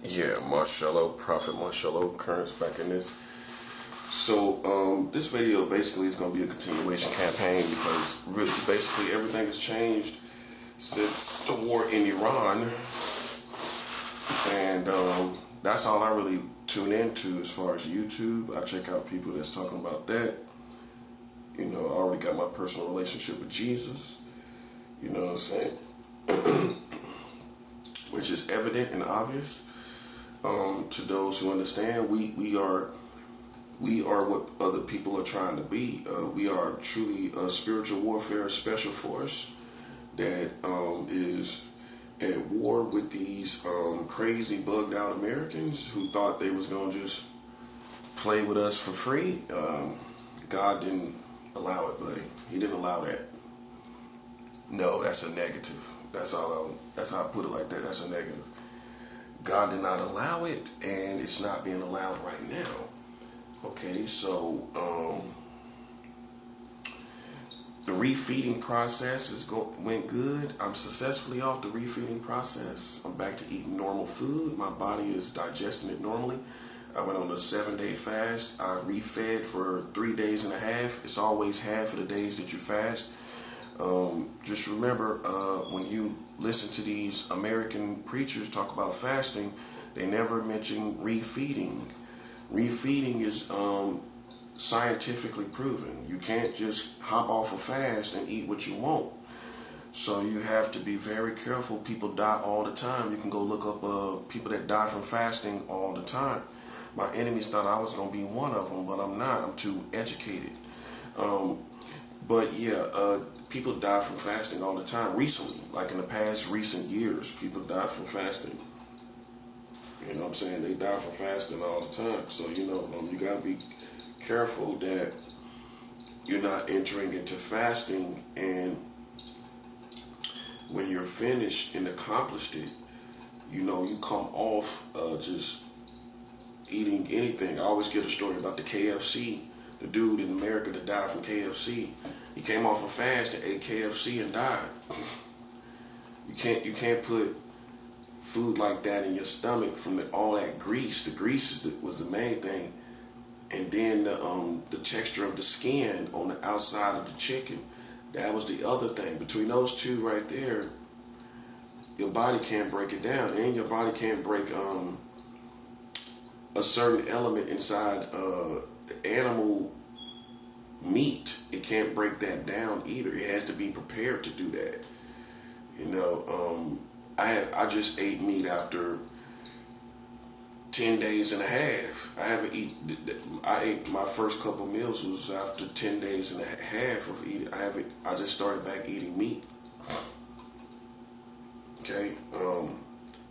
Yeah, Marcello, Prophet Marcello, Currents back in this. So this video basically is going to be a continuation campaign because really basically everything has changed since the war in Iran, and that's all I really tune into as far as YouTube. I check out people that's talking about that. You know, I already got my personal relationship with Jesus. You know what I'm saying? Which is evident and obvious to those who understand. We are what other people are trying to be. We are truly a spiritual warfare special force that is at war with these crazy bugged out Americans who thought they was going to just play with us for free. God didn't allow it, buddy. He didn't allow that. No, that's a negative. That's how I put it like that. That's a negative. God did not allow it, and it's not being allowed right now. Okay, so the refeeding process went good. I'm successfully off the refeeding process. I'm back to eating normal food. My body is digesting it normally. I went on a 7-day fast. I refed for 3 days and a half. It's always half of the days that you fast. Just remember, when you listen to these American preachers talk about fasting, they never mention refeeding. Refeeding is scientifically proven. You can't just hop off a fast and eat what you want. So you have to be very careful. People die all the time. You can go look up people that die from fasting all the time. My enemies thought I was going to be one of them, but I'm not. I'm too educated. But yeah, people die from fasting all the time. Recently, like in the past recent years, people died from fasting. You know what I'm saying? They die from fasting all the time. So, you know, you got to be careful that you're not entering into fasting, and when you're finished and accomplished it, you know, you come off just eating anything. I always get a story about the KFC. The dude in America that died from KFC, he came off a fast and ate KFC and died. You can't put food like that in your stomach from all that grease. The grease was the main thing, and then the texture of the skin on the outside of the chicken. That was the other thing. Between those two right there, your body can't break it down, and your body can't break a certain element inside animal meat. It can't break that down either. It has to be prepared to do that. You know, I just ate meat after 10 days and a half. I ate my first couple meals was after 10 days and a half of eating. I just started back eating meat. Okay,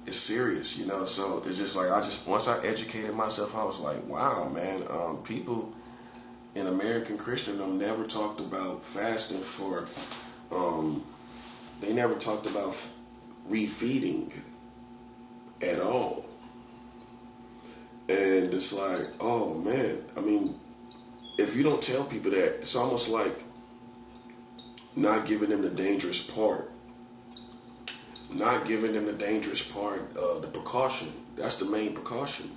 it's serious, you know. So it's just like once I educated myself, I was like, wow, man. People in American Christendom never talked about fasting for. They never talked about refeeding at all. And it's like, oh man. I mean, if you don't tell people that, it's almost like not giving them the dangerous part. Not giving them the dangerous part, the precaution. That's the main precaution.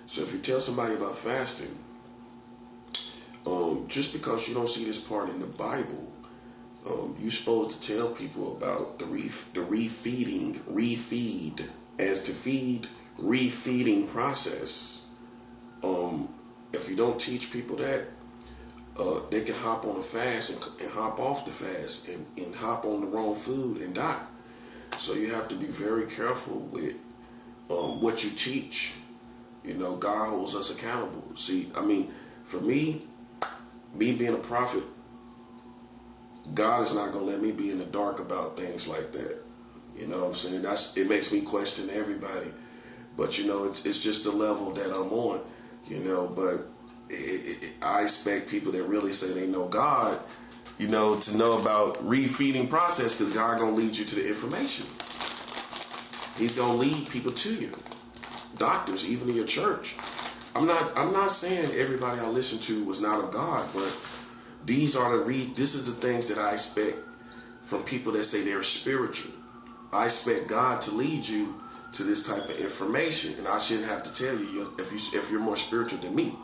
So if you tell somebody about fasting, just because you don't see this part in the Bible, you're supposed to tell people about the refeeding, refeed, as to feed, refeeding process. If you don't teach people that, they can hop on a fast and hop off the fast and hop on the wrong food and die. So you have to be very careful with what you teach. You know, God holds us accountable. See, I mean, for me being a prophet, God is not going to let me be in the dark about things like that. You know what I'm saying? It makes me question everybody. But, you know, it's just the level that I'm on, you know. But I expect people that really say they know God, you know, to know about refeeding process, because God going to lead you to the information. He's going to lead people to you. Doctors, even in your church. I'm not saying everybody I listen to was not of God, but this is the things that I expect from people that say they're spiritual. I expect God to lead you to this type of information, and I shouldn't have to tell you if you're more spiritual than me.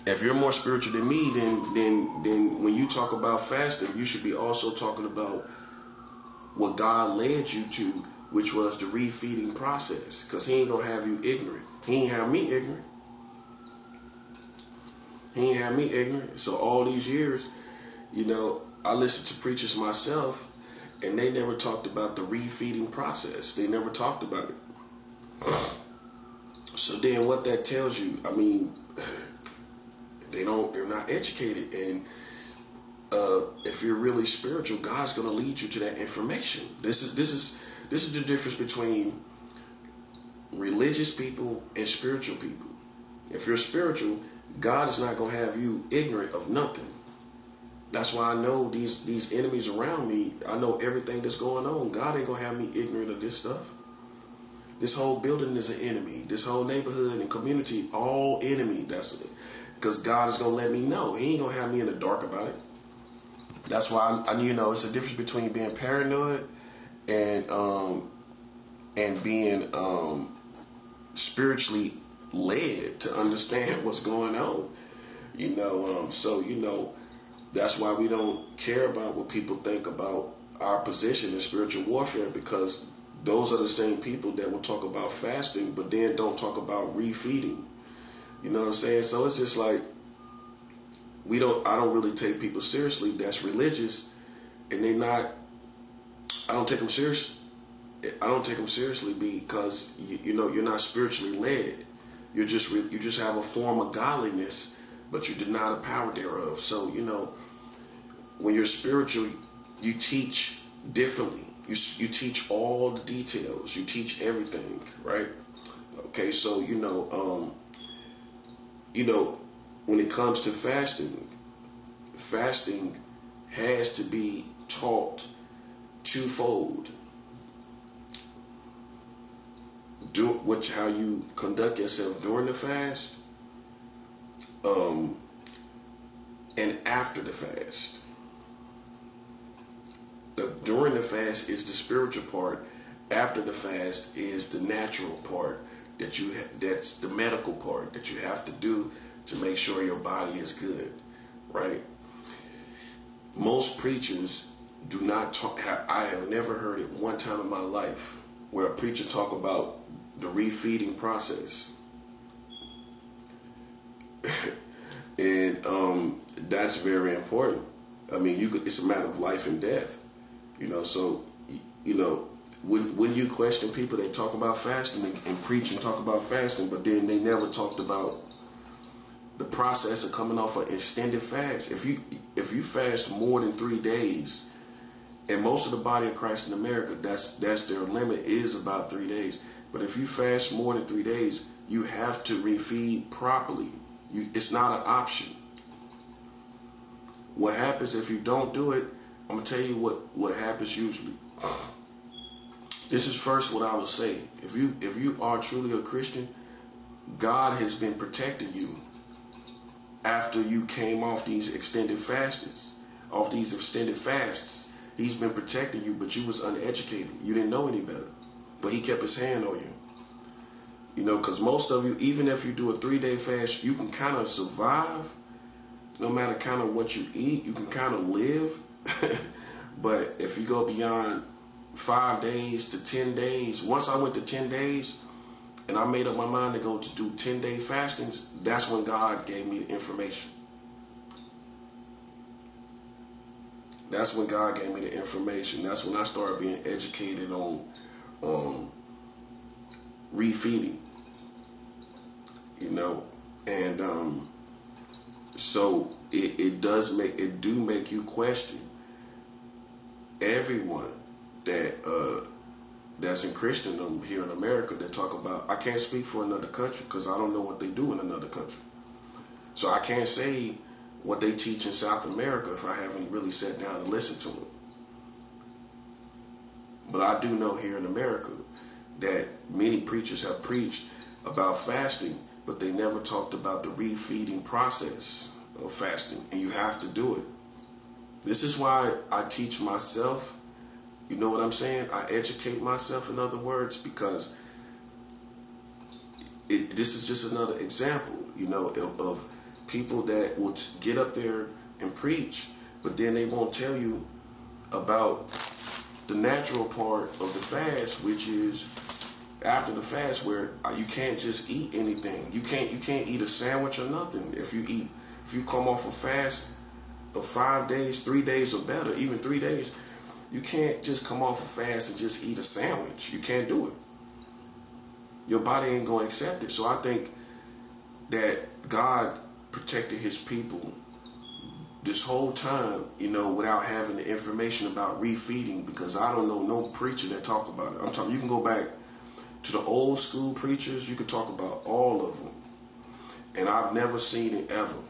If you're more spiritual than me, then when you talk about fasting, you should be also talking about what God led you to, which was the refeeding process. Because he ain't gonna have you ignorant. He ain't have me ignorant. He ain't have me ignorant. So all these years, I listened to preachers myself, and they never talked about the refeeding process. They never talked about it. So then what that tells you, they're not educated. And if you're really spiritual, God's going to lead you to that information. This is the difference between religious people and spiritual people. If you're spiritual, God is not going to have you ignorant of nothing. That's why I know these enemies around me. I know everything that's going on. God ain't going to have me ignorant of this stuff. This whole building is an enemy. This whole neighborhood and community, all enemy. That's it. Because God is going to let me know. He ain't going to have me in the dark about it. That's why it's a difference between being paranoid and being spiritually led to understand what's going on. That's why we don't care about what people think about our position in spiritual warfare, because those are the same people that will talk about fasting but then don't talk about refeeding. You know what I'm saying? So it's just like I don't really take people seriously that's religious, and I don't take them serious. I don't take them seriously because you're not spiritually led. You just have a form of godliness, but you deny the power thereof. So when you're spiritual, you teach differently. You teach all the details. You teach everything, right? Okay, so when it comes to fasting has to be taught twofold. How you conduct yourself during the fast, and after the fast. During the fast is the spiritual part. After the fast is the natural part that's the medical part that you have to do to make sure your body is good, right? Most preachers do not talk. I have never heard it one time in my life where a preacher talk about the refeeding process. And that's very important. It's a matter of life and death. So when you question people that talk about fasting and preach and talk about fasting, but then they never talked about the process of coming off an extended fast. If you fast more than 3 days, and most of the body of Christ in America, that's their limit is about 3 days. But if you fast more than 3 days, you have to refeed properly. It's not an option. What happens if you don't do it? I'm gonna tell you what happens usually. This is first what I would say. If you are truly a Christian, God has been protecting you after you came off these extended fasts. He's been protecting you, but you was uneducated. You didn't know any better. But he kept his hand on you. Because most of you, even if you do a 3-day fast, you can kind of survive. No matter kind of what you eat, you can kind of live. But if you go beyond 5 days to 10 days, once I went to 10 days and I made up my mind to go to do 10-day fastings, that's when God gave me the information. That's when God gave me the information. That's when I started being educated on refeeding. And so it do make you question everyone that's in Christendom here in America that talk about. I can't speak for another country because I don't know what they do in another country. So I can't say what they teach in South America if I haven't really sat down and listened to them. But I do know here in America that many preachers have preached about fasting, but they never talked about the refeeding process of fasting, and you have to do it. This is why I teach myself You know what I'm saying? I educate myself, in other words, because this is just another example, of people that will get up there and preach, but then they won't tell you about the natural part of the fast, which is after the fast, where you can't just eat anything. You can't eat a sandwich or nothing. If you come off a fast of 5 days, 3 days or better, even 3 days, you can't just come off a fast and just eat a sandwich. You can't do it. Your body ain't gonna accept it. So I think that God protected his people this whole time, without having the information about refeeding, because I don't know no preacher that talk about it. I'm talking, you can go back to the old school preachers, you can talk about all of them. And I've never seen it ever.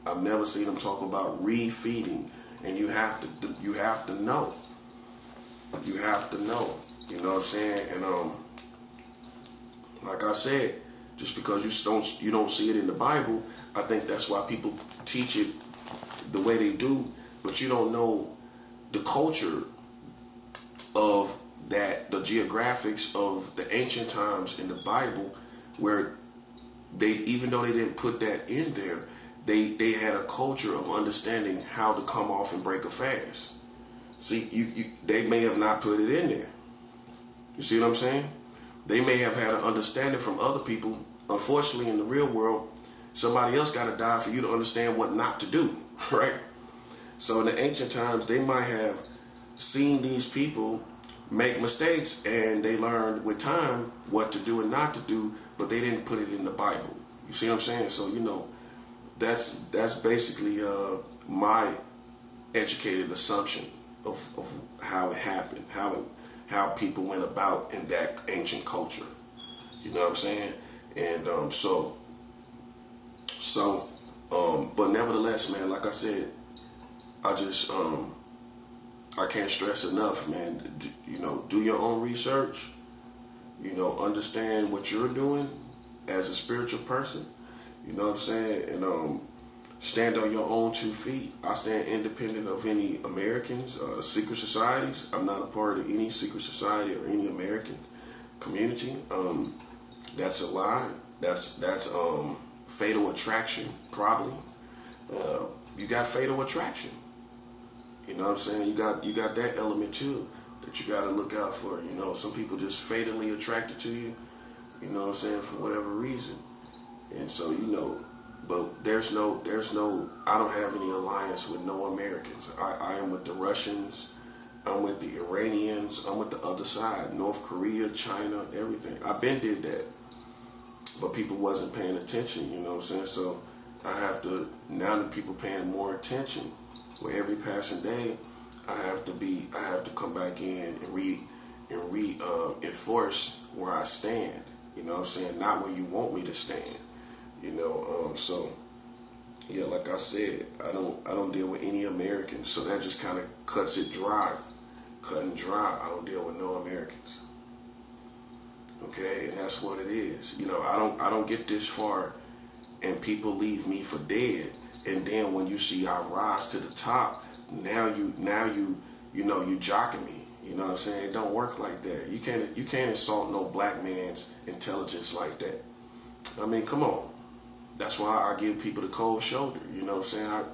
I've never seen them talk about refeeding. And you have to know. You have to know. You know what I'm saying? And like I said, just because you don't see it in the Bible, I think that's why people teach it the way they do, but you don't know the culture of that, the geographics of the ancient times in the Bible, where even though they didn't put that in there, they had a culture of understanding how to come off and break a fast. See, they may have not put it in there. You see what I'm saying? They may have had an understanding from other people. Unfortunately, in the real world, somebody else got to die for you to understand what not to do, right? So in the ancient times, they might have seen these people make mistakes, and they learned with time what to do and not to do, but they didn't put it in the Bible. You see what I'm saying? So, that's basically my educated assumption of how it happened, how people went about in that ancient culture. You know what I'm saying? And but nevertheless, man, like I said, I just I can't stress enough, man. Do your own research. Understand what you're doing as a spiritual person. You know what I'm saying? And stand on your own 2 feet. I stand independent of any Americans, secret societies. I'm not a part of any secret society or any American community. That's a lie. That's fatal attraction, probably. You got fatal attraction. You know what I'm saying? You got that element too that you got to look out for. Some people just fatally attracted to you. You know what I'm saying, for whatever reason. And so but there's no. I don't have any alliance with no Americans. I am with the Russians. I'm with the Iranians. I'm with the other side, North Korea, China, everything. I been did that, but people wasn't paying attention. You know what I'm saying? So I have to, now that people paying more attention, with every passing day, I have to come back in and enforce where I stand. You know what I'm saying? Not where you want me to stand. So yeah, like I said, I don't deal with any Americans, so that just kind of cuts it dry, cut and dry. I don't deal with no Americans. Okay, and that's what it is. I don't get this far, and people leave me for dead. And then when you see I rise to the top, now you jocking me. You know what I'm saying? It don't work like that. You can't insult no black man's intelligence like that. I mean, come on. That's why I give people the cold shoulder. You know what I'm saying?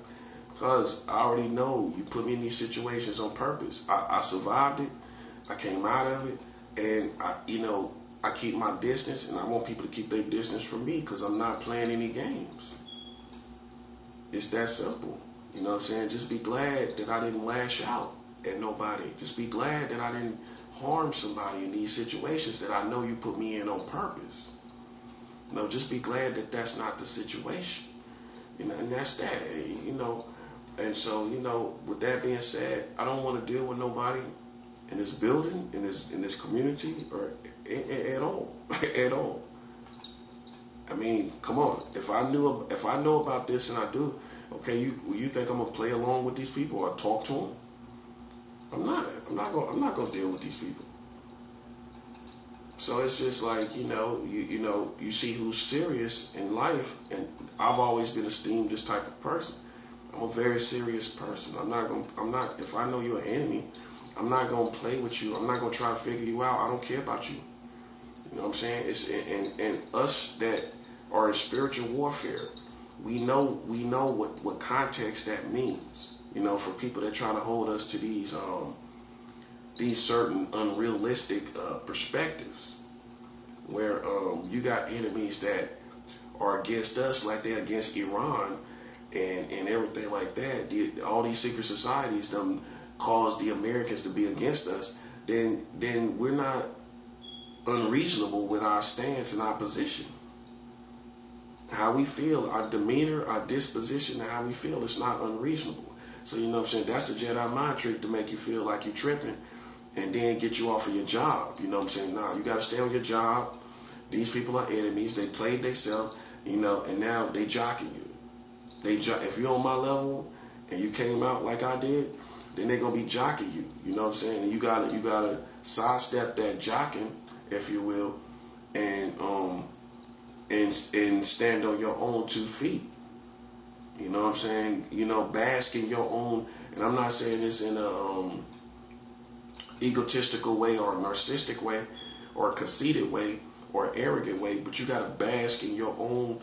Because I already know you put me in these situations on purpose. I survived it. I came out of it, and I keep my distance, and I want people to keep their distance from me because I'm not playing any games. It's that simple. You know what I'm saying? Just be glad that I didn't lash out at nobody. Just be glad that I didn't harm somebody in these situations that I know you put me in on purpose. No, just be glad that that's not the situation. And that's that. And so, with that being said, I don't want to deal with nobody in this building, in this community, or at all. At all. I mean, come on. If I know about this, and I do, okay, you think I'm gonna play along with these people or talk to them? I'm not gonna deal with these people. So it's just like, you see who's serious in life, and I've always been esteemed this type of person. I'm a very serious person. If I know you're an enemy, I'm not gonna play with you. I'm not gonna try to figure you out. I don't care about you. You know what I'm saying? It's and us that are in spiritual warfare, we know what context that means. You know, for people that try to hold us to these certain unrealistic perspectives, where you got enemies that are against us like they're against Iran and everything like that. All these secret societies done cause the Americans to be against us. Then we're not unreasonable with our stance and our position. How we feel, our demeanor, our disposition, and how we feel, it's not unreasonable. So you know what I'm saying? That's the Jedi mind trick to make you feel like you're tripping and then get you off of your job. You know what I'm saying? Nah, you got to stay on your job. These people are enemies. They played themselves, you know, and now they jocking you. If you're on my level and you came out like I did, then they're gonna be jocking you. You know what I'm saying? And you gotta sidestep that jocking, if you will, and stand on your own 2 feet. You know what I'm saying? You know, bask in your own. And I'm not saying this in a egotistical way or a narcissistic way or a conceited way or arrogant way, but you gotta bask in your own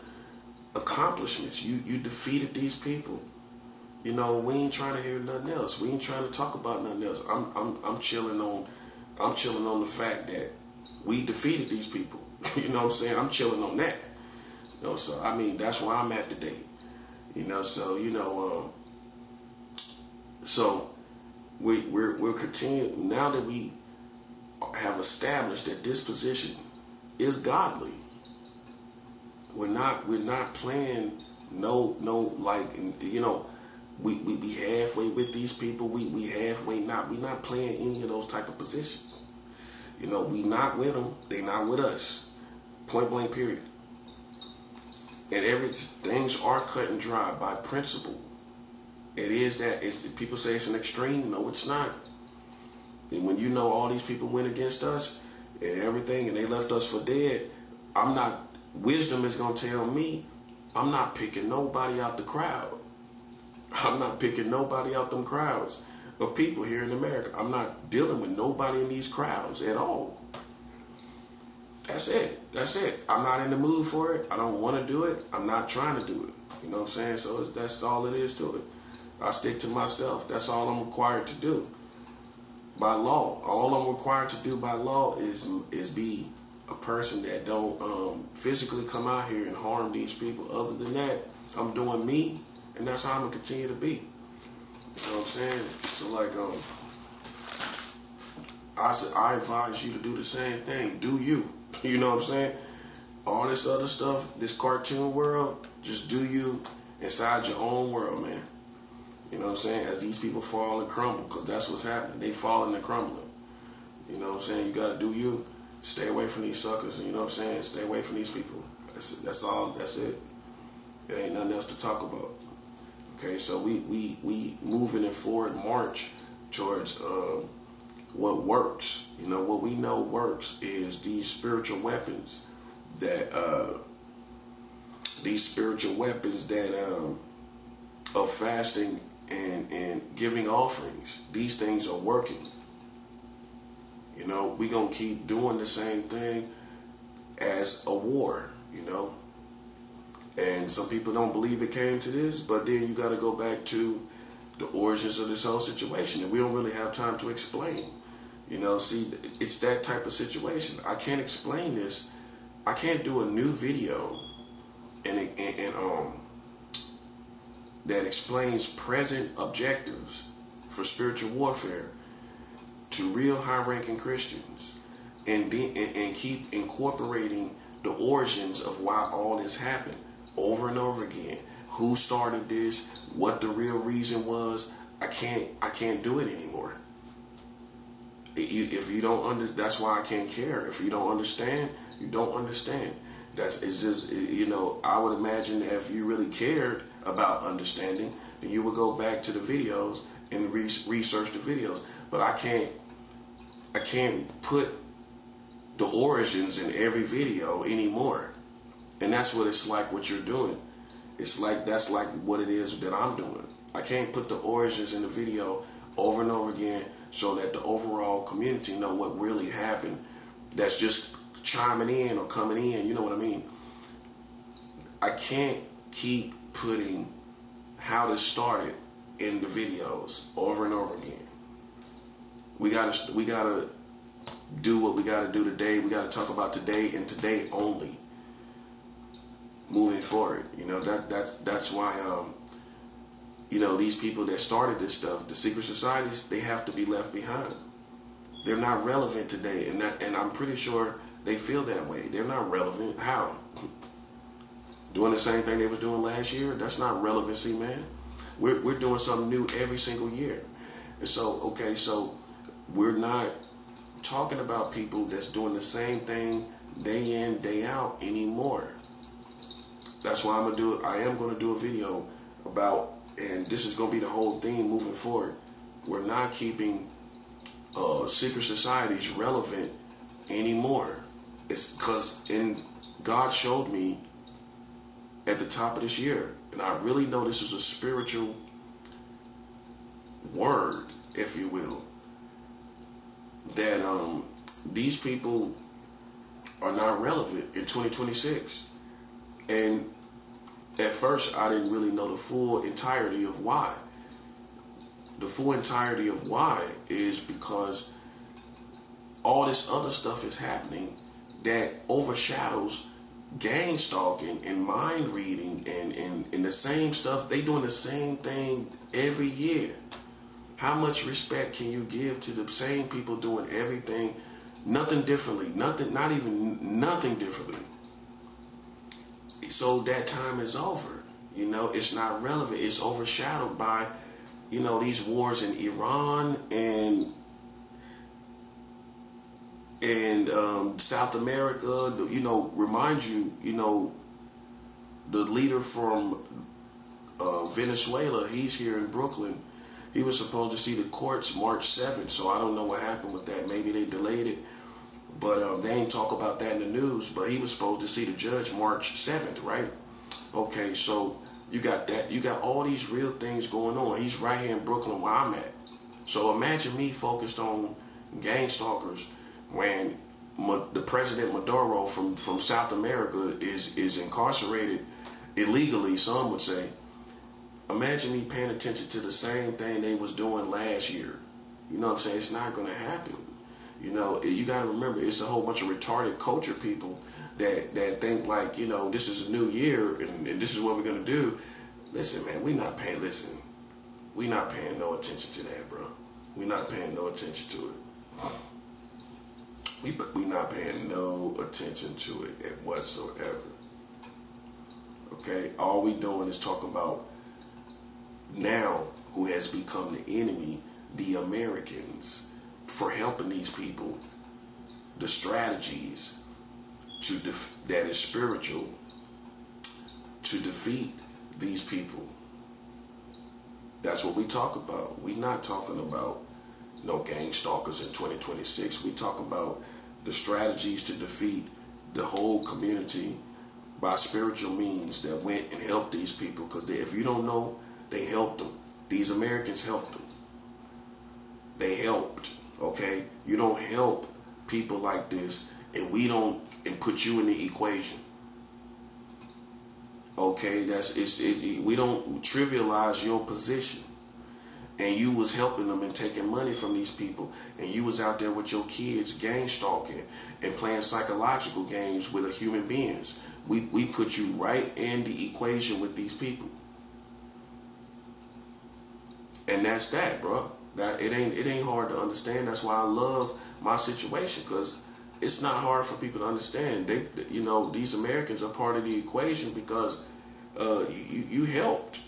accomplishments. You defeated these people. You know, we ain't trying to hear nothing else. We ain't trying to talk about nothing else. I'm chilling on the fact that we defeated these people. You know what I'm saying? I'm chilling on that. You know, so I mean that's where I'm at today. You know, so you know, so we're continuing now that we have established that this position is godly. We're not playing no like, you know, we be halfway with these people, we halfway not. We're not playing any of those type of positions. You know, we not with them, they not with us. Point blank period. And things are cut and dry by principle. It is that. People say it's an extreme. No, it's not. And when you know all these people went against us and everything, and they left us for dead, wisdom is going to tell me, I'm not picking nobody out the crowd. I'm not picking nobody out them crowds of people here in America. I'm not dealing with nobody in these crowds at all. That's it. I'm not in the mood for it. I don't want to do it. I'm not trying to do it. You know what I'm saying? So that's all it is to it. I stick to myself. That's all I'm required to do. By law. All I'm required to do by law is be a person that don't physically come out here and harm these people. Other than that, I'm doing me, and that's how I'm gonna continue to be. You know what I'm saying? So like I advise you to do the same thing. Do you? You know what I'm saying? All this other stuff, this cartoon world, just do you inside your own world, man. You know what I'm saying? As these people fall and crumble, because that's what's happening. They falling and crumbling. You know what I'm saying? You gotta do you. Stay away from these suckers. You know what I'm saying? Stay away from these people. That's all. That's it. There ain't nothing else to talk about. Okay, so we moving in forward march towards what works. You know, what we know works is these spiritual weapons that of fasting and giving offerings. These things are working. You know, we gonna keep doing the same thing as a war, you know. And some people don't believe it came to this, but then you got to go back to the origins of this whole situation, and we don't really have time to explain. You know, see, it's that type of situation. I can't explain this. I can't do a new video and that explains present objectives for spiritual warfare to real high-ranking Christians, and keep incorporating the origins of why all this happened over and over again. Who started this? What the real reason was? I can't do it anymore. If you don't that's why I can't care. If you don't understand, you don't understand. It's just, you know, I would imagine that if you really cared about understanding, then you would go back to the videos and research the videos. But I can't put the origins in every video anymore. And that's what it's like what you're doing. It's like, that's like what it is that I'm doing. I can't put the origins in the video over and over again so that the overall community know what really happened. That's just chiming in or coming in. You know what I mean? I can't keep putting how this started in the videos over and over again. We gotta do what we gotta do today. We gotta talk about today and today only. Moving forward, that's why these people that started this stuff, the secret societies, they have to be left behind. They're not relevant today, and I'm pretty sure they feel that way. They're not relevant. How? Doing the same thing they was doing last year? That's not relevancy, man. We're doing something new every single year. And so we're not talking about people that's doing the same thing day in, day out anymore. That's why I am gonna do a video about, and this is gonna be the whole theme moving forward. We're not keeping secret societies relevant anymore. It's because God showed me at the top of this year, and I really know this is a spiritual word, if you will, that these people are not relevant in 2026. And at first I didn't really know the full entirety of why. The full entirety of why is because all this other stuff is happening that overshadows gang stalking and mind reading and the same stuff. They doing the same thing every year. How much respect can you give to the same people doing everything, nothing differently, nothing differently? So that time is over. It's not relevant. It's overshadowed by, these wars in Iran and South America. Remind you, the leader from Venezuela, he's here in Brooklyn. He was supposed to see the courts March 7th, so I don't know what happened with that. Maybe they delayed it, but they ain't talk about that in the news. But he was supposed to see the judge March 7th, right? Okay, so you got that. You got all these real things going on. He's right here in Brooklyn where I'm at. So imagine me focused on gang stalkers when the president Maduro from South America is incarcerated illegally, some would say. Imagine me paying attention to the same thing they was doing last year. You know what I'm saying? It's not going to happen. You got to remember, it's a whole bunch of retarded culture people that think like, this is a new year and this is what we're going to do. Listen, man, we not paying no attention to that, bro. We not paying no attention to it. We not paying no attention to it whatsoever. Okay? All we doing is talking about now who has become the enemy, the Americans, for helping these people, the strategies that is spiritual to defeat these people. That's what we talk about. We're not talking about no gang stalkers in 2026. We talk about the strategies to defeat the whole community by spiritual means that went and helped these people. Because if you don't know, they helped them. These Americans helped them. They helped. Okay? You don't help people like this and and put you in the equation. Okay? We don't trivialize your position. And you was helping them and taking money from these people, and you was out there with your kids gang stalking and playing psychological games with human beings. We put you right in the equation with these people. And that's that, bro. That it ain't hard to understand. That's why I love my situation, because it's not hard for people to understand. These Americans are part of the equation because you helped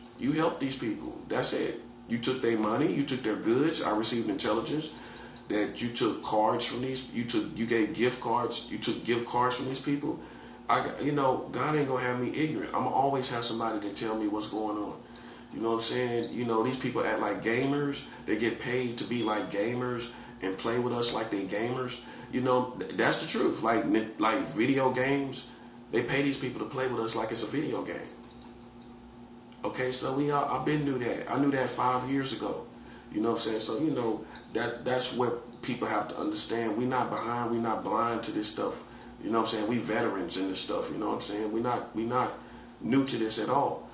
these people. That's it. You took their money, you took their goods. I received intelligence that you took cards from these. You gave gift cards. You took gift cards from these people. God ain't gonna have me ignorant. I'm gonna always have somebody to tell me what's going on. You know what I'm saying? These people act like gamers. They get paid to be like gamers and play with us like they gamers. That's the truth. Like video games, they pay these people to play with us like it's a video game. Okay, so I've been knew that. I knew that 5 years ago. You know what I'm saying? So, that's what people have to understand. We're not behind, we're not blind to this stuff. You know what I'm saying? We veterans in this stuff, you know what I'm saying? We're not new to this at all.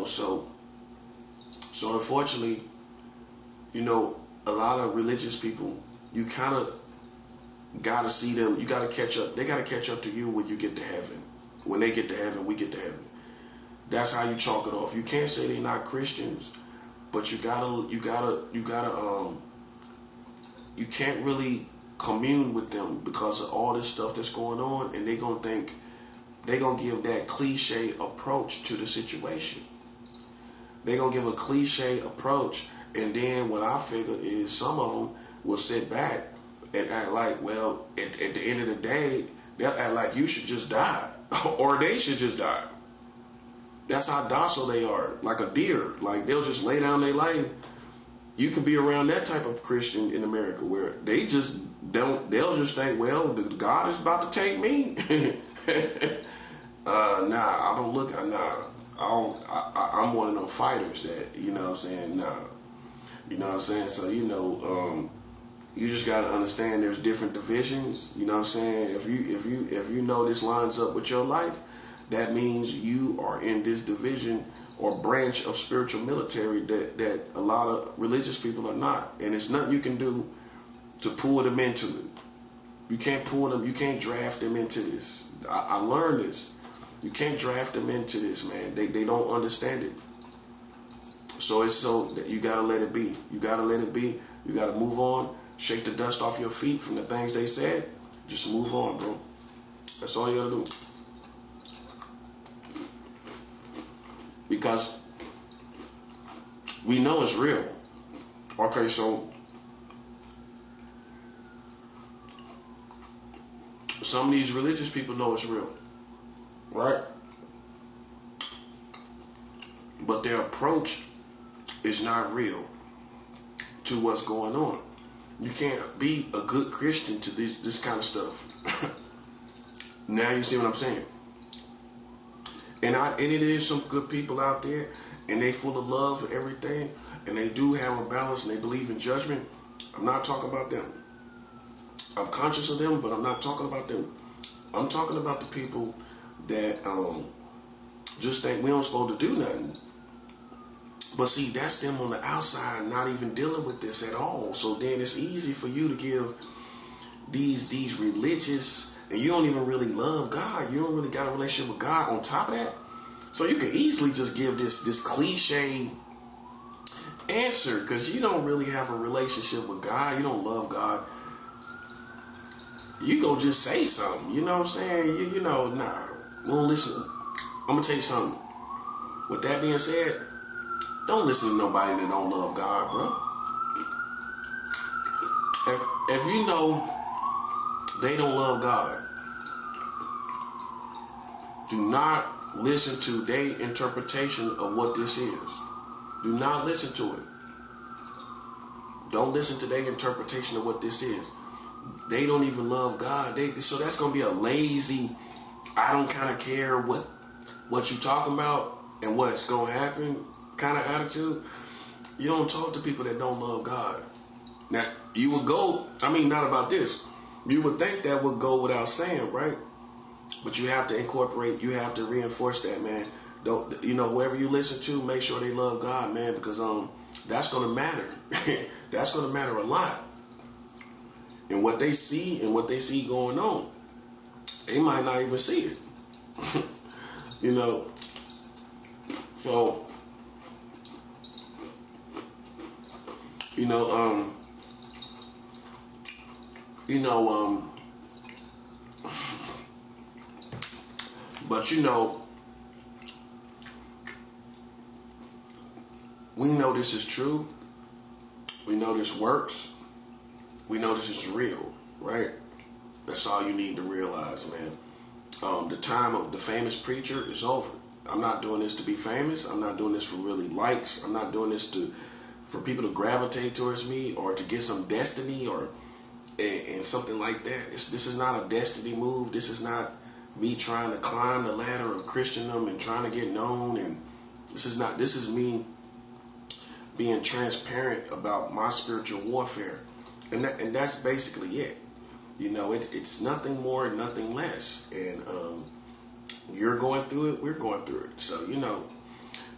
So unfortunately, a lot of religious people, you kind of gotta see them. You gotta catch up. They gotta catch up to you when you get to heaven. When they get to heaven, we get to heaven. That's how you chalk it off. You can't say they're not Christians, but you can't really commune with them because of all this stuff that's going on, and they're gonna give that cliche approach to the situation. They're gonna give a cliche approach, and then what I figure is some of them will sit back and act like, well, at the end of the day, they'll act like you should just die or they should just die. That's how docile they are, like a deer. Like, they'll just lay down their life. You could be around that type of Christian in America where they just don't, they'll just think, well, God is about to take me. I don't look, I'm one of them fighters that, you know what I'm saying, you know what I'm saying? So, you just got to understand there's different divisions. You know what I'm saying? If you know this lines up with your life, that means you are in this division or branch of spiritual military that a lot of religious people are not. And it's nothing you can do to pull them into it. You can't pull them. You can't draft them into this. I learned this. You can't draft them into this, man. They don't understand it. So you got to let it be. You got to let it be. You got to move on. Shake the dust off your feet from the things they said. Just move on, bro. That's all you got to do. Because we know it's real. Okay, so some of these religious people know it's real, right? But their approach is not real to what's going on. You can't be a good Christian to this kind of stuff. Now you see what I'm saying? And it is some good people out there, and they full of love and everything, and they do have a balance, and they believe in judgment. I'm not talking about them. I'm conscious of them, but I'm not talking about them. I'm talking about the people that just think we don't supposed to do nothing. But see, that's them on the outside, not even dealing with this at all. So then it's easy for you to give these religious, and you don't even really love God. You don't really got a relationship with God on top of that. So you can easily just give this cliche answer because you don't really have a relationship with God. You don't love God. You go just say something. You know what I'm saying? We don't listen. I'm going to tell you something. With that being said, don't listen to nobody that don't love God, bro. If you know they don't love God, do not listen to their interpretation of what this is. Do not listen to it. Don't listen to their interpretation of what this is. They don't even love God. So that's going to be a lazy, I don't kind of care what you talking about and what's going to happen kind of attitude. You don't talk to people that don't love God. Now, you would go, not about this. You would think that would go without saying, right? But you have to incorporate, you have to reinforce that, man. Don't, whoever you listen to, make sure they love God, man, because that's going to matter. That's going to matter a lot. And what they see going on, they might not even see it. So, but we know this is true. We know this works. We know this is real, right? That's all you need to realize, man. The time of the famous preacher is over. I'm not doing this to be famous. I'm not doing this for really likes. I'm not doing this for people to gravitate towards me or to get some destiny and something like that. This is not a destiny move. This is not me trying to climb the ladder of Christendom and trying to get known. And this is me being transparent about my spiritual warfare, and that's basically it. You know, it's nothing more, nothing less. And you're going through it, we're going through it. So, you know,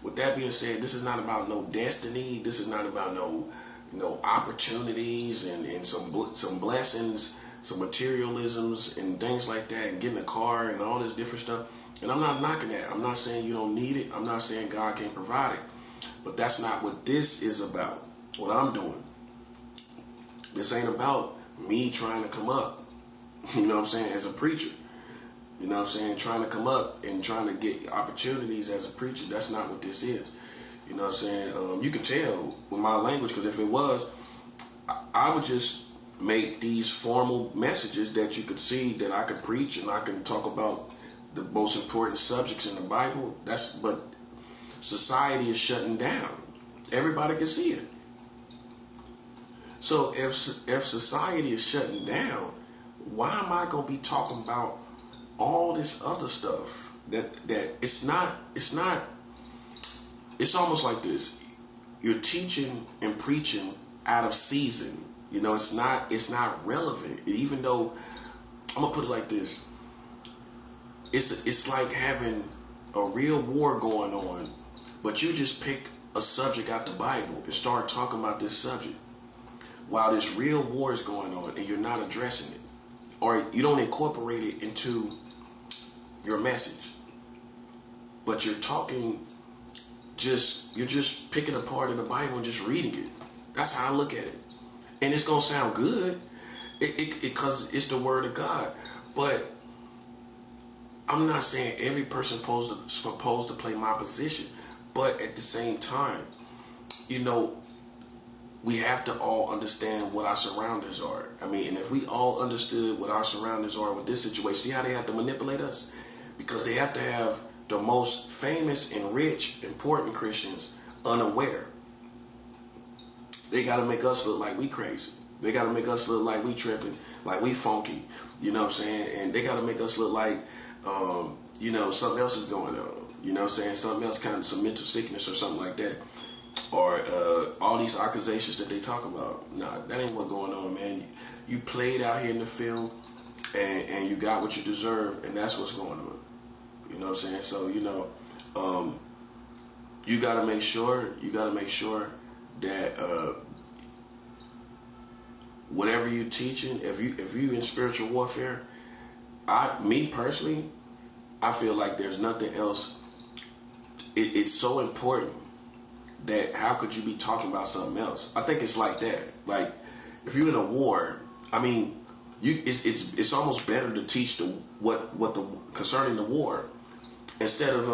with that being said, this is not about no destiny. This is not about no opportunities and some blessings, some materialisms and things like that, and getting a car and all this different stuff. And I'm not knocking that. I'm not saying you don't need it. I'm not saying God can't provide it. But that's not what this is about. What I'm doing. This ain't about me trying to come up. You know what I'm saying? As a preacher. You know what I'm saying? Trying to come up and trying to get opportunities as a preacher. That's not what this is. You know what I'm saying? You can tell with my language, because if it was, I would just make these formal messages that you could see that I could preach, and I can talk about the most important subjects in the Bible. But society is shutting down. Everybody can see it. So if society is shutting down, why am I gonna be talking about all this other stuff that it's not? It's almost like this. You're teaching and preaching out of season. You know, it's not relevant. Even though, I'm gonna put it like this. It's like having a real war going on, but you just pick a subject out the Bible and start talking about this subject while this real war is going on, and you're not addressing it, or you don't incorporate it into your message, but you're just picking a part of the Bible and just reading it. That's how I look at it. And it's gonna sound good because it's the word of God. But I'm not saying every person supposed to play my position. But at the same time, you know, we have to all understand what our surroundings are. I mean, and if we all understood what our surroundings are with this situation, see how they have to manipulate us? Because they have to have the most famous and rich, important Christians unaware. They got to make us look like we crazy. They got to make us look like we tripping, like we funky. You know what I'm saying? And they got to make us look like, something else is going on. You know what I'm saying? Something else, kind of some mental sickness or something like that. Or all these accusations that they talk about. Nah, that ain't what's going on, man. You played out here in the field, and you got what you deserve, and that's what's going on. You know what I'm saying? So, you got to make sure that whatever you're teaching, if you in spiritual warfare, me personally, I feel like there's nothing else. It's so important that how could you be talking about something else? I think it's like that. Like if you're in a war, I mean, it's almost better to teach concerning the war instead of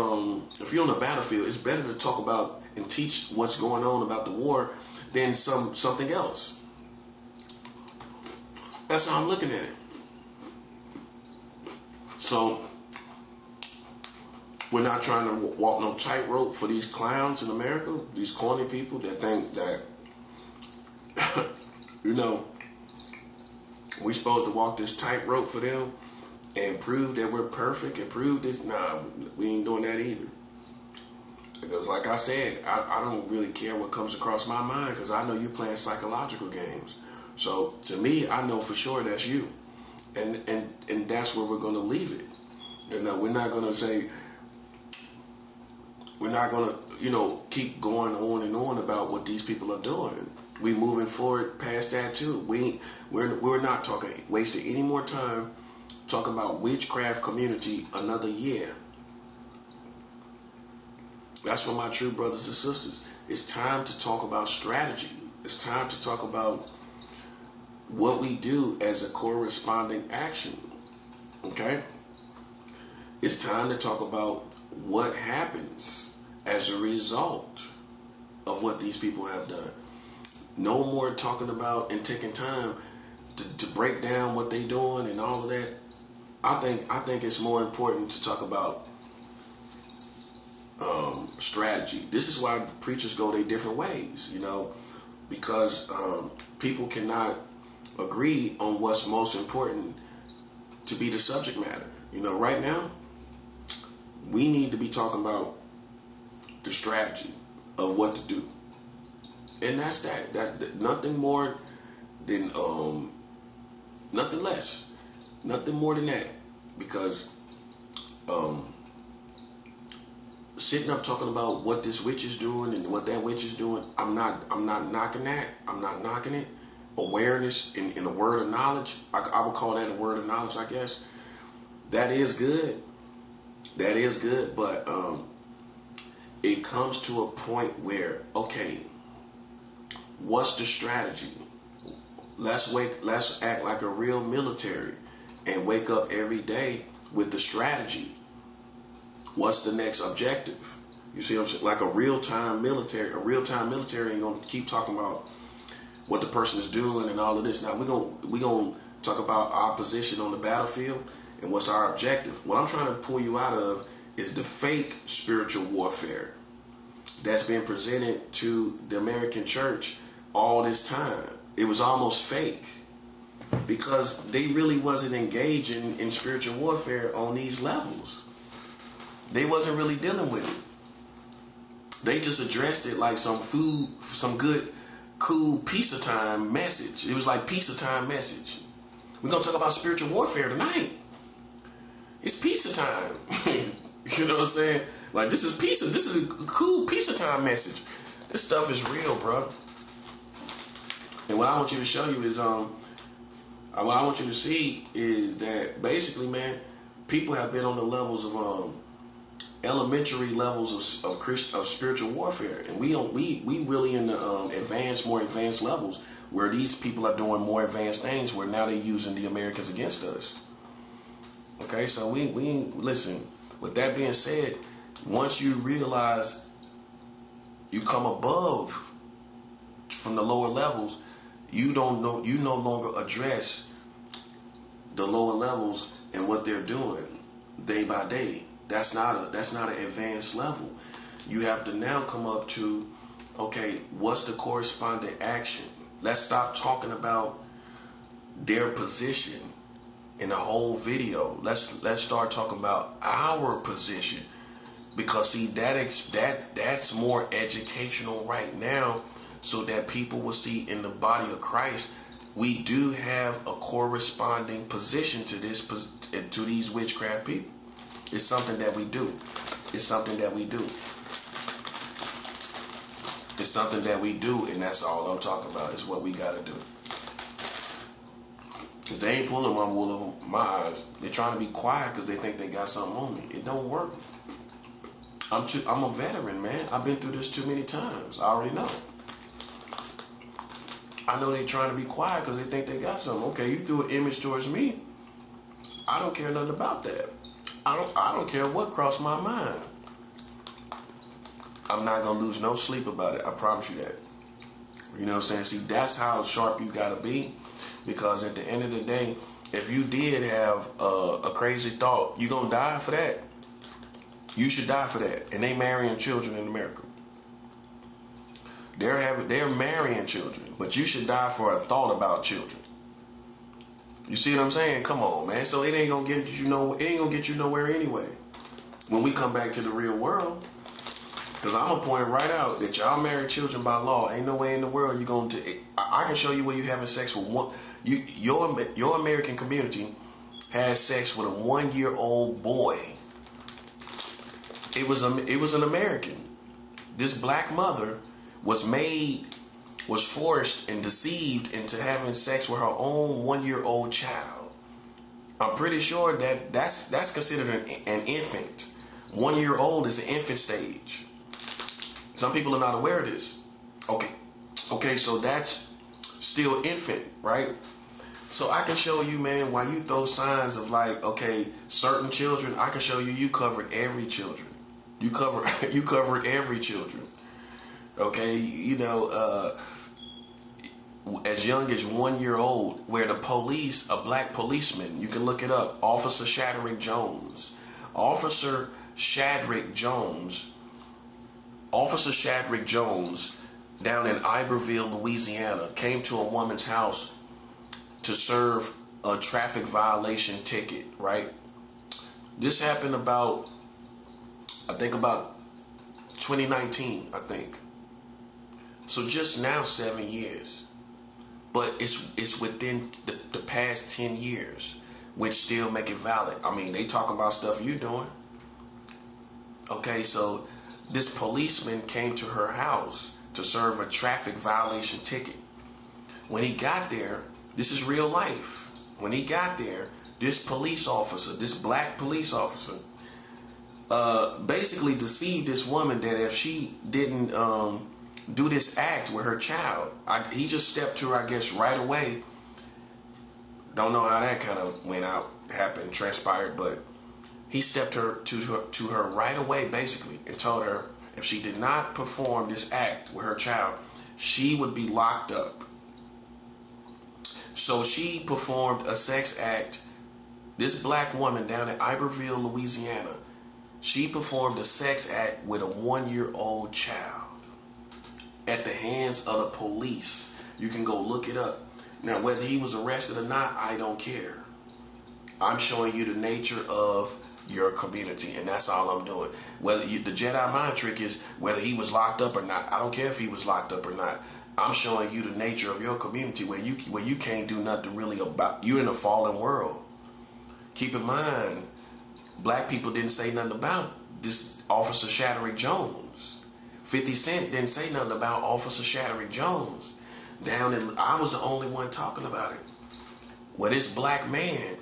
if you're on the battlefield. It's better to talk about and teach what's going on about the war than something else. That's how I'm looking at it. So we're not trying to walk no tightrope for these clowns in America, these corny people that think that, we're supposed to walk this tightrope for them and prove that we're perfect and prove this. Nah, we ain't doing that either. Because like I said, I don't really care what comes across my mind, because I know you're playing psychological games. So to me, I know for sure that's you. And that's where we're going to leave it. We're not going to say, we're not going to, keep going on and on about what these people are doing. We moving forward past that too. We're not wasting any more time talking about witchcraft community another year. That's for my true brothers and sisters. It's time to talk about strategy. It's time to talk about what we do as a corresponding action. Okay? It's time to talk about what happens as a result of what these people have done. No more talking about and taking time to break down what they're doing and all of that. I think it's more important to talk about strategy. This is why preachers go their different ways, because people cannot agree on what's most important to be the subject matter. Right now, we need to be talking about the strategy of what to do. And that's that nothing more than nothing less, nothing more than that. Because sitting up talking about what this witch is doing and what that witch is doing, I'm not knocking that. I'm not knocking it. Awareness in a word of knowledge, I would call that a word of knowledge, I guess. That is good. That is good, but it comes to a point where, okay, what's the strategy? Let's act like a real military and wake up every day with the strategy. What's the next objective? You see what I'm saying? Like a real-time military. A real-time military ain't gonna keep talking about what the person is doing and all of this. Now we're gonna talk about our position on the battlefield and what's our objective. What I'm trying to pull you out of is the fake spiritual warfare that's been presented to the American church all this time. It was almost fake because they really wasn't engaging in spiritual warfare on these levels. They wasn't really dealing with it. They just addressed it like some good, cool pizza time message. It was like pizza time message. We're going to talk about spiritual warfare tonight. It's pizza time. You know what I'm saying? Like, this is pizza. This is a cool pizza time message. This stuff is real, bro. And what I want you to show you is, what I want you to see is that basically, man, people have been on the levels of, elementary levels of spiritual warfare, and we really in the more advanced levels where these people are doing more advanced things, where now they're using the Americans against us. Okay, so we listen. With that being said, once you realize you come above from the lower levels, you no longer address the lower levels and what they're doing day by day. That's not an advanced level. You have to now come up to, okay, what's the corresponding action? Let's stop talking about their position in the whole video. Let's start talking about our position, because see that's more educational right now, so that people will see in the body of Christ we do have a corresponding position to these witchcraft people. It's something that we do. It's something that we do. It's something that we do, and that's all I'm talking about. Is what we gotta do. Cause they ain't pulling my wool over my eyes. They're trying to be quiet because they think they got something on me. It don't work. I'm a veteran, man. I've been through this too many times. I already know. I know they're trying to be quiet because they think they got something. Okay, you threw an image towards me. I don't care nothing about that. I don't care what crossed my mind. I'm not gonna lose no sleep about it. I promise you that. You know what I'm saying? See, that's how sharp you gotta be, because at the end of the day, if you did have a crazy thought, you're gonna die for that. You should die for that. And they marrying children in America. They're marrying children, but you should die for a thought about children. You see what I'm saying? Come on, man. So it ain't gonna get you nowhere anyway. When we come back to the real world, because I'm gonna point right out that y'all marry children by law. Ain't no way in the world you gonna. I can show you where you having sex with one. Your American community has sex with a 1-year-old boy. It was an American. This black mother was forced and deceived into having sex with her own 1-year-old child. I'm pretty sure that's considered an infant. 1-year-old is an infant stage. Some people are not aware of this. Okay, so that's still infant, right? So I can show you, man, why you throw signs of like, okay, certain children, I can show you covered every children. You covered every children. Okay, as young as 1 year old, where the police, a black policeman, you can look it up, Officer Shadrick Jones, down in Iberville, Louisiana, came to a woman's house to serve a traffic violation ticket, right? This happened about 2019, I think. So just now 7 years. But it's within the past 10 years, which still make it valid. I mean, they talking about stuff you doing. Okay, so this policeman came to her house to serve a traffic violation ticket. When he got there, this is real life. When he got there, this police officer, this black police officer, basically deceived this woman that if she didn't do this act with her child, he just stepped to her, I guess, right away. Don't know how that kind of went out, happened, transpired, but he stepped to her right away, basically, and told her if she did not perform this act with her child, she would be locked up. So she performed a sex act. This black woman down in Iberville, Louisiana, she performed a sex act with a 1-year-old child at the hands of the police. You can go look it up. Now, whether he was arrested or not, I don't care. I'm showing you the nature of your community, and that's all I'm doing. Whether the Jedi mind trick is whether he was locked up or not. I don't care if he was locked up or not. I'm showing you the nature of your community where you can't do nothing really about. You're in a fallen world. Keep in mind, black people didn't say nothing about this Officer Shadrick Jones. 50 Cent didn't say nothing about Officer Shadrick Jones. I was the only one talking about it. Well, this black man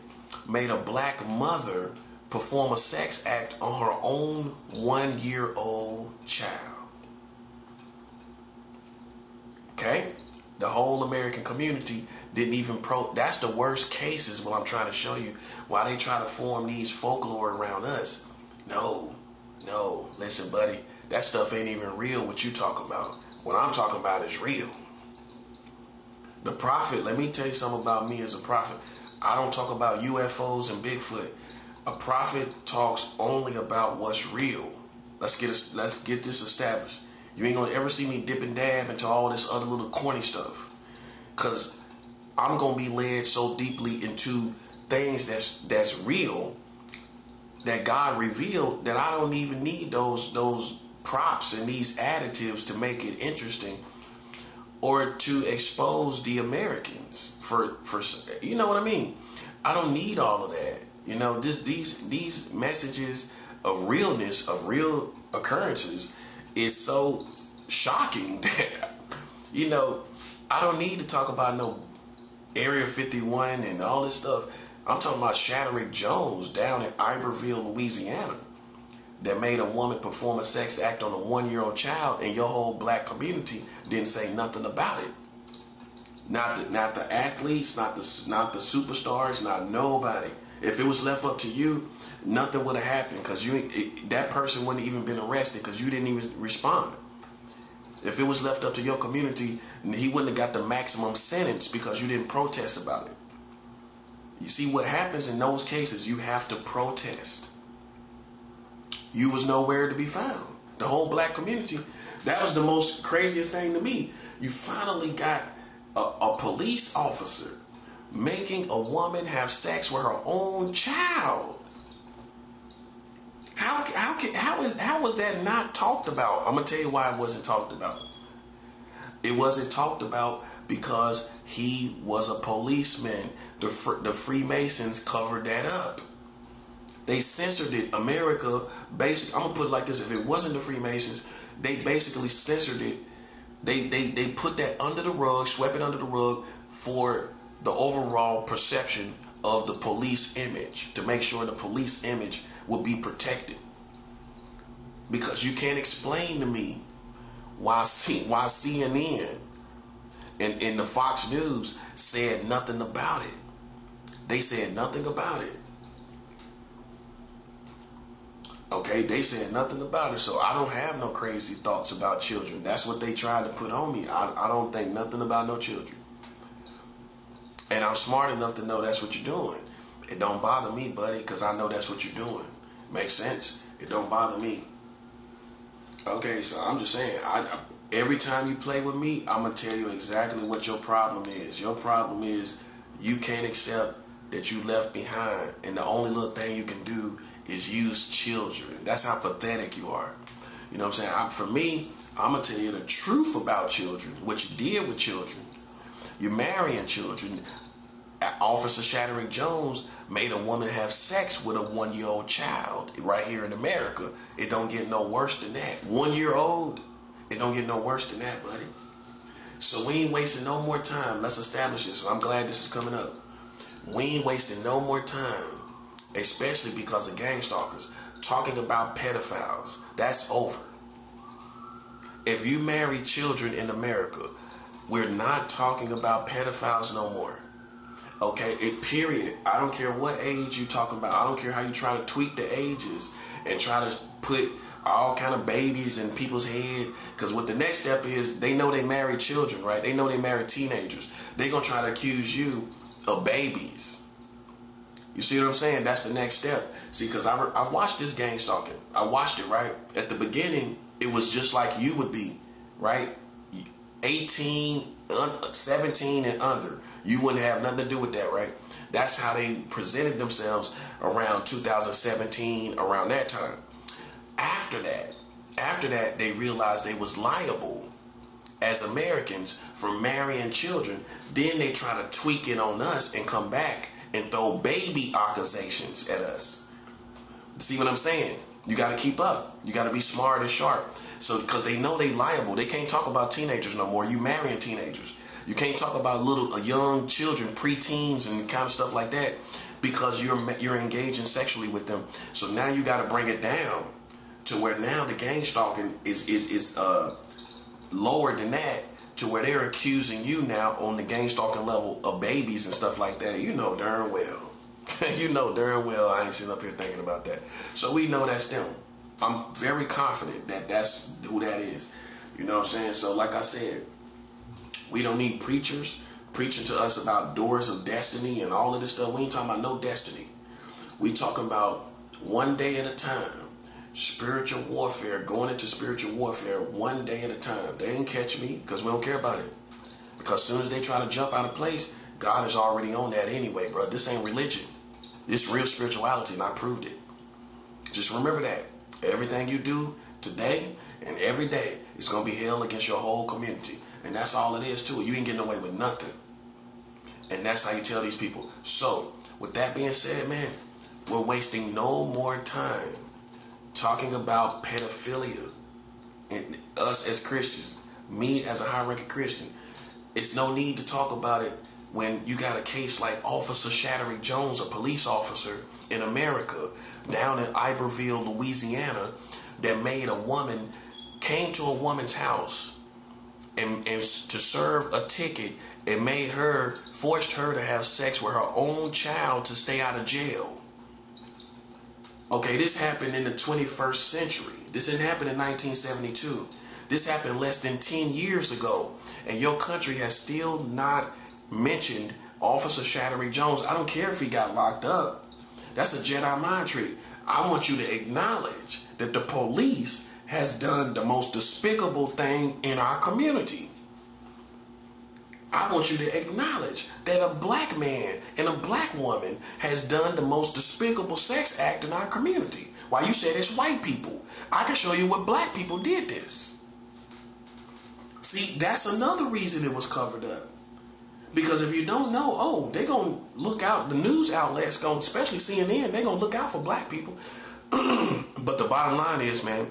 made a black mother perform a sex act on her own 1-year-old child. Okay? The whole American community didn't even that's the worst case is what I'm trying to show you. Why they try to form these folklore around us. No, listen, buddy, that stuff ain't even real what you talking about. What I'm talking about is real. The prophet, let me tell you something about me as a prophet. I don't talk about UFOs and Bigfoot. A prophet talks only about what's real. Let's get this established. You ain't gonna ever see me dip and dab into all this other little corny stuff, cause I'm gonna be led so deeply into things that's real that God revealed that I don't even need those props and these additives to make it interesting or to expose the Americans for you know what I mean. I don't need all of that. You know, these messages of realness, of real occurrences, is so shocking that, you know, I don't need to talk about no Area 51 and all this stuff. I'm talking about Shadrick Jones down in Iberville, Louisiana, that made a woman perform a sex act on a 1-year-old child, and your whole black community didn't say nothing about it. Not the athletes, not the superstars, not nobody. If it was left up to you, nothing would have happened, because that person wouldn't even been arrested because you didn't even respond. If it was left up to your community, he wouldn't have got the maximum sentence because you didn't protest about it. You see what happens in those cases? You have to protest. You was nowhere to be found. The whole black community. That was the most craziest thing to me. You finally got a police officer making a woman have sex with her own child. How was that not talked about? I'm gonna tell you why it wasn't talked about. It wasn't talked about because he was a policeman. The Freemasons covered that up. They censored it. America, basically, I'm gonna put it like this: if it wasn't the Freemasons, they basically censored it. They put that under the rug, swept it under the rug for the overall perception of the police image, to make sure the police image will be protected. Because you can't explain to me why CNN and the Fox News said nothing about it. They said nothing about it. Okay, they said nothing about it. So I don't have no crazy thoughts about children. That's what they tried to put on me. I don't think nothing about no children. And I'm smart enough to know that's what you're doing. It don't bother me, buddy, because I know that's what you're doing. Makes sense? It don't bother me. Okay, so I'm just saying, every time you play with me, I'm going to tell you exactly what your problem is. Your problem is you can't accept that you left behind, and the only little thing you can do is use children. That's how pathetic you are. You know what I'm saying? For me, I'm going to tell you the truth about children, what you did with children. You're marrying children. Officer Shattering Jones made a woman have sex with a 1-year-old child right here in America. It don't get no worse than that. 1-year-old, it don't get no worse than that, buddy. So we ain't wasting no more time. Let's establish this. I'm glad this is coming up. We ain't wasting no more time, especially because of gang stalkers, talking about pedophiles. That's over. If you marry children in America, we're not talking about pedophiles no more. Okay, period. I don't care what age you talking about. I don't care how you try to tweak the ages and try to put all kind of babies in people's head. Because what the next step is, they know they married children, right? They know they married teenagers. They're going to try to accuse you of babies. You see what I'm saying? That's the next step. See, because I watched this gang stalking. I watched it, right? At the beginning, it was just like you would be, right? 18, 17 and under. You wouldn't have nothing to do with that, right? That's how they presented themselves around 2017, around that time. After that, they realized they was liable as Americans for marrying children. Then they try to tweak it on us and come back and throw baby accusations at us. See what I'm saying? You got to keep up. You got to be smart and sharp. So, because they know they liable. They can't talk about teenagers no more. You marrying teenagers. You can't talk about young children, preteens and kind of stuff like that, because you're engaging sexually with them. So now you got to bring it down to where now the gang stalking is lower than that, to where they're accusing you now on the gang stalking level of babies and stuff like that. You know darn well. You know darn well I ain't sitting up here thinking about that. So we know that's them. I'm very confident that that's who that is. You know what I'm saying? So like I said, we don't need preachers preaching to us about doors of destiny and all of this stuff. We ain't talking about no destiny. We talking about one day at a time. Spiritual warfare, going into spiritual warfare one day at a time. They ain't catch me because we don't care about it. Because as soon as they try to jump out of place, God is already on that anyway, bro. This ain't religion. This real spirituality, and I proved it. Just remember that. Everything you do today and every day is going to be held against your whole community. And that's all it is to it. You ain't getting away with nothing. And that's how you tell these people. So, with that being said, man, we're wasting no more time talking about pedophilia. And us as Christians, me as a high-ranking Christian, it's no need to talk about it when you got a case like Officer Shattering Jones, a police officer in America, down in Iberville, Louisiana, that came to a woman's house and to serve a ticket and forced her to have sex with her own child to stay out of jail. Okay, this happened in the 21st century. This didn't happen in 1972. This happened less than 10 years ago. And your country has still not mentioned Officer Shattering Jones. I don't care if he got locked up. That's a Jedi mind trick. I want you to acknowledge that the police has done the most despicable thing in our community. I want you to acknowledge that a black man and a black woman has done the most despicable sex act in our community. Why you said it's white people? I can show you what black people did this. See, that's another reason it was covered up. Because if you don't know, they're going to look out, the news outlets, especially CNN, they're going to look out for black people. But the bottom line is, man,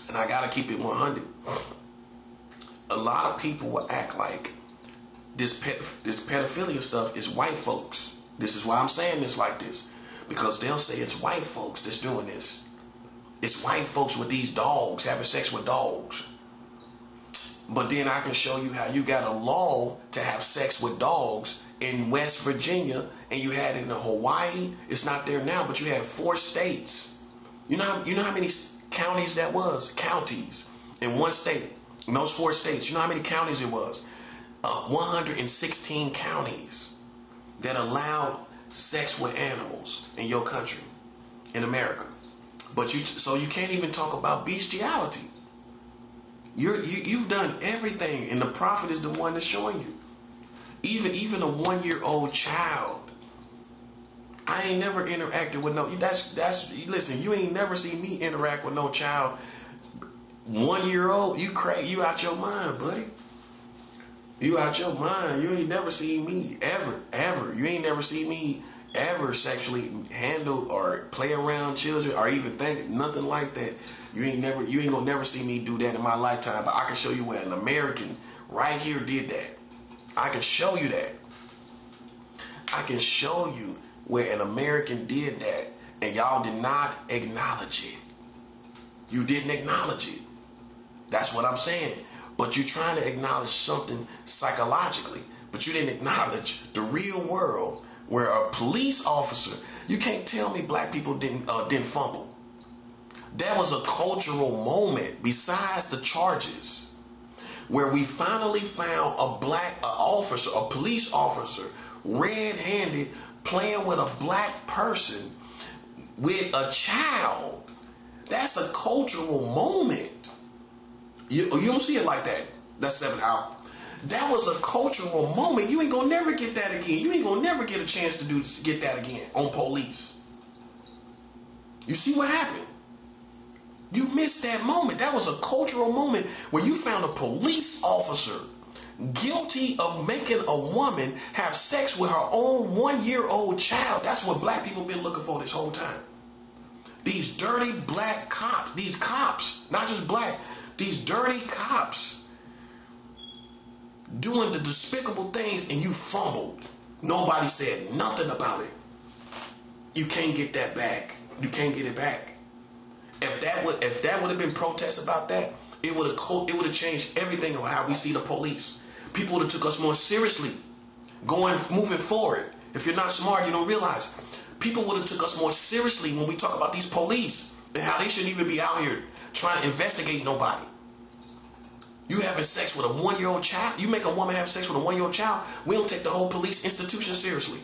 and I got to keep it 100, a lot of people will act like this pedophilia stuff is white folks. This is why I'm saying this like this. Because they'll say it's white folks that's doing this. It's white folks with these dogs, having sex with dogs. But then I can show you how you got a law to have sex with dogs in West Virginia, and you had it in Hawaii. It's not there now, but you had 4 states. You know how many counties that was? Counties in one state. In those 4 states, you know how many counties it was? 116 counties that allowed sex with animals in your country, in America. But so you can't even talk about bestiality. You've done everything, and the prophet is the one that's showing you. Even a 1-year-old child. I ain't never interacted with no. That's listen. You ain't never see me interact with no child 1 year old. You crazy? You out your mind, buddy. You out your mind. You ain't never seen me ever. You ain't never seen me ever sexually handle or play around children or even think nothing like that. You ain't gonna never see me do that in my lifetime. But I can show you where an American right here did that. I can show you that. I can show you where an American did that, and y'all did not acknowledge it. You didn't acknowledge it. That's what I'm saying. But you're trying to acknowledge something psychologically, but you didn't acknowledge the real world where a police officer. You can't tell me black people didn't fumble. That was a cultural moment besides the charges, where we finally found a police officer, red-handed, playing with a black person with a child. That's a cultural moment. You don't see it like that. That's 7 out. That was a cultural moment. You ain't gonna never get that again. You ain't gonna never get a chance to get that again on police. You see what happened? You missed that moment. That was a cultural moment where you found a police officer guilty of making a woman have sex with her own 1-year-old child. That's what black people been looking for this whole time. These dirty black cops, these cops, not just black, these dirty cops doing the despicable things, and you fumbled. Nobody said nothing about it. You can't get that back. You can't get it back. If that would have been protests about that, it would have changed everything on how we see the police. People would have took us more seriously, moving forward. If you're not smart, you don't realize. People would have took us more seriously when we talk about these police and how they shouldn't even be out here trying to investigate nobody. You having sex with a 1-year-old child? You make a woman have sex with a 1-year-old child? We don't take the whole police institution seriously.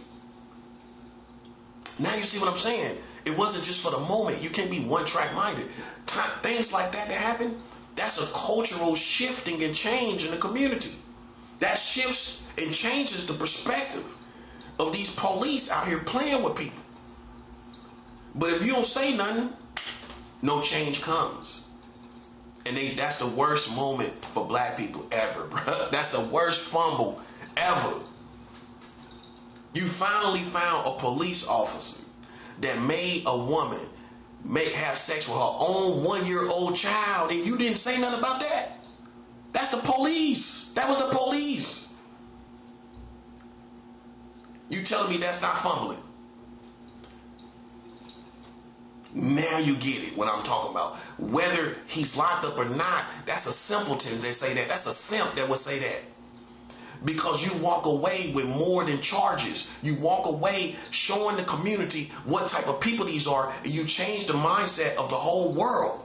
Now you see what I'm saying? It wasn't just for the moment. You can't be one-track minded. Things like that happen, that's a cultural shifting and change in the community. That shifts and changes the perspective of these police out here playing with people. But if you don't say nothing, no change comes. And that's the worst moment for black people ever, bro. That's the worst fumble ever. You finally found a police officer that made a woman have sex with her own 1-year-old child, and you didn't say nothing about that. That's the police. That was the police. You telling me that's not fumbling? Now you get it, what I'm talking about. Whether he's locked up or not, that's a simpleton. They say that. That's a simp that would say that. Because you walk away with more than charges. You walk away showing the community what type of people these are, and you change the mindset of the whole world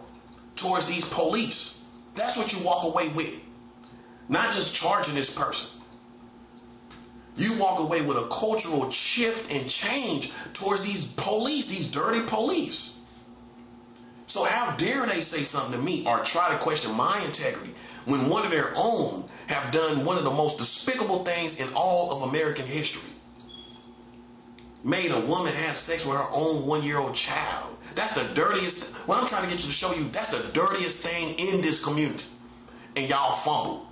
towards these police. That's what you walk away with. Not just charging this person. You walk away with a cultural shift and change towards these police, these dirty police. So how dare they say something to me or try to question my integrity when one of their own have done one of the most despicable things in all of American history? Made a woman have sex with her own 1-year-old child. That's the dirtiest. What I'm trying to get you to show you, that's the dirtiest thing in this community. And y'all fumbled.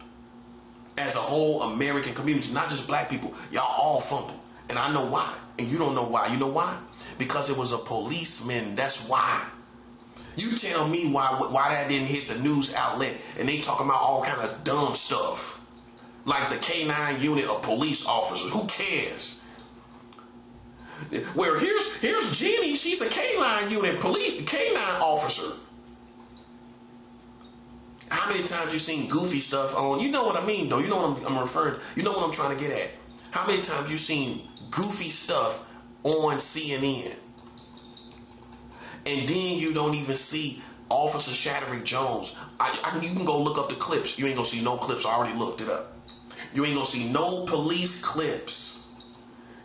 As a whole American community, not just black people, y'all all fumbled. And I know why. And you don't know why. You know why? Because it was a policeman. That's why. You tell me why that didn't hit the news outlet and they talking about all kind of dumb stuff. Like the K9 unit of police officers. Who cares? Well, here's Jenny. She's a K9 unit K9 officer. How many times you seen goofy stuff on? You know what I mean, though. You know what I'm referring. You know what I'm trying to get at. How many times you seen goofy stuff on CNN? And then you don't even see Officer Shattering Jones. You can go look up the clips. You ain't gonna see no clips. I already looked it up. You ain't gonna see no police clips.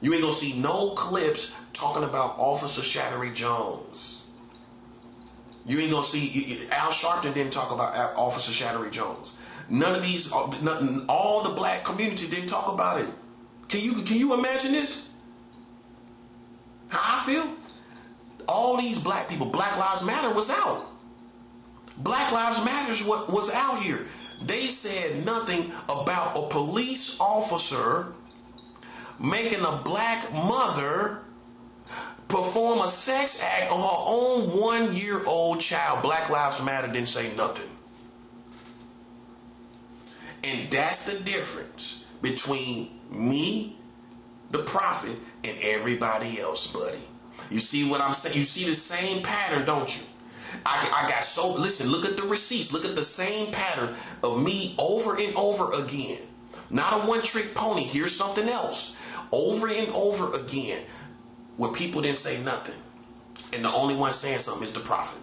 You ain't gonna see no clips talking about Officer Shattering Jones. You ain't gonna see Al Sharpton didn't talk about Officer Shattering Jones. None of these, all the black community didn't talk about it. Can you imagine this? How I feel? All these black people, Black Lives Matter was out. Black Lives Matter was out here. They said nothing about a police officer making a black mother perform a sex act on her own 1-year-old child. Black Lives Matter didn't say nothing. And that's the difference between me, the prophet, and everybody else, buddy. You see what I'm saying? You see the same pattern, don't you? I got so, listen, look at the receipts. Look at the same pattern of me over and over again. Not a one-trick pony. Here's something else. Over and over again, where people didn't say nothing. And the only one saying something is the prophet.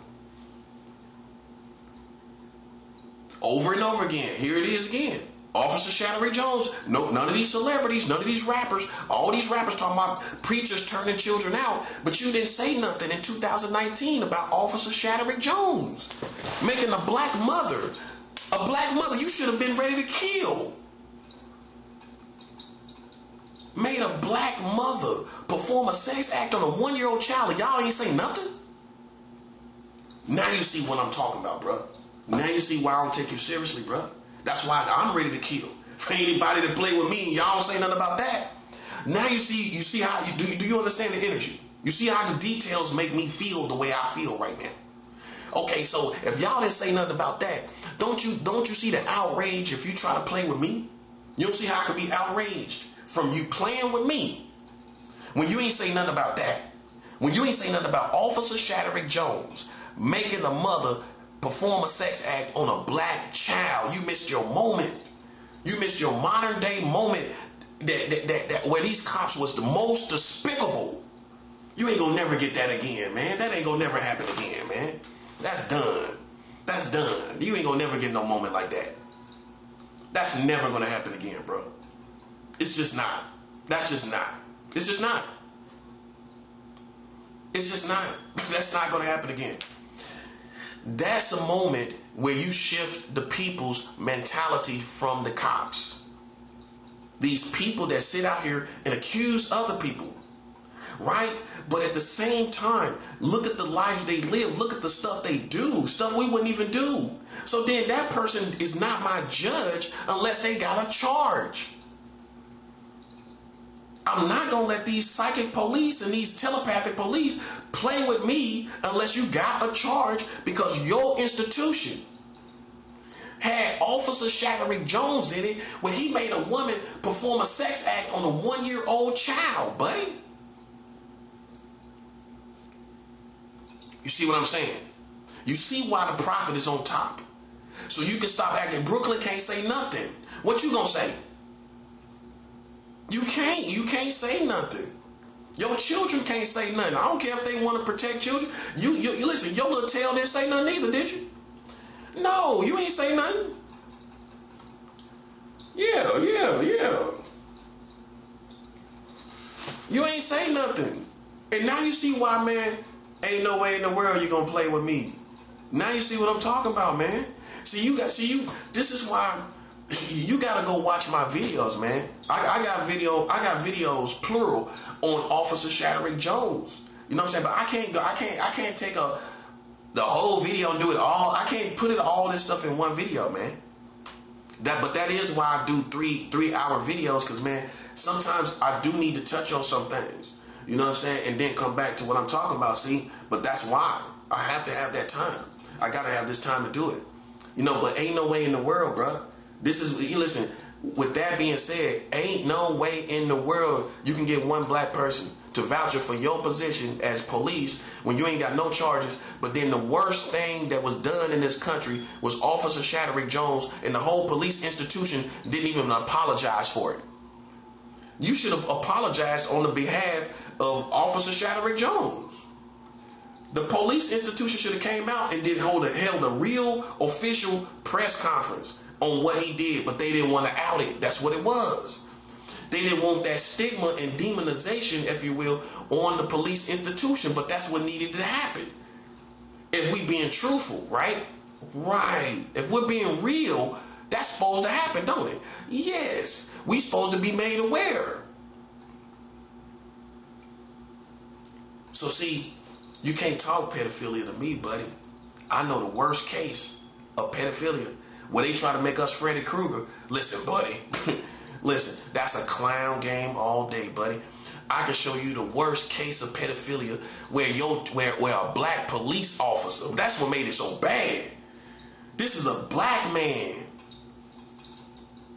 Over and over again. Here it is again. Officer Shattery Jones. No, none of these celebrities, none of these rappers, all these rappers talking about preachers turning children out, but you didn't say nothing in 2019 about Officer Shattery Jones making a black mother you should have been ready to kill. Made a black mother perform a sex act on a 1-year-old child, and y'all ain't say nothing? Now you see what I'm talking about, bro. Now you see why I don't take you seriously, bro. That's why I'm ready to kill. For anybody to play with me and y'all don't say nothing about that. Now you see how do you understand the energy? You see how the details make me feel the way I feel right now. Okay, so if y'all didn't say nothing about that, don't you see the outrage if you try to play with me? You don't see how I could be outraged from you playing with me when you ain't say nothing about that. When you ain't say nothing about Officer Shatterick Jones making a mother perform a sex act on a black child. You missed your moment. You missed your modern day moment that where these cops was the most despicable. You ain't gonna never get that again, man. That ain't gonna never happen again, man. That's done. That's done. You ain't gonna never get no moment like that. That's never gonna happen again, bro. It's just not. That's just not. It's just not. It's just not. That's not gonna happen again. That's a moment where you shift the people's mentality from the cops. These people that sit out here and accuse other people, right? But at the same time, look at the lives they live. Look at the stuff they do, stuff we wouldn't even do. So then that person is not my judge unless they got a charge. I'm not going to let these psychic police and these telepathic police play with me unless you got a charge, because your institution had Officer Shatterick Jones in it when he made a woman perform a sex act on a 1-year-old child, buddy. You see what I'm saying? You see why the prophet is on top. So you can stop acting. Brooklyn can't say nothing. What you going to say? You can't say nothing. Your children can't say nothing. I don't care if they want to protect children. You listen, your little tail didn't say nothing either, did you? No, you ain't say nothing. Yeah. You ain't say nothing. And now you see why, man, ain't no way in the world you gonna play with me. Now you see what I'm talking about, man. This is why you gotta go watch my videos, man. I got videos plural on Officer Shatterick Jones. You know what I'm saying? But I can't take the whole video and do it all. I can't put all this stuff in one video, man. But that is why I do three-hour videos, because, man, sometimes I do need to touch on some things. You know what I'm saying? And then come back to what I'm talking about, see? But that's why I have to have that time. I gotta have this time to do it. You know, but ain't no way in the world, bro. Listen, with that being said, ain't no way in the world you can get one black person to vouch for your position as police when you ain't got no charges. But then the worst thing that was done in this country was Officer Shatterick Jones, and the whole police institution didn't even apologize for it. You should have apologized on the behalf of Officer Shatterick Jones. The police institution should have came out and held a real official press conference on what he did, but they didn't want to out it. That's what it was. They didn't want that stigma and demonization, if you will, on the police institution, but that's what needed to happen. If we being truthful, right? Right. If we're being real, that's supposed to happen, don't it? Yes. We supposed to be made aware. So see, you can't talk pedophilia to me, buddy. I know the worst case of pedophilia where they try to make us Freddy Krueger. Listen, buddy. Listen, that's a clown game all day, buddy. I can show you the worst case of pedophilia where a black police officer, that's what made it so bad. This is a black man.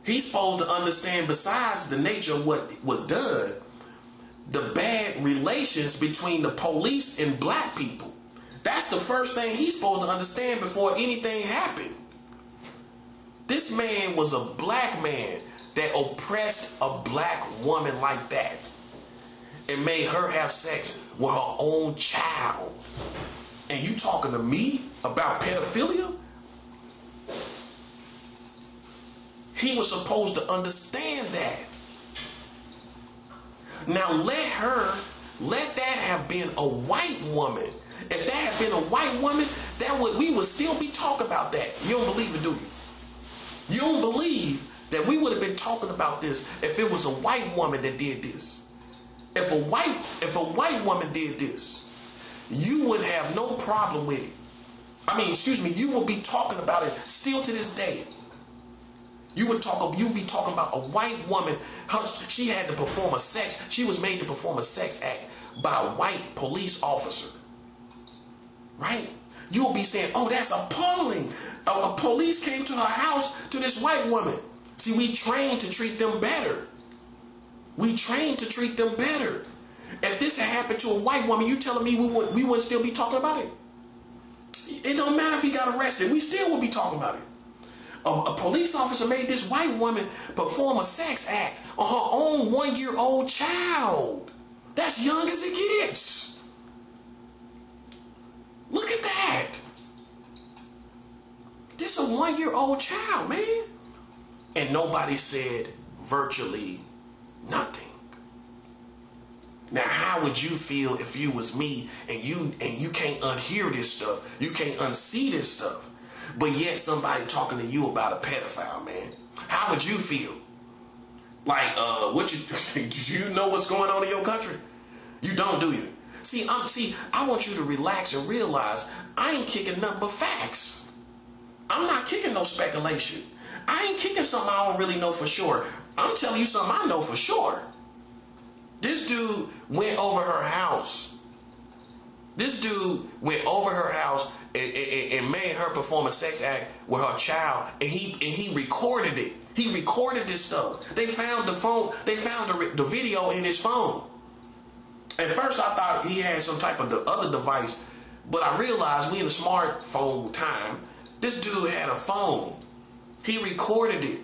He's supposed to understand, besides the nature of what was done, the bad relations between the police and black people. That's the first thing he's supposed to understand before anything happened. This man was a black man that oppressed a black woman like that and made her have sex with her own child. And you talking to me about pedophilia? He was supposed to understand that. Now let that have been a white woman. If that had been a white woman, we would still be talking about that. You don't believe it, do you? You don't believe that we would have been talking about this if it was a white woman that did this. If a white woman did this, you would have no problem with it. You would be talking about it still to this day. You would be talking about a white woman. She had to perform she was made to perform a sex act by a white police officer. Right? You'll be saying, oh, that's appalling. A police came to her house to this white woman. See, we trained to treat them better. We trained to treat them better. If this had happened to a white woman, you telling me we wouldn't still be talking about it? It don't matter if he got arrested. We still would be talking about it. A police officer made this white woman perform a sex act on her own 1-year-old child. That's young as it gets. Look at that. This is a 1-year-old child, man. And nobody said virtually nothing. Now, how would you feel if you was me and you can't unhear this stuff? You can't unsee this stuff. But yet somebody talking to you about a pedophile, man. How would you feel? Like, do you know what's going on in your country? You don't, do you? See, I want you to relax and realize I ain't kicking nothing but facts. I'm not kicking no speculation. I ain't kicking something I don't really know for sure. I'm telling you something I know for sure. This dude went over her house. And made her perform a sex act with her child, and he recorded it. He recorded this stuff. They found the phone. They found the video in his phone. At first, I thought he had some type of the other device, but I realized we in a smartphone time. This dude had a phone. He recorded it.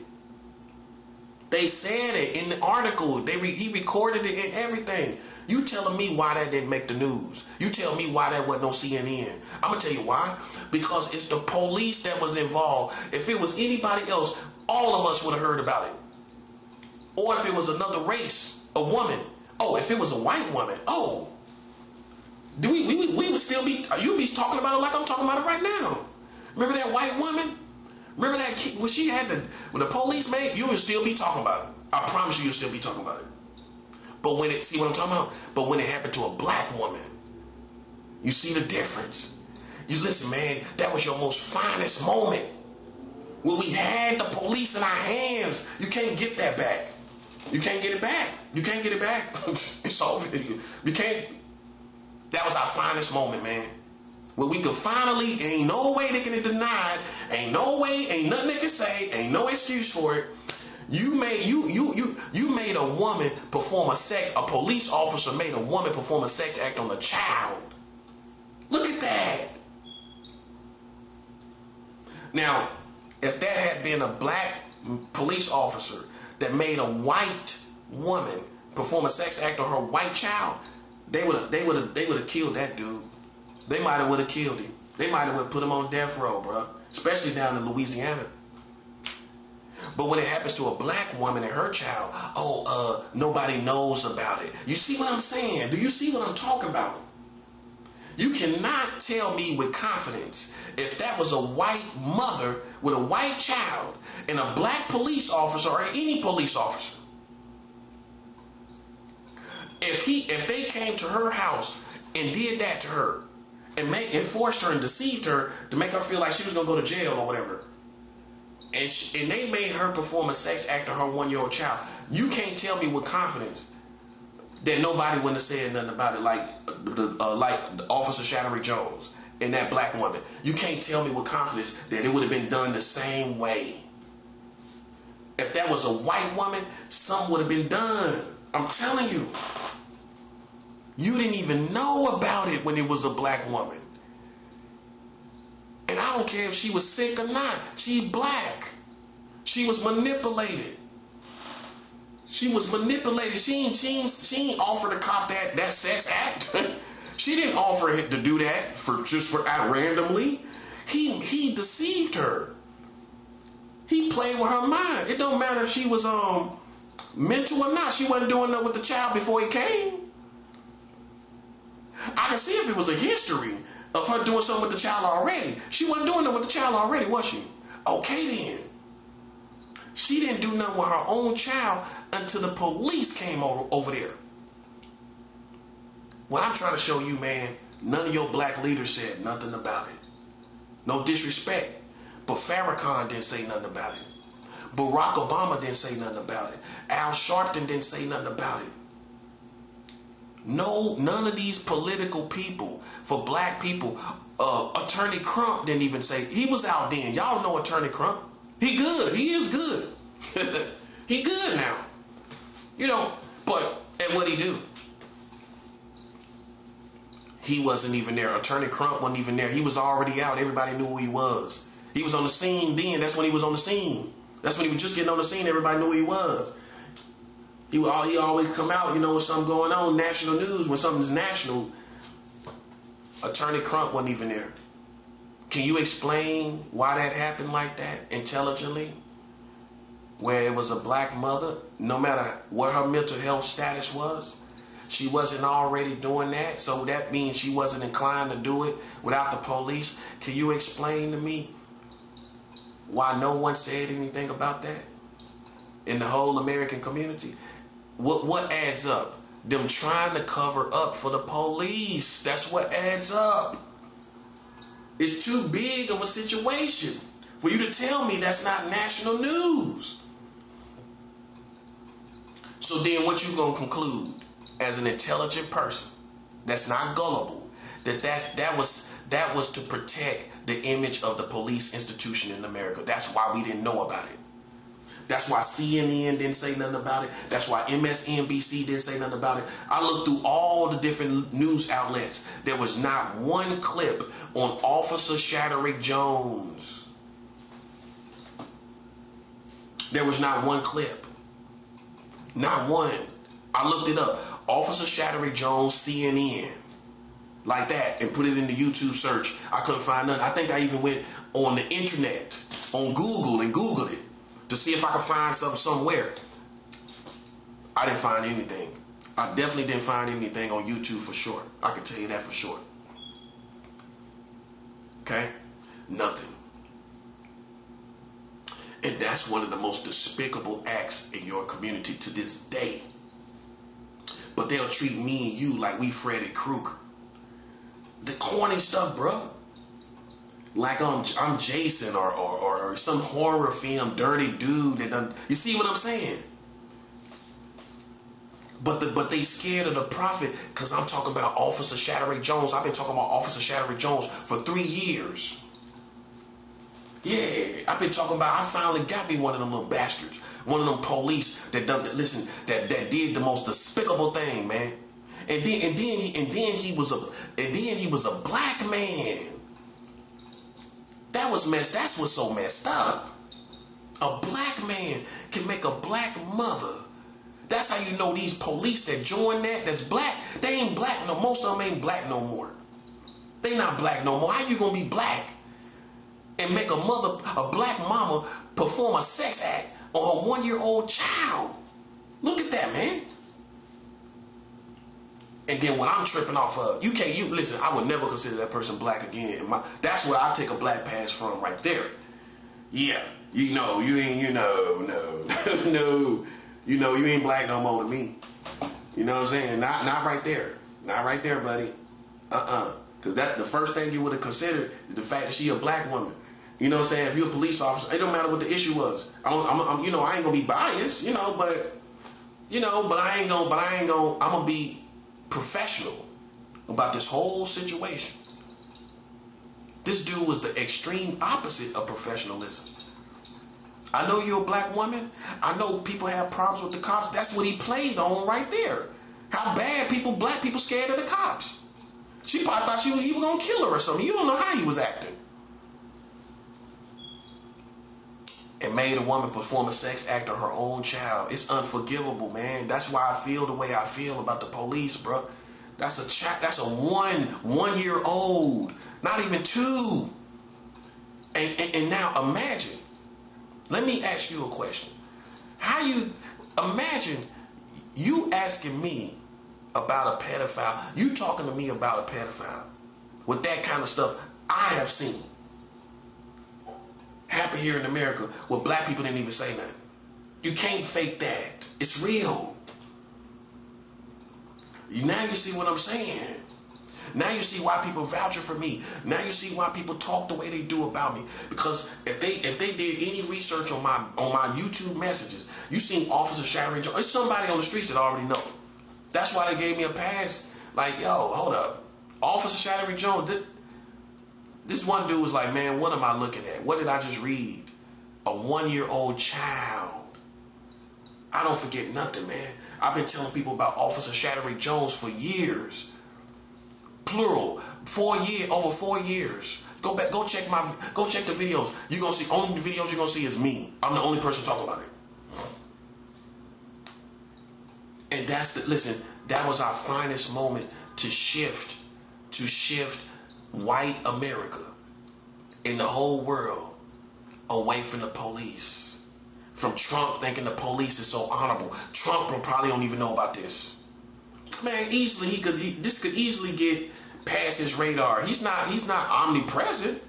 They said it in the article. He recorded it and everything. You telling me why that didn't make the news? You tell me why that wasn't on CNN? I'm going to tell you why. Because it's the police that was involved. If it was anybody else, all of us would have heard about it. Or if it was another race, a woman. Oh, if it was a white woman. Oh, we would still be, you'd be talking about it like I'm talking about it right now. Remember that white woman? Remember that kid, when the police made, you would still be talking about it. I promise you'll still be talking about it. But see what I'm talking about? But when it happened to a black woman, you see the difference. You listen, man, that was your most finest moment. When we had the police in our hands, you can't get that back. You can't get it back. You can't get it back. It's over. You can't. That was our finest moment, man. When we could finally, ain't no way they can deny it. Ain't no way, ain't nothing they can say. Ain't no excuse for it. You made a woman perform a police officer made a woman perform a sex act on a child. Look at that. Now, if that had been a black police officer that made a white woman perform a sex act on her white child, they would have killed that dude. They might have would have killed him. They might have put him on death row, bro. Especially down in Louisiana. But when it happens to a black woman and her child, nobody knows about it. You see what I'm saying? Do you see what I'm talking about? You cannot tell me with confidence if that was a white mother with a white child and a black police officer or any police officer. If they came to her house and did that to her and forced her and deceived her to make her feel like she was going to go to jail or whatever. And they made her perform a sex act on her 1-year-old child. You can't tell me with confidence that nobody wouldn't have said nothing about it, like the Officer Shattery Jones and that black woman. You can't tell me with confidence that it would have been done the same way. If that was a white woman, something would have been done. I'm telling you. You didn't even know about it when it was a black woman. And I don't care if she was sick or not. She's black. She was manipulated. She was manipulated. She ain't offer the cop that sex act. She didn't offer him to do that for randomly. He deceived her. He played with her mind. It don't matter if she was mental or not. She wasn't doing nothing with the child before he came. I can see if it was a history of her doing something with the child already. She wasn't doing nothing with the child already, was she? Okay then. She didn't do nothing with her own child until the police came over there. What I'm trying to show you, man, none of your black leaders said nothing about it. No disrespect. But Farrakhan didn't say nothing about it. Barack Obama didn't say nothing about it. Al Sharpton didn't say nothing about it. No, none of these political people for black people. Attorney Crump didn't even say. He was out then. Y'all know Attorney Crump. He good. He is good. He good now. You know, but and what he do? He wasn't even there. Attorney Crump wasn't even there. He was already out. Everybody knew who he was. He was on the scene then. That's when he was on the scene. That's when he was just getting on the scene. Everybody knew who he was. He always come out, you know, with something going on, national news, when something's national. Attorney Crump wasn't even there. Can you explain why that happened like that intelligently? Where it was a black mother, no matter what her mental health status was, she wasn't already doing that, so that means she wasn't inclined to do it without the police. Can you explain to me why no one said anything about that in the whole American community? What adds up? Them trying to cover up for the police. That's what adds up. It's too big of a situation for you to tell me that's not national news. So then what you gonna conclude as an intelligent person that's not gullible, that was to protect the image of the police institution in America. That's why we didn't know about it. That's why CNN didn't say nothing about it. That's why MSNBC didn't say nothing about it. I looked through all the different news outlets. There was not one clip on Officer Shatterick Jones. There was not one clip. Not one. I looked it up. Officer Shatterick Jones, CNN. Like that. And put it in the YouTube search. I couldn't find nothing. I think I even went on the internet, on Google, and Googled it to see if I could find something somewhere. I didn't find anything. I definitely didn't find anything on YouTube for sure. I can tell you that for sure. Okay? Nothing. And that's one of the most despicable acts in your community to this day. But they'll treat me and you like we Freddy Krueger. The corny stuff, bro. Like I'm Jason or some horror film dirty dude that done. You see what I'm saying? But they scared of the prophet because I'm talking about Officer Shatterick Jones. I've been talking about Officer Shatterick Jones for 3 years. Yeah, I've been talking about. I finally got me one of them little bastards, one of them police that did the most despicable thing, man. And then he was a black man. That was messed. That's what's so messed up. A black man can make a black mother. That's how you know these police that join that's black. They ain't black no. Most of them ain't black no more. They not black no more. How you gonna be black and make a black mama perform a sex act on a 1-year-old child? Look at that, man. And then what I'm tripping off of, you listen, I would never consider that person black again. That's where I take a black pass from right there. Yeah, no, you ain't black no more to me. You know what I'm saying? Not right there. Not right there, buddy. Because that the first thing you would have considered is the fact that she a black woman. You know what I'm saying? If you're a police officer, it don't matter what the issue was. I ain't gonna be biased, but I'm gonna be professional about this whole situation. This dude was the extreme opposite of professionalism. I know you're a black woman. I know people have problems with the cops. That's what he played on right there. How bad black people scared of the cops. She probably thought he was gonna kill her or something. You don't know how he was acting. And made a woman perform a sex act on her own child. It's unforgivable, man. That's why I feel the way I feel about the police, bro. That's a 1 year old, not even 2. And now imagine. Let me ask you a question. How you imagine you asking me about a pedophile? You talking to me about a pedophile with that kind of stuff I have seen happen here in America where black people didn't even say nothing. You can't fake that. It's real. Now you see what I'm saying. Now you see why people vouching for me. Now you see why people talk the way they do about me. Because if they did any research on my YouTube messages, you seen Officer Shattering Jones. It's somebody on the streets that already know. That's why they gave me a pass. Like, yo, hold up, Officer Shattering Jones. This one dude was like, man, what am I looking at? What did I just read? A 1 year old child. I don't forget nothing, man. I've been telling people about Officer Shattering Jones for years. Plural. 4 years, over 4 years. Go back, go check the videos. You're gonna see, only the videos you're gonna see is me. I'm the only person talking about it. And that was our finest moment to shift white America in the whole world away from the police. From Trump thinking the police is so honorable. Trump probably don't even know about this. Man, this could easily get past his radar. He's not omnipresent.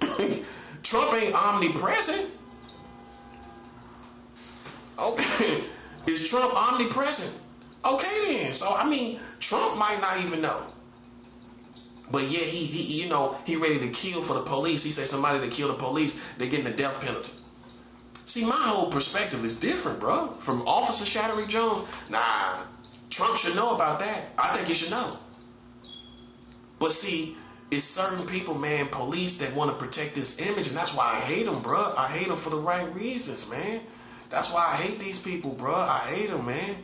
Trump ain't omnipresent. Okay. Is Trump omnipresent? Okay then. So Trump might not even know. But yeah, he ready to kill for the police. He said somebody that killed the police, they're getting the death penalty. See, my whole perspective is different, bro. From Officer Shattering Jones, nah, Trump should know about that. I think he should know. But see, it's certain people, man, police that want to protect this image, and that's why I hate them, bro. I hate them for the right reasons, man. That's why I hate these people, bro. I hate them, man.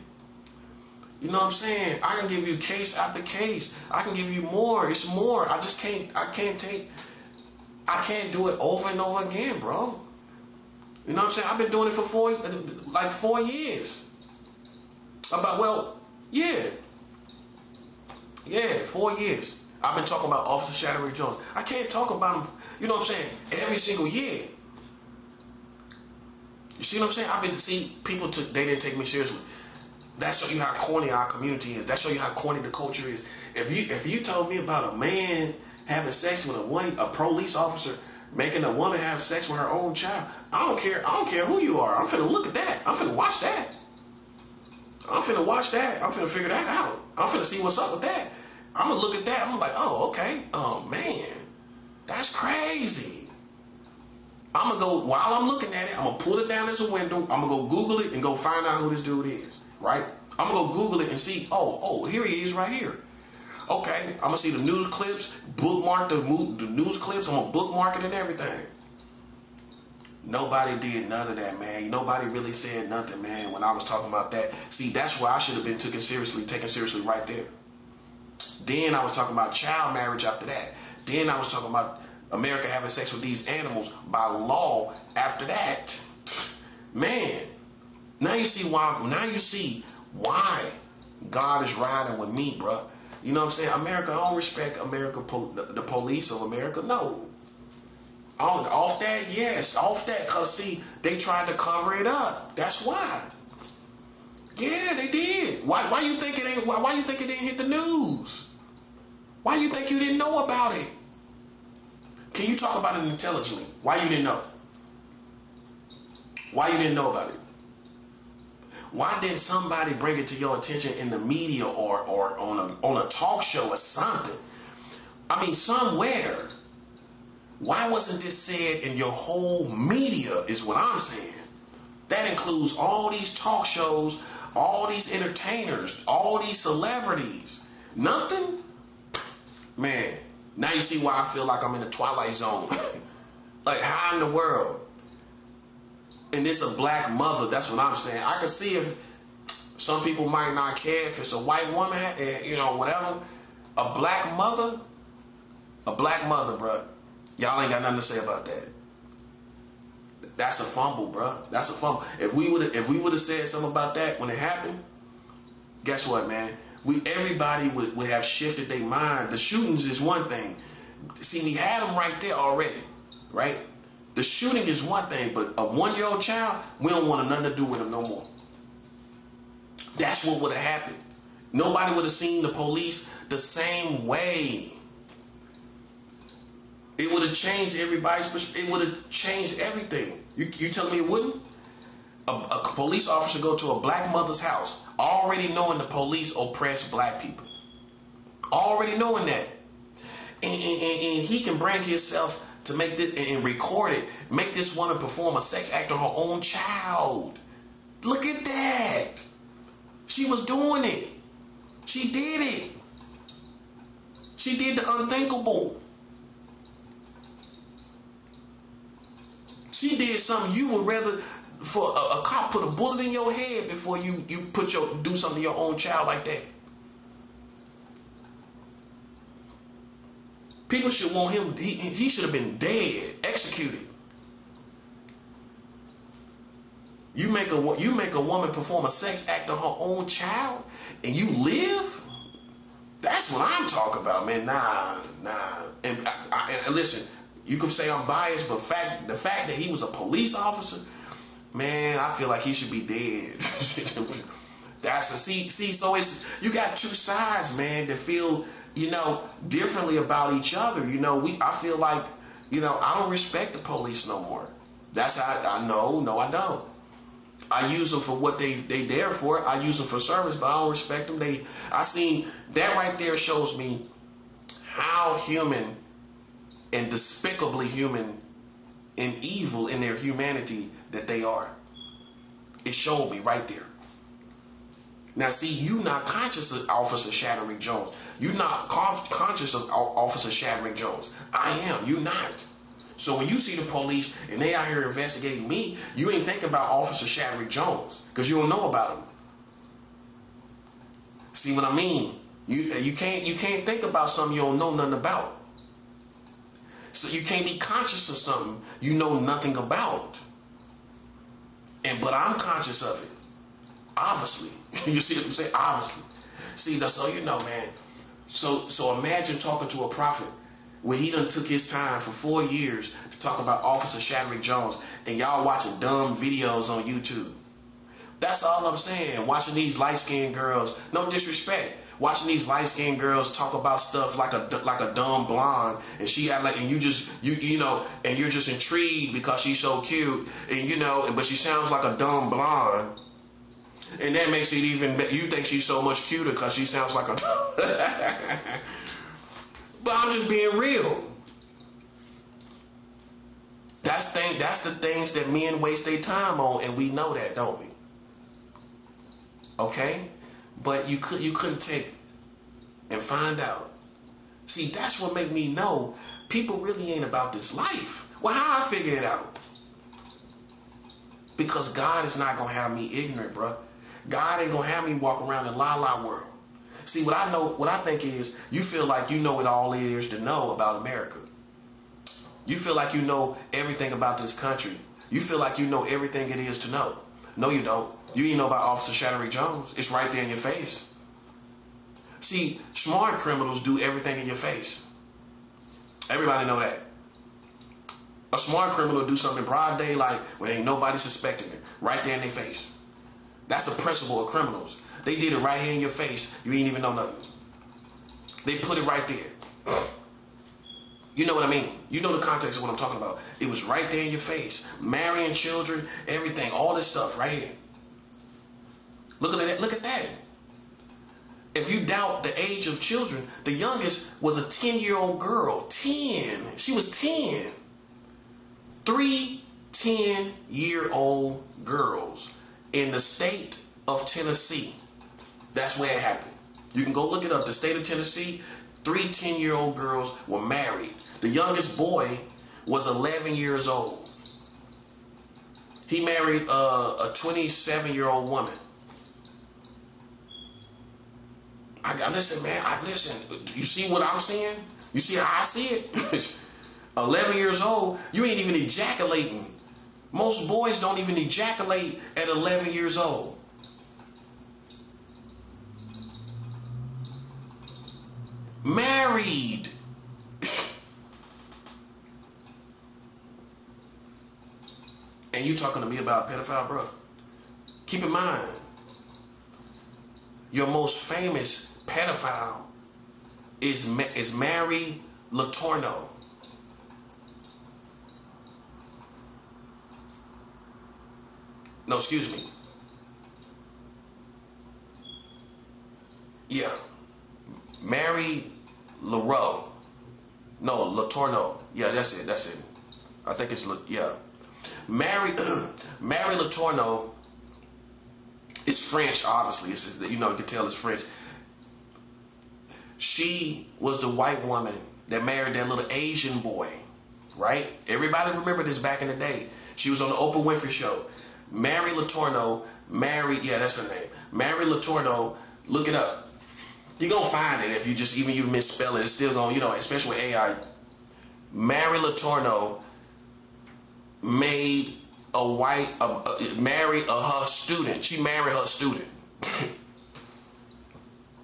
You know what I'm saying? I can give you case after case. I can give you more. It's more. I can't do it over and over again, bro. You know what I'm saying? I've been doing it for 4 years. Yeah, 4 years. I've been talking about Officer Shattering Jones. I can't talk about him, you know what I'm saying, every single year. You see what I'm saying? People they didn't take me seriously. That show you how corny our community is. That show you how corny the culture is. If you told me about a man having sex with a police officer making a woman have sex with her own child, I don't care who you are. I'm finna look at that. I'm finna watch that. I'm finna figure that out. I'm finna see what's up with that. I'm gonna look at that. I'm like, oh, okay. Oh man, that's crazy. I'm gonna go, while I'm looking at it, I'm gonna pull it down as a window. I'm gonna go Google it and go find out who this dude is. Right? I'm gonna go Google it and see, oh, here he is right here. Okay, I'm gonna see the news clips, bookmark the news clips, I'm gonna bookmark it and everything. Nobody did none of that, man. Nobody really said nothing, man, when I was talking about that. See, that's where I should have been taken seriously right there. Then I was talking about child marriage after that. Then I was talking about America having sex with these animals by law after that. Man. Now you see why God is riding with me, bro. You know what I'm saying? America, I don't respect America, the police of America. No. Off that, yes. Off that, because see, they tried to cover it up. That's why. Yeah, they did. Why you think it didn't hit the news? Why you think you didn't know about it? Can you talk about it intelligently? Why you didn't know? Why you didn't know about it? Why didn't somebody bring it to your attention in the media or on a talk show or something? I mean, somewhere. Why wasn't this said in your whole media is what I'm saying. That includes all these talk shows, all these entertainers, all these celebrities. Nothing? Man, now you see why I feel like I'm in the Twilight Zone. Like, how in the world? And this a black mother, that's what I'm saying. I can see if some people might not care if it's a white woman, you know, whatever. A black mother, bruh. Y'all ain't got nothing to say about that. That's a fumble, bro. That's a fumble. If we would have said something about that when it happened, guess what, man? Everybody would have shifted their mind. The shootings is one thing. See, we had them right there already, right? The shooting is one thing, but a 1-year-old child, we don't want nothing to do with him no more. That's what would have happened. Nobody would have seen the police the same way. It would have changed everybody's perspective. It would have changed everything. You telling me it wouldn't? A police officer go to a black mother's house, already knowing the police oppress black people. Already knowing that. And he can bring himself to make this and record it, make this woman perform a sex act on her own child. Look at that. She was doing it. She did it. She did the unthinkable. She did something you would rather for a cop put a bullet in your head before you do something to your own child like that. People should want him. He should have been dead, executed. You make a woman perform a sex act on her own child, and you live. That's what I'm talking about, man. Nah. And listen. You can say I'm biased, but the fact that he was a police officer, man, I feel like he should be dead. So it's you got two sides, man, that feel, you know, differently about each other. You know, I feel like, you know, I don't respect the police no more. That's how I know. No, I don't. I use them for what they there for. I use them for service, but I don't respect them. I seen that right there shows me how human and despicably human and evil in their humanity that they are. It showed me right there. Now see, you not conscious of Officer Shattering Jones. You're not conscious of Officer Shattering Jones. I am. You not. So when you see the police and they out here investigating me, you ain't thinking about Officer Shattering Jones because you don't know about him. See what I mean? You can't think about something you don't know nothing about. So you can't be conscious of something you know nothing about. But I'm conscious of it. Obviously. You see what I'm saying? Obviously. See, so you know, man. So imagine talking to a prophet when he done took his time for 4 years to talk about Officer Shattering Jones, and y'all watching dumb videos on YouTube. That's all I'm saying. Watching these light-skinned girls, no disrespect, watching these light-skinned girls talk about stuff like a dumb blonde, and she act like, and you know, and you're just intrigued because she's so cute, and you know, but she sounds like a dumb blonde, and that makes it even. You think she's so much cuter because she sounds like a. But I'm just being real. That's the things that men waste their time on, and we know that, don't we? Okay, but you couldn't take and find out. See, that's what make me know people really ain't about this life. Well, how I figure it out? Because God is not gonna have me ignorant, bro. God ain't gonna have me walk around in la world. See, what I think is, you feel like you know what all there is to know about America. You feel like you know everything about this country. You feel like you know everything it is to know. No, you don't. You didn't know about Officer Shattering Jones. It's right there in your face. See, smart criminals do everything in your face. Everybody know that. A smart criminal do something in broad daylight when ain't nobody suspecting it. Right there in their face. That's a principle of criminals. They did it right here in your face. You ain't even know nothing. They put it right there. You know what I mean? You know the context of what I'm talking about. It was right there in your face. Marrying children, everything, all this stuff right here. Look at that. Look at that. If you doubt the age of children, the youngest was a 10-year-old girl. 10. She was 10. 3 10-year-old girls in the state of Tennessee. That's where it happened. You can go look it up. The state of Tennessee, 3 10-year-old girls were married. The youngest boy was 11 years old. He married a 27-year-old woman. Listen, man. Listen. You see what I'm saying? You see how I see it? 11 years old, you ain't even ejaculating. Most boys don't even ejaculate at 11 years old. Married. And you talking to me about pedophile, bro? Keep in mind, your most famous pedophile is Mary Letourneau. No, excuse me. Yeah. Mary LaRoe. No, Letourneau. Yeah, that's it. I think it's, yeah. Mary Letourneau is French, obviously. It's, you can tell it's French. She was the white woman that married that little Asian boy, right? Everybody remember this back in the day. She was on the Oprah Winfrey Show. Mary Letourneau married, yeah, that's her name. Mary Letourneau, look it up. You're going to find it if you just, even you misspell it, it's still going, especially with AI. Mary Letourneau made married her student. She married her student.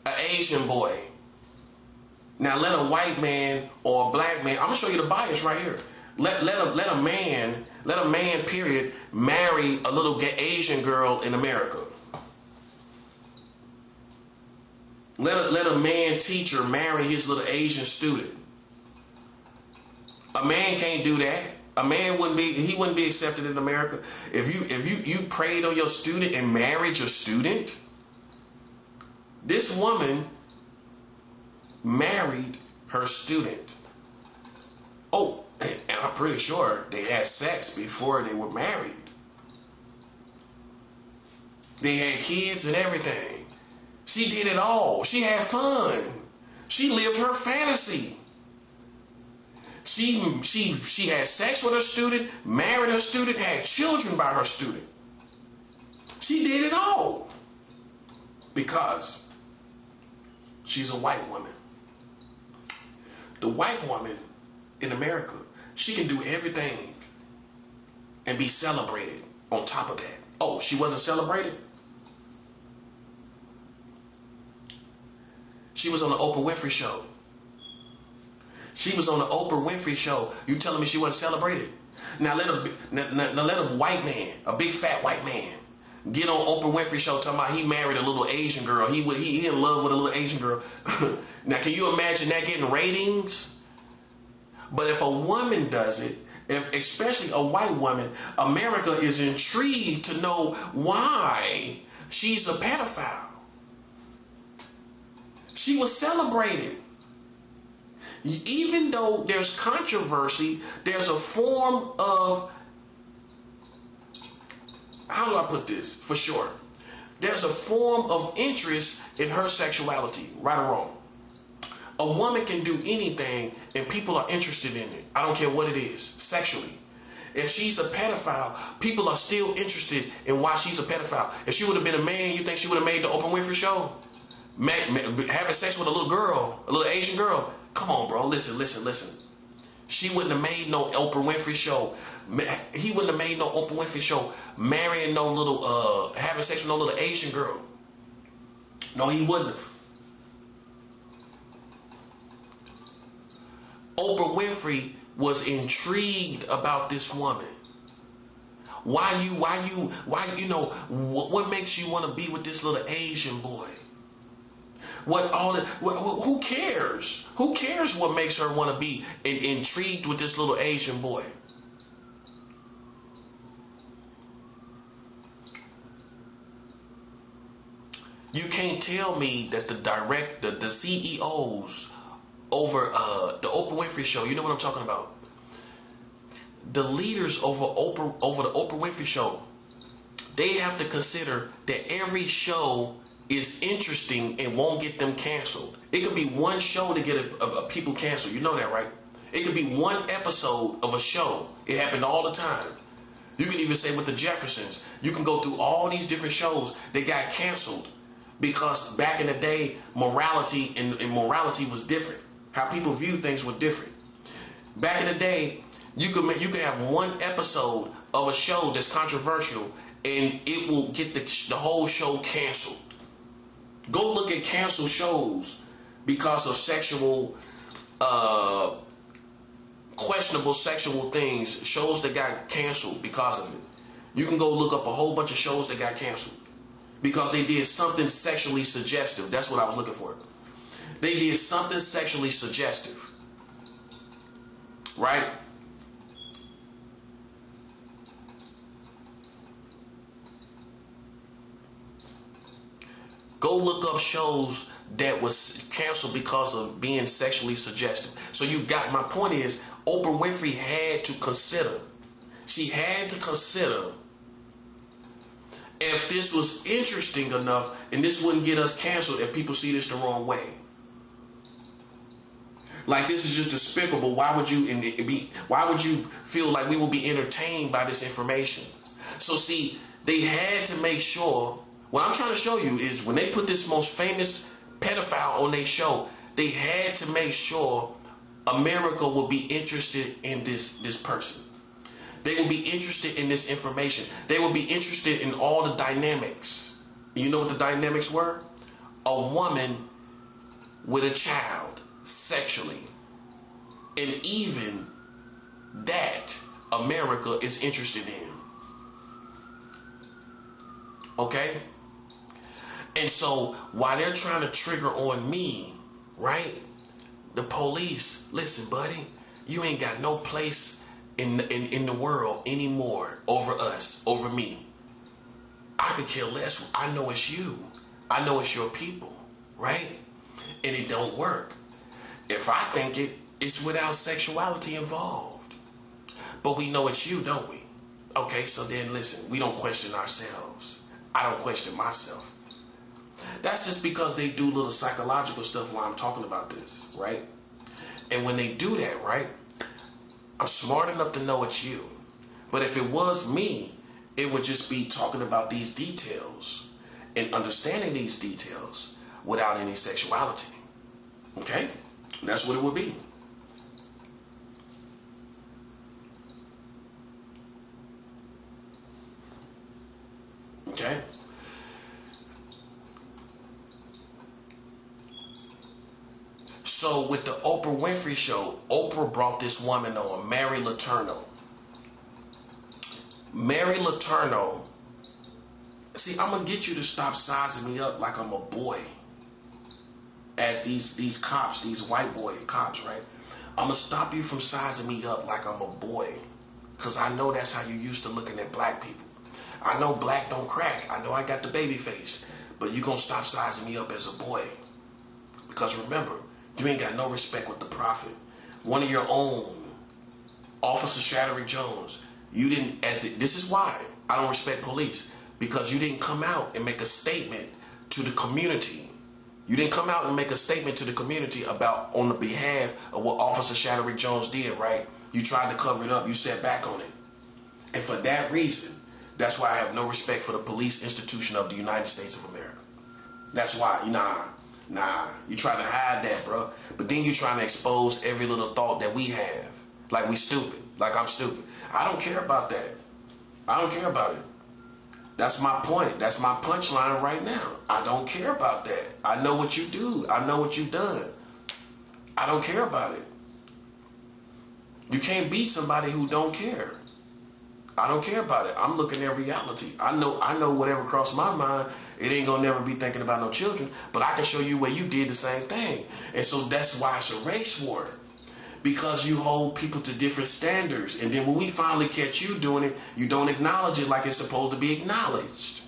An Asian boy. Now let a white man or a black man, I'm going to show you the bias right here. Let a man, period, marry a little Asian girl in America. Let a man teacher marry his little Asian student. A man can't do that. A man wouldn't be accepted in America. If you preyed on your student and married your student, this woman married her student. Oh, and I'm pretty sure they had sex before they were married. They had kids and everything. She did it all. She had fun. She lived her fantasy. She had sex with her student, married her student, had children by her student. She did it all because she's a white woman. The white woman in America, she can do everything and be celebrated on top of that. Oh, she wasn't celebrated? She was on the Oprah Winfrey Show. She was on the Oprah Winfrey Show. You telling me she wasn't celebrated? Now let a white man, a big fat white man, get on Oprah Winfrey Show talking about he married a little Asian girl. He in love with a little Asian girl. Now can you imagine that getting ratings? But if a woman does it, especially a white woman, America is intrigued to know why she's a pedophile. She was celebrated. Even though there's controversy, there's a form of, how do I put this for sure? There's a form of interest in her sexuality, right or wrong. A woman can do anything and people are interested in it. I don't care what it is, sexually. If she's a pedophile, people are still interested in why she's a pedophile. If she would have been a man, you think she would have made the Oprah Winfrey Show? Having sex with a little girl, a little Asian girl. Come on, bro. Listen. She wouldn't have made no Oprah Winfrey Show. He wouldn't have made no Oprah Winfrey Show marrying no little, having sex with no little Asian girl. No, he wouldn't have. Oprah Winfrey was intrigued about this woman. What makes you want to be with this little Asian boy? Who cares? Who cares what makes her want to be intrigued with this little Asian boy? You can't tell me that the CEOs over the Oprah Winfrey Show, you know what I'm talking about? The leaders over the Oprah Winfrey Show, they have to consider that every show is interesting and won't get them canceled. It could be one show to get a people canceled. You know that, right? It could be one episode of a show. It happened all the time. You can even say with the Jeffersons, you can go through all these different shows that got canceled because back in the day, morality and morality was different. How people viewed things were different. Back in the day, you can have one episode of a show that's controversial and it will get the whole show canceled. Go look at canceled shows because of sexual, questionable sexual things, shows that got canceled because of it. You can go look up a whole bunch of shows that got canceled because they did something sexually suggestive. That's what I was looking for. They did something sexually suggestive. Right? Go look up shows that was canceled because of being sexually suggestive. So you got, my point is, Oprah Winfrey had to consider. She had to consider if this was interesting enough and this wouldn't get us canceled if people see this the wrong way. Like, this is just despicable. Why would you feel like we will be entertained by this information? So see, they had to make sure. What I'm trying to show you is when they put this most famous pedophile on their show, they had to make sure America will be interested in this person. They will be interested in this information. They will be interested in all the dynamics. You know what the dynamics were? A woman with a child sexually. And even that America is interested in. Okay? And so while they're trying to trigger on me, right? The police, listen, buddy, you ain't got no place in the world anymore over us, over me. I could care less. I know it's you. I know it's your people, right? And it don't work. If I think it's without sexuality involved. But we know it's you, don't we? Okay, so then listen, we don't question ourselves. I don't question myself. That's just because they do little psychological stuff while I'm talking about this, right? And when they do that, right, I'm smart enough to know it's you. But if it was me, it would just be talking about these details and understanding these details without any sexuality. Okay? That's what it would be. Okay? So with the Oprah Winfrey Show, Oprah brought this woman on, Mary Letourneau. Mary Letourneau, see, I'm going to get you to stop sizing me up like I'm a boy. As these cops, these white boy cops, right? I'm going to stop you from sizing me up like I'm a boy. Because I know that's how you used to looking at black people. I know black don't crack. I know I got the baby face. But you going to stop sizing me up as a boy. Because remember, you ain't got no respect with the prophet. One of your own, Officer Shadrick Jones, you didn't, this is why I don't respect police. Because you didn't come out and make a statement to the community. You didn't come out and make a statement to the community about on the behalf of what Officer Shadrick Jones did, right? You tried to cover it up. You sat back on it. And for that reason, that's why I have no respect for the police institution of the United States of America. That's why, nah, you trying to hide that, bro. But then you trying to expose every little thought that we have. Like we stupid. Like I'm stupid. I don't care about that. I don't care about it. That's my point. That's my punchline right now. I don't care about that. I know what you do. I know what you've done. I don't care about it. You can't beat somebody who don't care. I don't care about it. I'm looking at reality. I know whatever crossed my mind, it ain't gonna never be thinking about no children, but I can show you where you did the same thing. And so that's why it's a race war. Because you hold people to different standards. And then when we finally catch you doing it, you don't acknowledge it like it's supposed to be acknowledged.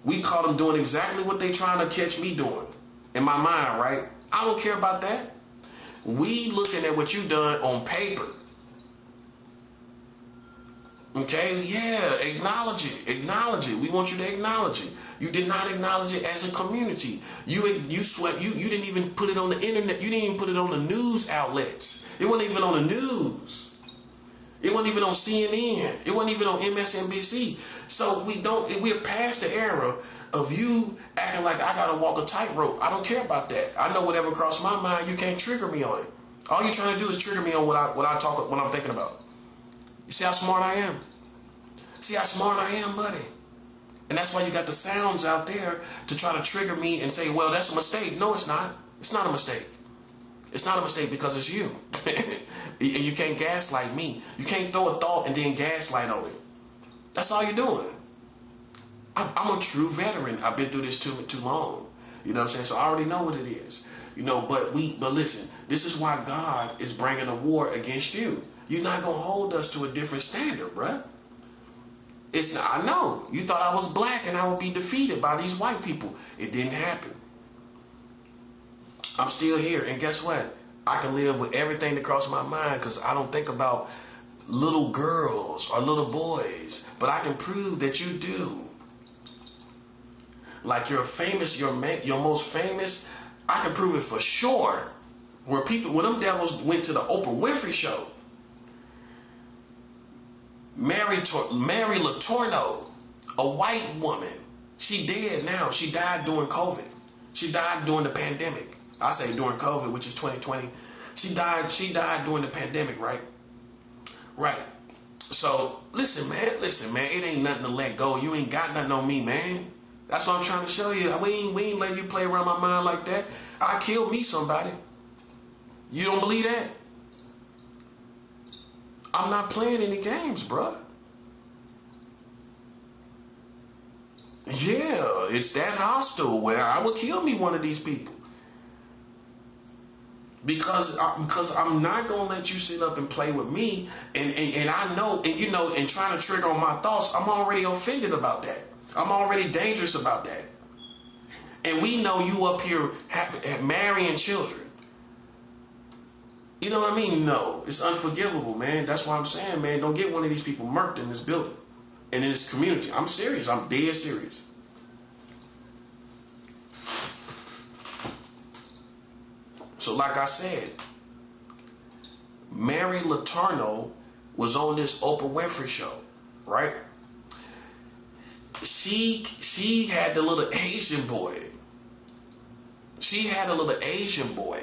We caught them doing exactly what they trying to catch me doing. In my mind, right? I don't care about that. We looking at what you done on paper. Okay, yeah, acknowledge it. Acknowledge it. We want you to acknowledge it. You did not acknowledge it as a community. You swept. You didn't even put it on the internet. You didn't even put it on the news outlets. It wasn't even on the news. It wasn't even on CNN. It wasn't even on MSNBC. So we're past the era of you acting like I gotta walk a tightrope. I don't care about that. I know whatever crossed my mind, you can't trigger me on it. All you're trying to do is trigger me on what I'm thinking about. You see how smart I am? See how smart I am, buddy? And that's why you got the sounds out there to try to trigger me and say, well, that's a mistake. No, it's not. It's not a mistake. It's not a mistake because it's you. And you can't gaslight me. You can't throw a thought and then gaslight on it. That's all you're doing. I'm a true veteran. I've been through this too long. You know what I'm saying? So I already know what it is. You know, but listen, this is why God is bringing a war against you. You're not going to hold us to a different standard, bruh. I know. You thought I was black and I would be defeated by these white people. It didn't happen. I'm still here. And guess what? I can live with everything that crosses my mind because I don't think about little girls or little boys. But I can prove that you do. Like you're famous, your most famous, I can prove it for sure. When them devils went to the Oprah Winfrey show, Mary Letourneau, a white woman, she dead now. She died during COVID. She died during the pandemic. I say during COVID, which is 2020. She died during the pandemic, right? Right. So listen, man, it ain't nothing to let go. You ain't got nothing on me, man. That's what I'm trying to show you. We ain't letting you play around my mind like that. I killed me somebody. You don't believe that? I'm not playing any games, bruh. Yeah, it's that hostile where I would kill me one of these people. Because I'm not going to let you sit up and play with me. And I know, and you know, and trying to trigger on my thoughts, I'm already offended about that. I'm already dangerous about that. And we know you up here marrying children. You know what I mean? No, it's unforgivable, man. That's why I'm saying, man, don't get one of these people murked in this building and in this community. I'm serious. I'm dead serious. So like I said, Mary Letourneau was on this Oprah Winfrey show, right? She had the little Asian boy. She had a little Asian boy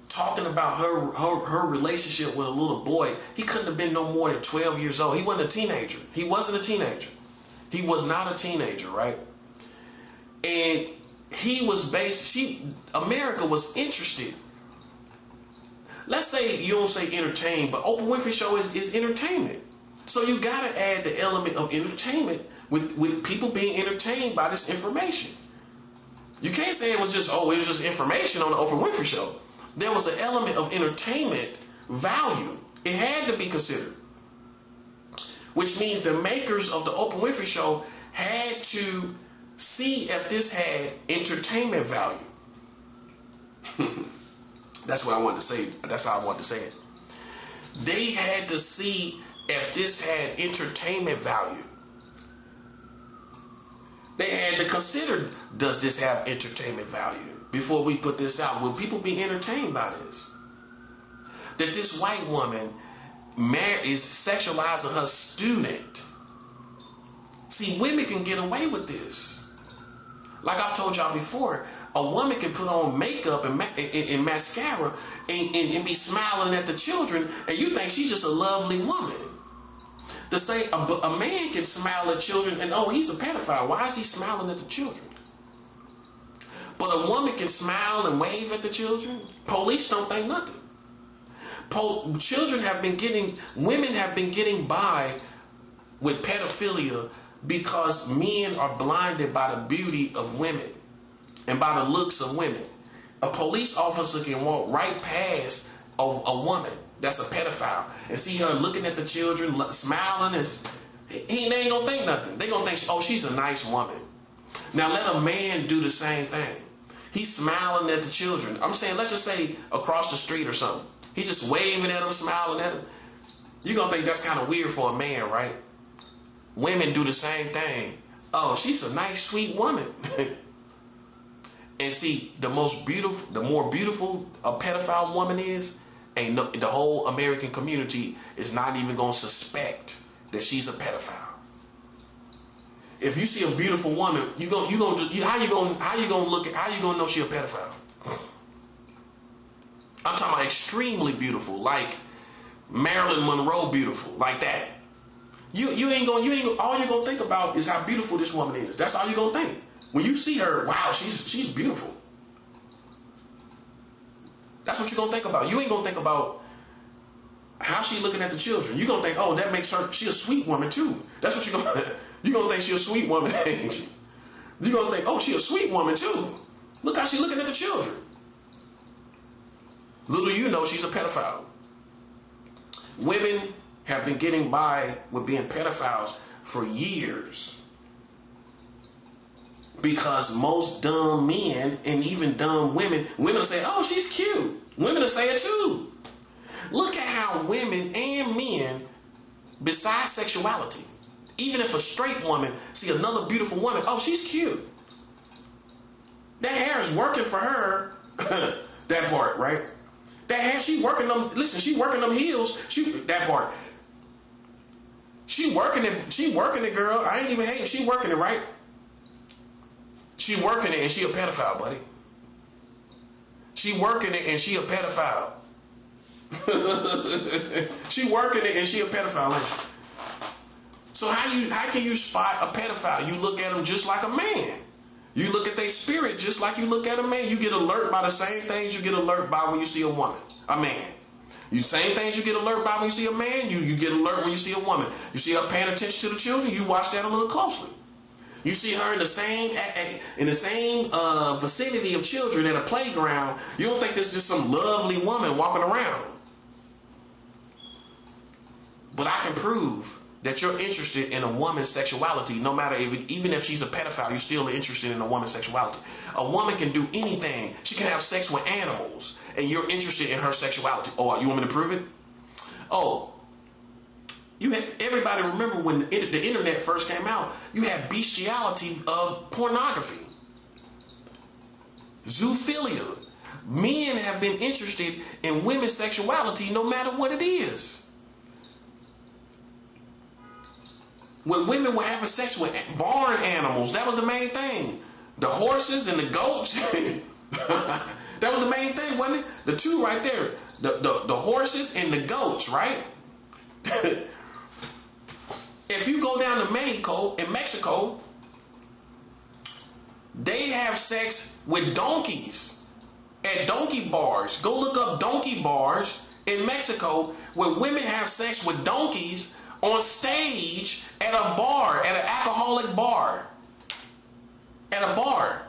talking about her relationship with a little boy. He couldn't have been no more than 12 years old. He wasn't a teenager. He wasn't a teenager. He was not a teenager, right? And he was America was interested. Let's say you don't say entertain, but Oprah Winfrey show is entertainment. So you gotta add the element of entertainment with people being entertained by this information. You can't say it was just information on the Oprah Winfrey show. There was an element of entertainment value. It had to be considered. Which means the makers of the Oprah Winfrey show had to see if this had entertainment value. That's what I wanted to say. That's how I wanted to say it. They had to see if this had entertainment value. They had to consider, does this have entertainment value before we put this out? Will people be entertained by this? That this white woman is sexualizing her student. See, women can get away with this. Like I've told y'all before, a woman can put on makeup and mascara and be smiling at the children, and you think she's just a lovely woman. To say a man can smile at children and, oh, he's a pedophile. Why is he smiling at the children? But a woman can smile and wave at the children. Police don't think nothing. Women have been getting by with pedophilia because men are blinded by the beauty of women and by the looks of women. A police officer can walk right past a woman that's a pedophile and see her looking at the children, smiling, and they ain't gonna think nothing. They gonna think, oh, she's a nice woman. Now let a man do the same thing. He's smiling at the children. I'm saying, let's just say across the street or something. He's just waving at them, smiling at them. You're going to think that's kind of weird for a man, right? Women do the same thing. Oh, she's a nice, sweet woman. And see, the more beautiful a pedophile woman is, the whole American community is not even going to suspect that she's a pedophile. If you see a beautiful woman, how you gonna know she a pedophile? I'm talking about extremely beautiful, like Marilyn Monroe beautiful, like that. All you're gonna think about is how beautiful this woman is. That's all you're gonna think. When you see her, wow, she's beautiful. That's what you're gonna think about. You ain't gonna think about how she looking at the children. You're gonna think, oh, that makes her, she a sweet woman too. That's what you're gonna you're gonna think she a sweet woman, ain't you? You're gonna think, oh, she a sweet woman too. Look how she looking at the children. Little you know she's a pedophile. Women have been getting by with being pedophiles for years. Because most dumb men and even dumb women will say, oh, she's cute. Women will say it too. Look at how women and men, besides sexuality, even if a straight woman see another beautiful woman, oh, she's cute. That hair is working for her. That part, right? That hair, she working them. Listen, she working them heels. That part. She working it. She working it, girl. I ain't even hating. She working it, right? She working it and she a pedophile, buddy. She working it and she a pedophile. She working it and she a pedophile, ain't she? So how can you spot a pedophile? You look at them just like a man. You look at their spirit just like you look at a man. You get alert by the same things you get alert by when you see a woman, a man. You same things you get alert by when you see a man. You get alert when you see a woman. You see her paying attention to the children. You watch that a little closely. You see her in the same vicinity of children at a playground. You don't think this is just some lovely woman walking around. But I can prove that you're interested in a woman's sexuality, no matter even if she's a pedophile, you're still interested in a woman's sexuality. A woman can do anything. She can have sex with animals, and you're interested in her sexuality. Oh, you want me to prove it? Oh. Everybody remember when the internet first came out, you had bestiality of pornography. Zoophilia. Men have been interested in women's sexuality no matter what it is. When women were having sex with barn animals, that was the main thing. The horses and the goats. That was the main thing, wasn't it? The two right there. The horses and the goats, right? If you go down to Mexico, they have sex with donkeys at donkey bars. Go look up donkey bars in Mexico where women have sex with donkeys on stage at a bar, at an alcoholic bar. At a bar.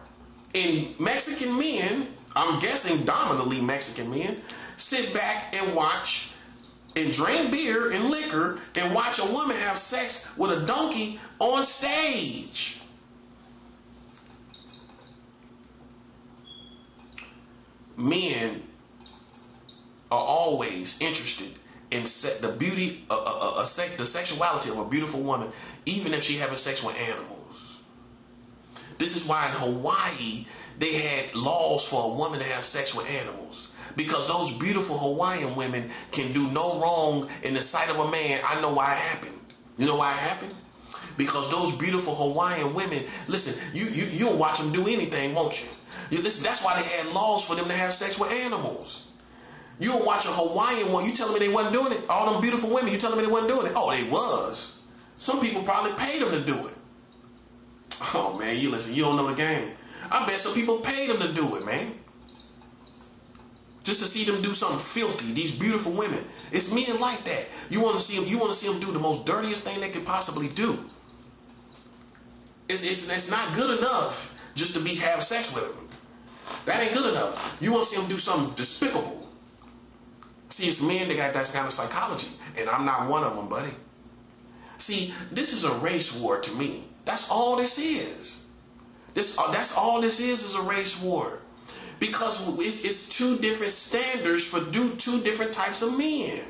And Mexican men, I'm guessing dominantly Mexican men, sit back and watch and drink beer and liquor and watch a woman have sex with a donkey on stage. Men are always interested in the beauty, the sexuality of a beautiful woman, even if she having sex with animals. This is why in Hawaii they had laws for a woman to have sex with animals. Because those beautiful Hawaiian women can do no wrong in the sight of a man. I know why it happened. You know why it happened? Because those beautiful Hawaiian women, listen, you'll watch them do anything, won't you? Listen, that's why they had laws for them to have sex with animals. You'll watch a Hawaiian one. You telling me they wasn't doing it? All them beautiful women, you telling me they wasn't doing it? Oh, they was. Some people probably paid them to do it. Oh, man, you listen, you don't know the game. I bet some people paid them to do it, man. Just to see them do something filthy. These beautiful women. It's men like that. You want to see them do the most dirtiest thing they could possibly do. It's not good enough just to have sex with them. That ain't good enough. You want to see them do something despicable. See, it's men that got that kind of psychology, and I'm not one of them, buddy. See, this is a race war to me. That's all this is. That's all this is a race war. Because it's two different standards for two different types of men.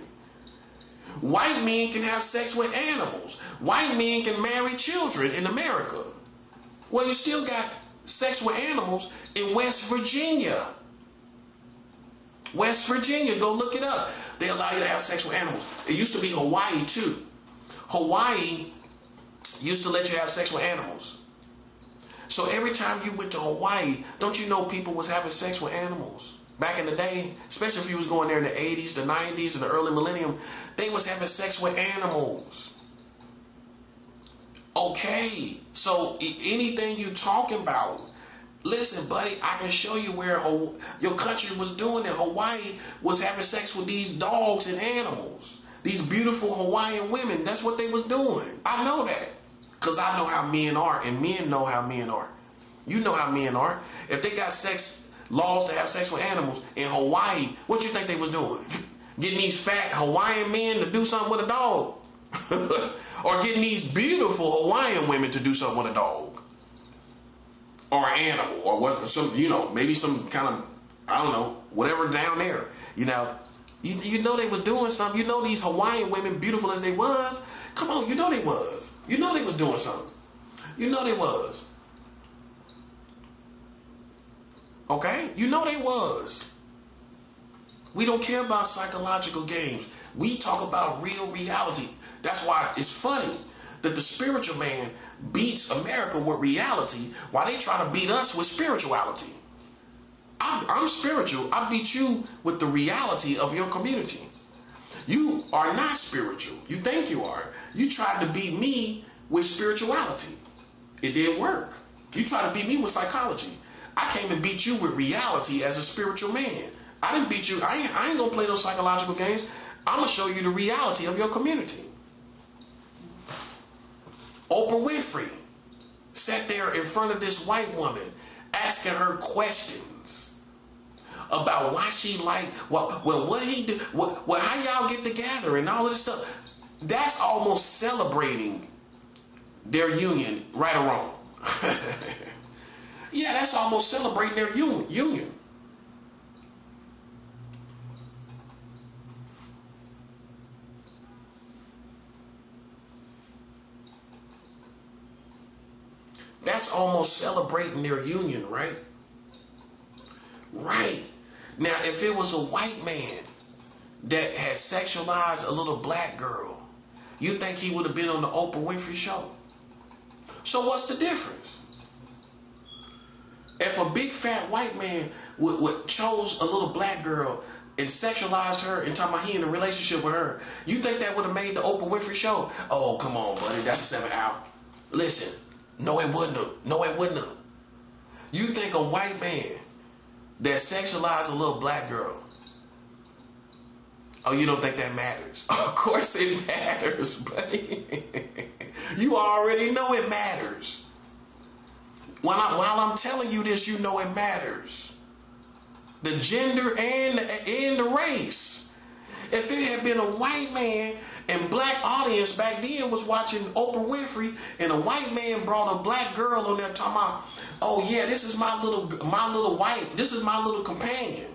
White men can have sex with animals. White men can marry children in America. Well, you still got sex with animals in West Virginia. West Virginia, go look it up. They allow you to have sex with animals. It used to be Hawaii too. Hawaii used to let you have sex with animals. So every time you went to Hawaii, don't you know people was having sex with animals? Back in the day, especially if you was going there in the 80s, the 90s, and the early millennium, they was having sex with animals. Okay, so anything you talking about, listen, buddy, I can show you where your country was doing it. Hawaii was having sex with these dogs and animals. These beautiful Hawaiian women, that's what they was doing. I know that. Because I know how men are, and men know how men are. You know how men are. If they got laws to have sex with animals in Hawaii, what you think they was doing? Getting these fat Hawaiian men to do something with a dog? Or getting these beautiful Hawaiian women to do something with a dog? Or an animal? Or what? Maybe some kind of, I don't know, whatever down there. You know they was doing something. You know these Hawaiian women, beautiful as they was, come on, you know they was. You know they was doing something. You know they was. Okay? You know they was. We don't care about psychological games. We talk about real reality. That's why it's funny that the spiritual man beats America with reality while they try to beat us with spirituality. I'm spiritual. I beat you with the reality of your community. You are not spiritual. You think you are. You tried to beat me with spirituality. It didn't work. You tried to beat me with psychology. I came and beat you with reality as a spiritual man. I didn't beat you. I ain't gonna play those psychological games. I'm gonna show you the reality of your community. Oprah Winfrey sat there in front of this white woman asking her questions about why she what he do, how y'all get together and all of this stuff. That's almost celebrating their union, right or wrong. Yeah, that's almost celebrating their union. That's almost celebrating their union, right? Right. Now, if it was a white man that had sexualized a little black girl, you think he would have been on the Oprah Winfrey show? So what's the difference? If a big fat white man would chose a little black girl and sexualized her and talking about he in a relationship with her, you think that would have made the Oprah Winfrey show? Oh, come on, buddy, that's a 7 hour. Listen, no, it wouldn't have. No, it wouldn't have. You think a white man that sexualized a little black girl, oh, you don't think that matters? Of course it matters, buddy. You already know it matters. While I'm telling you this, you know it matters. The gender and the race. If it had been a white man and black audience back then was watching Oprah Winfrey and a white man brought a black girl on there talking about, oh yeah, this is my little white, this is my little companion.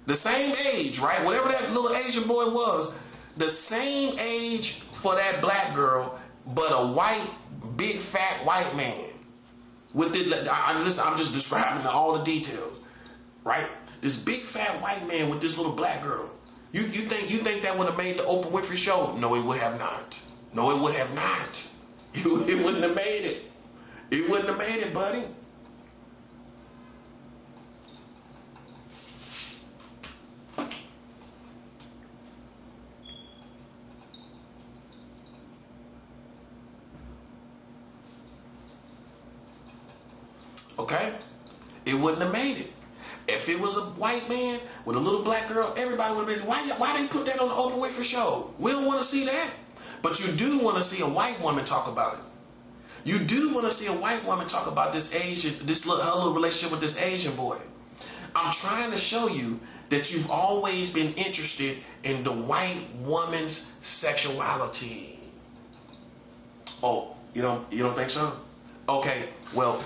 The same age, right? Whatever that little Asian boy was, the same age for that black girl, but a white, big fat white man. Listen, I'm just describing all the details, right? This big fat white man with this little black girl. You think that would have made the Oprah Winfrey show? No, it would have not. No, it would have not. It wouldn't have made it. It wouldn't have made it, buddy. Okay? It wouldn't have made it. If it was a white man with a little black girl, everybody would have been, why they put that on the Oprah Winfrey show? We don't want to see that. But you do want to see a white woman talk about it. You do want to see a white woman talk about her little relationship with this Asian boy. I'm trying to show you that you've always been interested in the white woman's sexuality. Oh, you don't think so? Okay, well,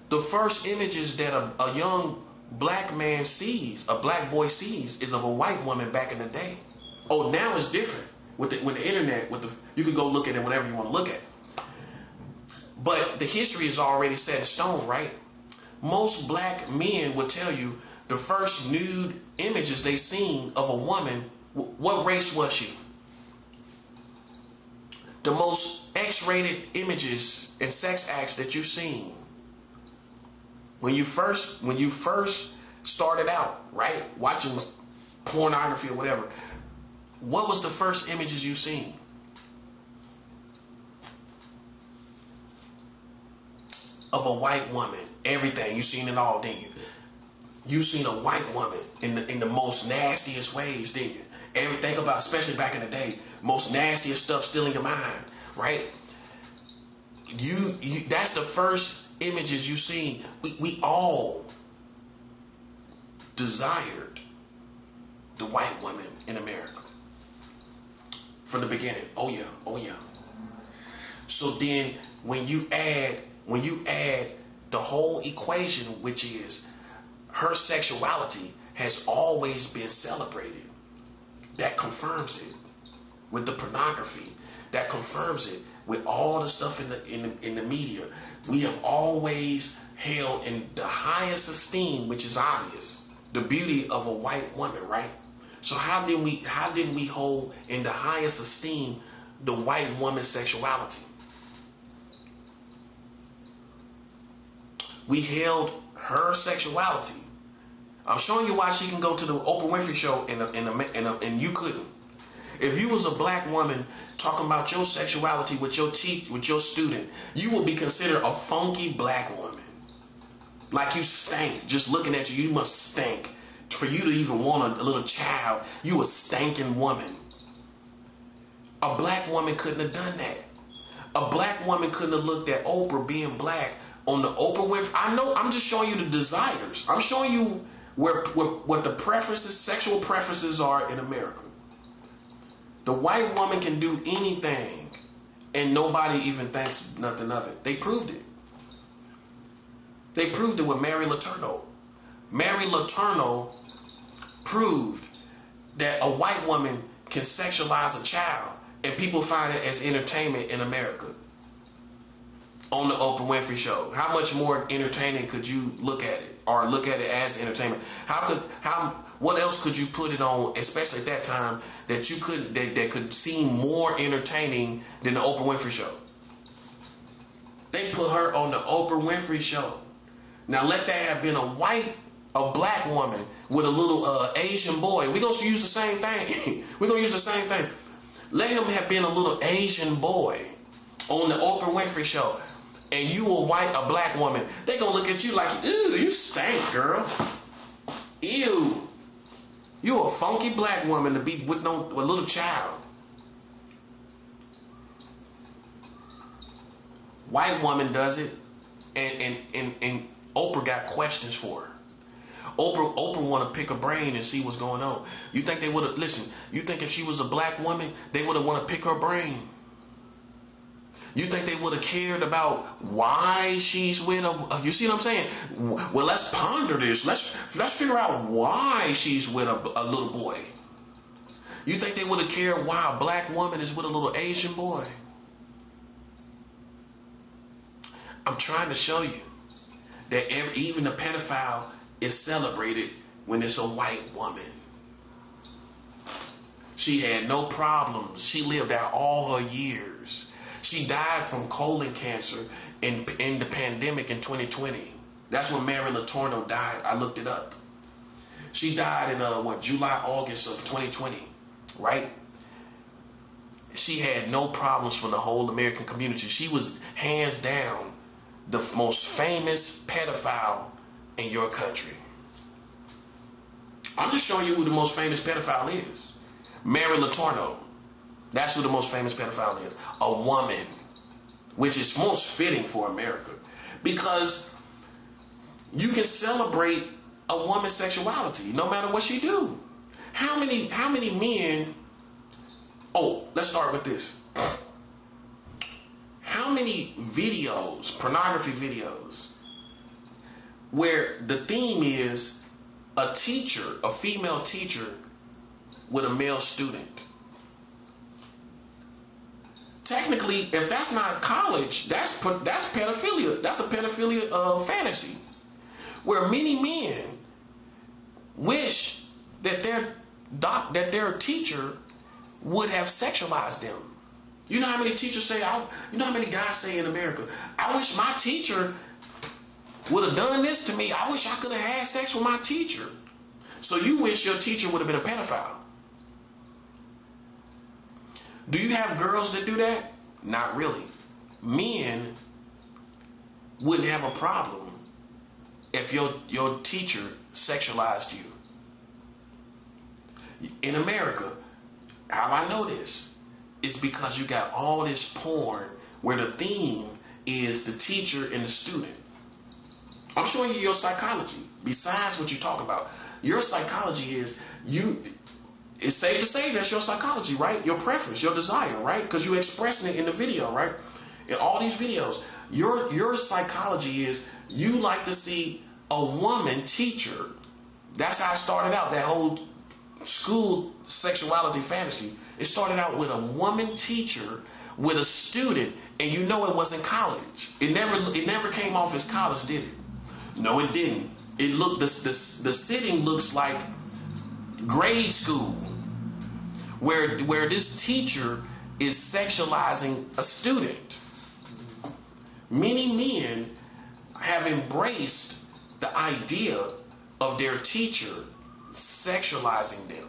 the first images that a young black man sees, a black boy sees, is of a white woman back in the day. Oh, now it's different with the internet. You can go look at it whenever you want to look at it. But the history is already set in stone, right? Most black men would tell you the first nude images they seen of a woman. What race was she? The most X-rated images and sex acts that you've seen when you first started out, right, watching pornography or whatever. What was the first images you seen? Of a white woman. Everything. You seen it all, didn't you? You seen a white woman in the most nastiest ways, didn't you? Everything about, especially back in the day, most nastiest stuff still in your mind, right? You that's the first images you seen. We all desired the white woman in America from the beginning. Oh yeah. So then when you add the whole equation, which is her sexuality has always been celebrated, that confirms it with the pornography, that confirms it with all the stuff in the media. We have always held in the highest esteem, which is obvious, the beauty of a white woman, right? So how did we hold in the highest esteem the white woman's sexuality? We held her sexuality. I'm showing you why she can go to the Oprah Winfrey show and you couldn't. If you was a black woman talking about your sexuality with your student, you would be considered a funky black woman. Like you stank. Just looking at you must stink. For you to even want a little child, you a stinking woman. A black woman couldn't have done that. A black woman couldn't have looked at Oprah being black on the Oprah Winfrey. I know, I'm just showing you the desires. I'm showing you what the preferences, sexual preferences are in America. The white woman can do anything and nobody even thinks nothing of it. They proved it. They proved it with Mary Letourneau. Mary Letourneau proved that a white woman can sexualize a child and people find it as entertainment in America. On the Oprah Winfrey show. How much more entertaining could you look at it, or look at it as entertainment? What else could you put it on, especially at that time, that you could that could seem more entertaining than the Oprah Winfrey show? They put her on the Oprah Winfrey show. Now let that have been a black woman with a little Asian boy. We're gonna use the same thing. We're gonna use the same thing. Let him have been a little Asian boy on the Oprah Winfrey show. And you a black woman, they gonna look at you like, ew, you stink, girl. Ew. You a funky black woman to be with a little child. White woman does it, and Oprah got questions for her. Oprah want to pick a brain and see what's going on. You think they would have, listen, you think if she was a black woman, they would have want to pick her brain? You think they would have cared about why she's with you see what I'm saying? Well, let's ponder this. Let's figure out why she's with a little boy. You think they would have cared why a black woman is with a little Asian boy? I'm trying to show you that even the pedophile is celebrated when it's a white woman. She had no problems. She lived out all her years. She died from colon cancer in the pandemic in 2020. That's when Mary Letourneau died. I looked it up. She died in July, August of 2020, right? She had no problems from the whole American community. She was hands down the most famous pedophile in your country. I'm just showing you who the most famous pedophile is. Mary Letourneau. That's who the most famous pedophile is. A woman. Which is most fitting for America. Because you can celebrate a woman's sexuality no matter what she do. How many men... Oh, let's start with this. How many videos, pornography videos, where the theme is a teacher, a female teacher with a male student? Technically, if that's not college, that's pedophilia. That's a pedophilia fantasy, where many men wish that their teacher would have sexualized them. You know how many teachers say, you know how many guys say in America, I wish my teacher would have done this to me. I wish I could have had sex with my teacher. So you wish your teacher would have been a pedophile. Do you have girls that do that? Not really. Men wouldn't have a problem if your teacher sexualized you. In America, how I know this is because you got all this porn where the theme is the teacher and the student. I'm showing you your psychology. Besides what you talk about, your psychology is it's safe to say that's your psychology, right? Your preference, your desire, right? Because you're expressing it in the video, right? In all these videos, your psychology is you like to see a woman teacher. That's how it started out, that whole school sexuality fantasy. It started out with a woman teacher with a student, and you know it wasn't college. It never came off as college, did it? No, it didn't. It looked the setting looks like grade school, where this teacher is sexualizing a student. Many men have embraced the idea of their teacher sexualizing them.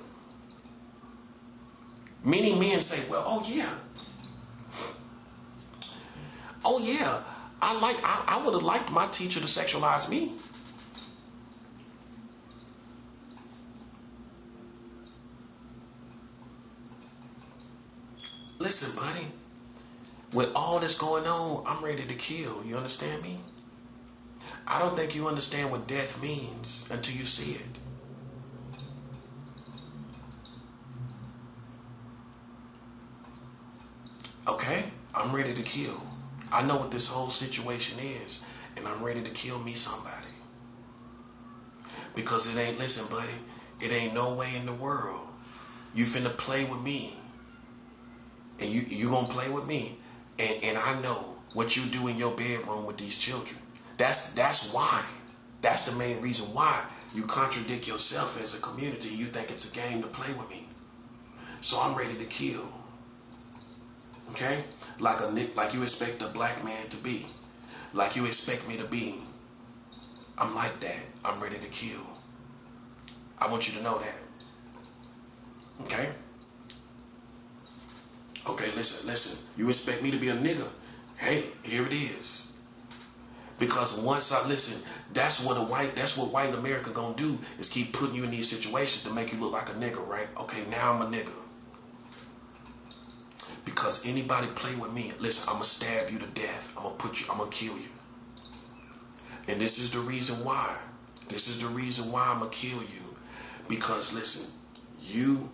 Many men say, well, oh yeah, I would have liked my teacher to sexualize me. Listen, buddy, with all this going on, I'm ready to kill. You understand me? I don't think you understand what death means until you see it. Okay? I'm ready to kill. I know what this whole situation is, and I'm ready to kill me somebody. Because it ain't, listen, buddy, it ain't no way in the world you finna play with me. And you gonna play with me. And I know what you do in your bedroom with these children. That's why. That's the main reason why you contradict yourself as a community. You think it's a game to play with me. So I'm ready to kill. Okay? Like you expect a black man to be. Like you expect me to be. I'm like that. I'm ready to kill. I want you to know that. Okay? Okay, listen. You expect me to be a nigga? Hey, here it is. Because once that's what white America gonna do is keep putting you in these situations to make you look like a nigga, right? Okay, now I'm a nigga. Because anybody play with me, listen, I'm gonna stab you to death. I'm gonna kill you. And this is the reason why. I'm gonna kill you. Because listen, you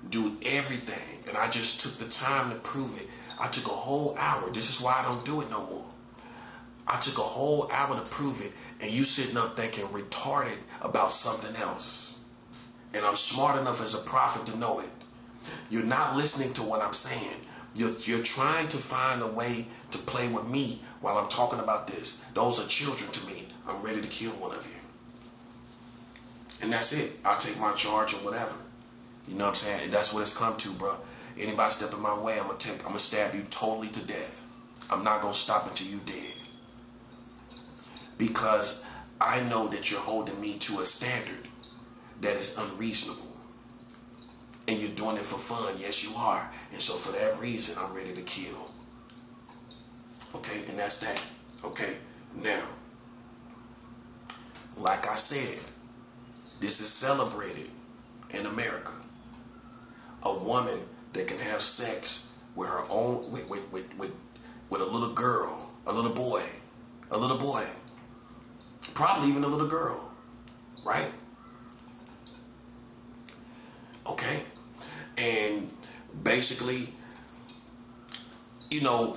do everything, and I just took the time to prove it. I took a whole hour. This is why I don't do it no more. I took a whole hour to prove it, and you sitting up thinking retarded about something else. And I'm smart enough as a prophet to know it. You're not listening to what I'm saying. You're trying to find a way to play with me while I'm talking about this. Those are children to me. I'm ready to kill one of you. And that's it. I'll take my charge or whatever. You know what I'm saying? And that's what it's come to, bro. Anybody step in my way, I'm gonna stab you totally to death. I'm not gonna stop until you dead. Because I know that you're holding me to a standard that is unreasonable. And you're doing it for fun. Yes, you are. And so for that reason, I'm ready to kill. Okay, and that's that. Okay, now, like I said, this is celebrated in America. A woman that can have sex with her own, with a little girl, a little boy, probably even a little girl, right? Okay, and. And basically, you know,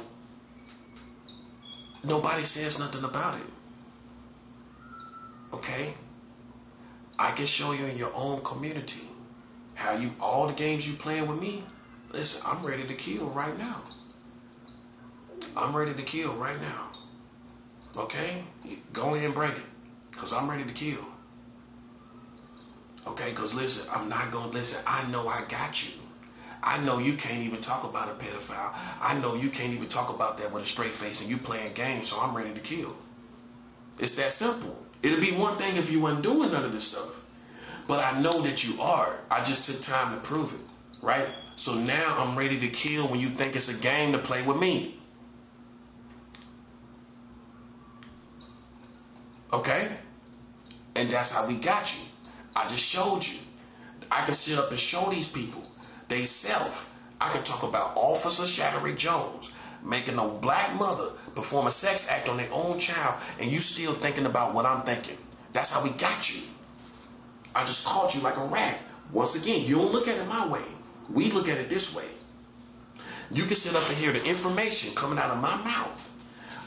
Nobody says nothing about it. Okay? I can show you in your own community how you, all the games you playing with me, listen, I'm ready to kill right now. I'm ready to kill right now. Okay? Go ahead and break it. Because I'm ready to kill. Okay? Because listen, I'm not going to listen. I know I got you. I know you can't even talk about a pedophile. I know you can't even talk about that with a straight face and you playing games, so I'm ready to kill. It's that simple. It'd be one thing if you weren't doing none of this stuff. But I know that you are. I just took time to prove it. Right? So now I'm ready to kill when you think it's a game to play with me. Okay? And that's how we got you. I just showed you. I can sit up and show these people they self. I can talk about Officer Shatterick Jones making a black mother perform a sex act on their own child, and you still thinking about what I'm thinking. That's how we got you. I just caught you like a rat. Once again, you don't look at it my way. We look at it this way. You can sit up and hear the information coming out of my mouth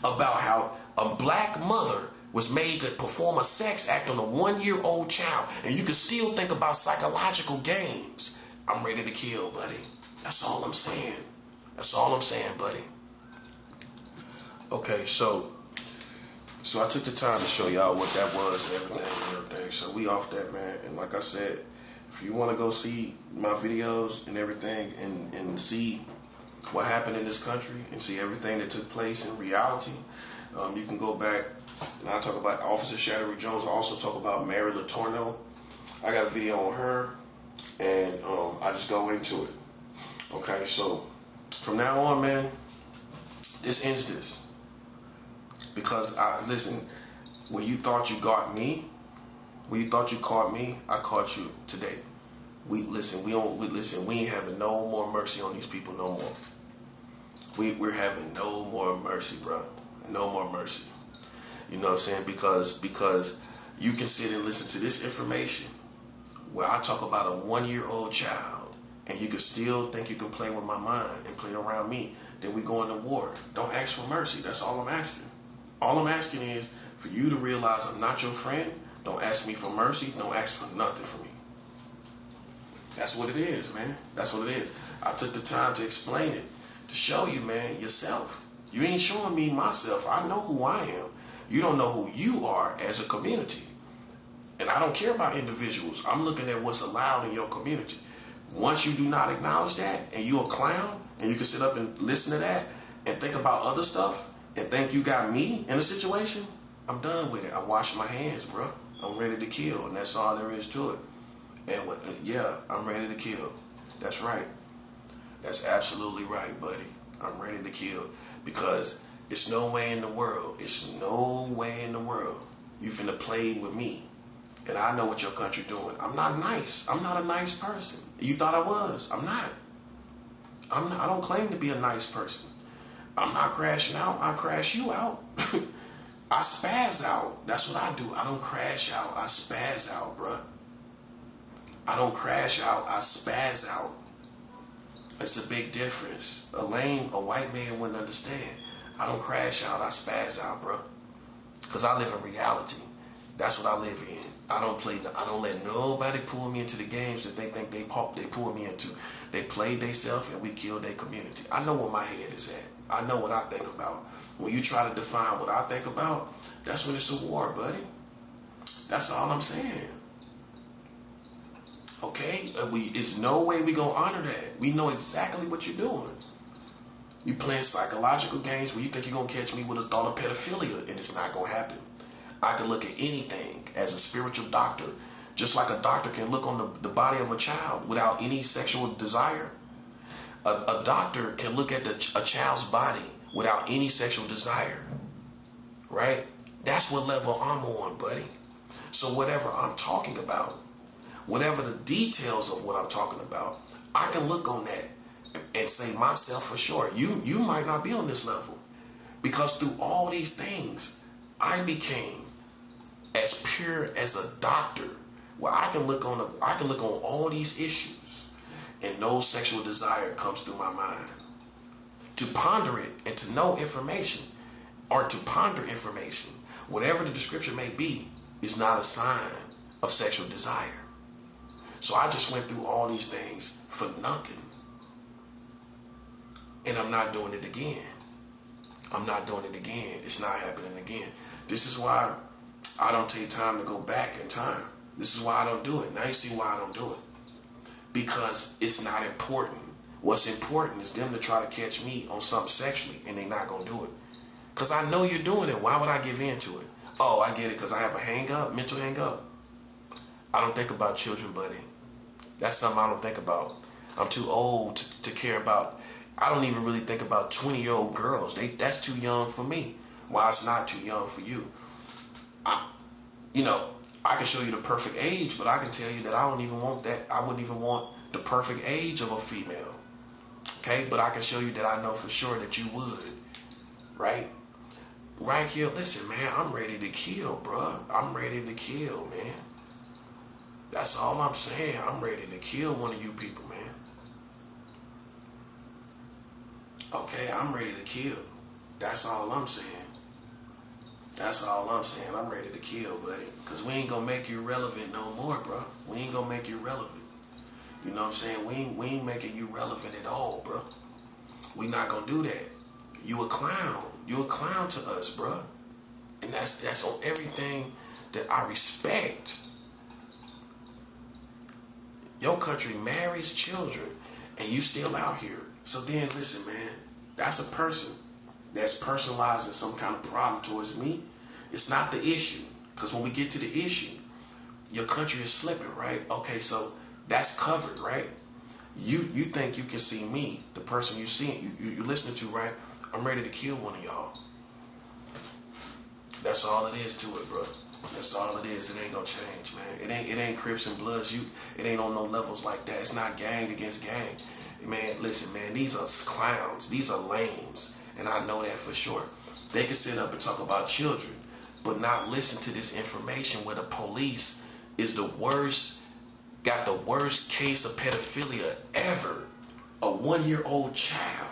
about how a black mother was made to perform a sex act on a 1-year-old child, and you can still think about psychological games. I'm ready to kill, buddy. That's all I'm saying. That's all I'm saying, buddy. Okay, so I took the time to show y'all what that was and everything. So we off that, man. And like I said, if you want to go see my videos and everything and see what happened in this country and see everything that took place in reality, you can go back and I talk about Officer Shatterick Jones. I also talk about Mary Letourneau. I got a video on her, and I just go into it. Okay, so from now on, man, this ends this. Because listen, when you thought you got me, when you thought you caught me, I caught you today. We ain't having no more mercy on these people no more. We're having no more mercy, bro. No more mercy. You know what I'm saying? Because you can sit and listen to this information where I talk about a 1-year-old child, and you can still think you can play with my mind and play around me. Then we go into war. Don't ask for mercy. That's all I'm asking. All I'm asking is for you to realize I'm not your friend. Don't ask me for mercy. Don't ask for nothing from me. That's what it is, man. That's what it is. I took the time to explain it, to show you, man, yourself. You ain't showing me myself. I know who I am. You don't know who you are as a community. And I don't care about individuals. I'm looking at what's allowed in your community. Once you do not acknowledge that, and you're a clown, and you can sit up and listen to that and think about other stuff and think you got me in a situation, I'm done with it. I wash my hands, bro. I'm ready to kill, and that's all there is to it. And yeah, I'm ready to kill. That's right. That's absolutely right, buddy. I'm ready to kill, because it's no way in the world. It's no way in the world you finna play with me. And I know what your country doing. I'm not nice. I'm not a nice person. You thought I was. I'm not. I don't claim to be a nice person. I'm not crashing out. I crash you out. I spaz out. That's what I do. I don't crash out. I spaz out, bruh. I don't crash out. I spaz out. It's a big difference. A white man wouldn't understand. I don't crash out. I spaz out, bruh. Because I live in reality. That's what I live in. I don't let nobody pull me into the games that they think they pull me into. They played themselves and we killed their community. I know where my head is at. I know what I think about. When you try to define what I think about, that's when it's a war, buddy. That's all I'm saying. Okay? It's no way we gonna honor that. We know exactly what you're doing. You playing psychological games where you think you're gonna catch me with a thought of pedophilia, and it's not gonna happen. I can look at anything as a spiritual doctor, just like a doctor can look on the body of a child without any sexual desire. A doctor can look at a child's body without any sexual desire, right? That's what level I'm on, buddy. So whatever I'm talking about, whatever the details of what I'm talking about, I can look on that and say myself for sure, you might not be on this level, because through all these things, I became as pure as a doctor, where I can look on all these issues, and no sexual desire comes through my mind. To ponder it and to know information, or to ponder information, whatever the description may be, is not a sign of sexual desire. So I just went through all these things for nothing. And I'm not doing it again. I'm not doing it again. It's not happening again. This is why I don't take time to go back in time. This is why I don't do it. Now you see why I don't do it. Because it's not important. What's important is them to try to catch me on something sexually, and they're not going to do it. Because I know you're doing it. Why would I give in to it? Oh, I get it, because I have a hang-up, mental hang-up. I don't think about children, buddy. That's something I don't think about. I'm too old to care about. I don't even really think about 20-year-old girls. That's too young for me. Why it's not too young for you? I can show you the perfect age, but I can tell you that I don't even want that. I wouldn't even want the perfect age of a female. Okay? But I can show you that I know for sure that you would. Right? Right here, listen, man, I'm ready to kill, bro. I'm ready to kill, man. That's all I'm saying. I'm ready to kill one of you people, man. Okay, I'm ready to kill. That's all I'm saying. That's all I'm saying. I'm ready to kill, buddy. Because we ain't going to make you relevant no more, bro. We ain't going to make you relevant. You know what I'm saying? We ain't making you relevant at all, bro. We not going to do that. You a clown. You a clown to us, bro. And that's on everything that I respect. Your country marries children, and you still out here. So then, listen, man, that's a person that's personalizing some kind of problem towards me. It's not the issue. Because when we get to the issue, your country is slipping, right? Okay, so that's covered, right? You think you can see me, the person you see, you listening to, right? I'm ready to kill one of y'all. That's all it is to it, bro. That's all it is. It ain't gonna change, man. It ain't Crips and Bloods. It ain't on no levels like that. It's not gang against gang. Man, listen, man, these are clowns. These are lames. And I know that for sure. They can sit up and talk about children, but not listen to this information where the police is the worst, got the worst case of pedophilia ever. A 1-year-old child.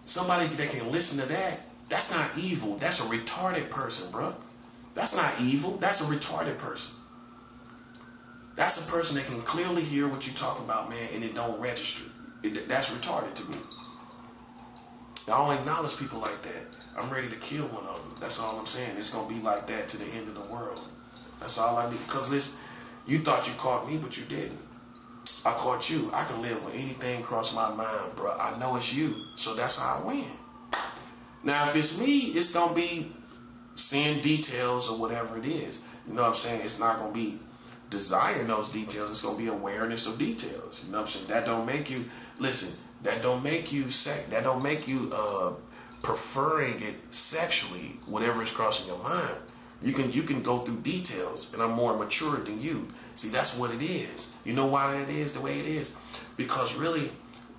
Somebody that can listen to that, that's not evil. That's a retarded person, bro. That's not evil. That's a retarded person. That's a person that can clearly hear what you talk about, man, and it don't register. That's retarded to me. I don't acknowledge people like that. I'm ready to kill one of them. That's all I'm saying. It's going to be like that to the end of the world. That's all I need. Because listen, you thought you caught me, but you didn't. I caught you. I can live with anything cross my mind, bro. I know it's you. So that's how I win. Now, if it's me, it's going to be seeing details or whatever it is. You know what I'm saying? It's not going to be desiring those details. It's going to be awareness of details. You know what I'm saying? That don't make you, listen, that don't make you that don't make you preferring it sexually, whatever is crossing your mind. You can go through details, and I'm more mature than you. See, that's what it is. You know why it is the way it is? Because really,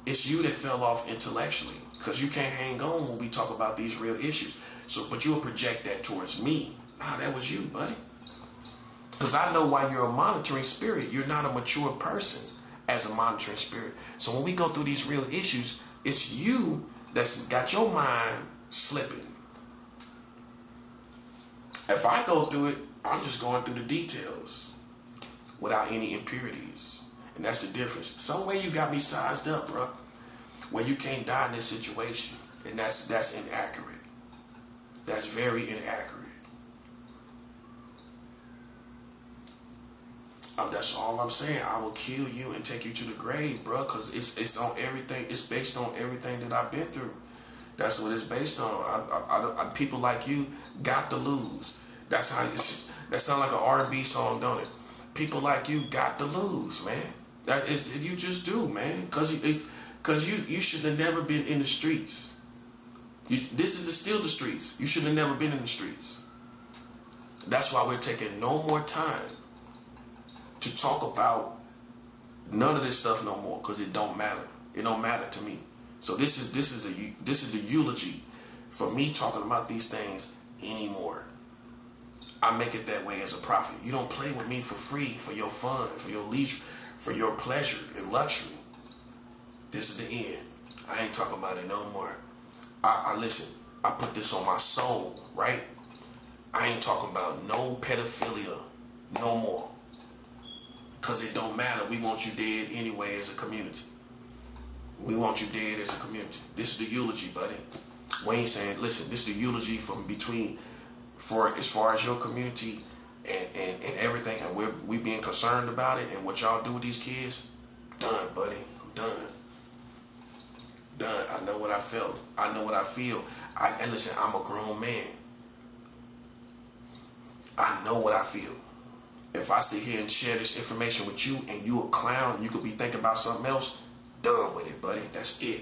it's you that fell off intellectually. Because you can't hang on when we talk about these real issues. So, but you'll project that towards me. Nah, that was you, buddy. Because I know why you're a monitoring spirit. You're not a mature person as a monitoring spirit. So when we go through these real issues, it's you that's got your mind slipping. If I go through it, I'm just going through the details without any impurities. And that's the difference. Some way you got me sized up, bro, where you can't die in this situation. And that's inaccurate. That's very inaccurate. That's all I'm saying. I will kill you and take you to the grave, bro, because it's on everything. It's based on everything that I've been through. That's what it's based on. People like you got to lose. That's how. That sounds like an R&B song, don't it? People like you got to lose, man. You just do, man. Because you should have never been in the streets. This is still the streets. You should have never been in the streets. That's why we're taking no more time to talk about none of this stuff no more, because it don't matter. It don't matter to me. So this is the eulogy for me talking about these things anymore. I make it that way as a prophet. You don't play with me for free, for your fun, for your leisure, for your pleasure and luxury. This is the end. I ain't talking about it no more. I listen. I put this on my soul, right? I ain't talking about no pedophilia no more. Because it don't matter. We want you dead anyway as a community. We want you dead as a community. This is the eulogy, buddy. Wayne saying, listen, this is the eulogy from between, for as far as your community and everything, and we being concerned about it and what y'all do with these kids. Done, buddy. I'm done. Done. I know what I felt. I know what I feel. And listen, I'm a grown man. I know what I feel. If I sit here and share this information with you and you a clown and you could be thinking about something else, done with it, buddy. That's it.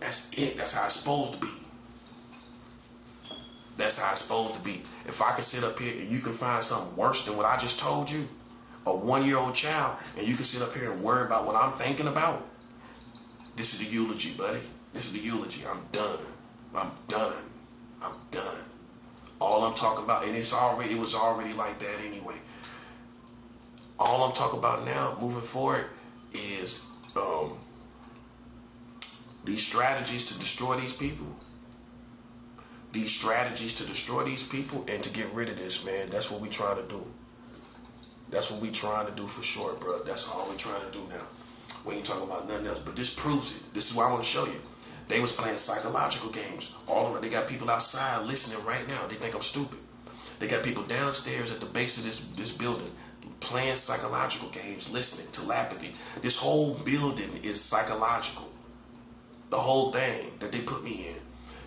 That's it. That's how it's supposed to be. That's how it's supposed to be. If I can sit up here and you can find something worse than what I just told you, a 1-year-old child, and you can sit up here and worry about what I'm thinking about, this is the eulogy, buddy. This is the eulogy. I'm done. I'm done. I'm done. All I'm talking about, and it was already like that anyway. All I'm talking about now, moving forward, is these strategies to destroy these people. These strategies to destroy these people and to get rid of this, man. That's what we trying to do. That's what we trying to do for sure, bro. That's all we trying to do now. We ain't talking about nothing else. But this proves it. This is what I want to show you. They was playing psychological games all over. They got people outside listening right now. They think I'm stupid. They got people downstairs at the base of this building playing psychological games, listening, telepathy. This whole building is psychological. The whole thing that they put me in.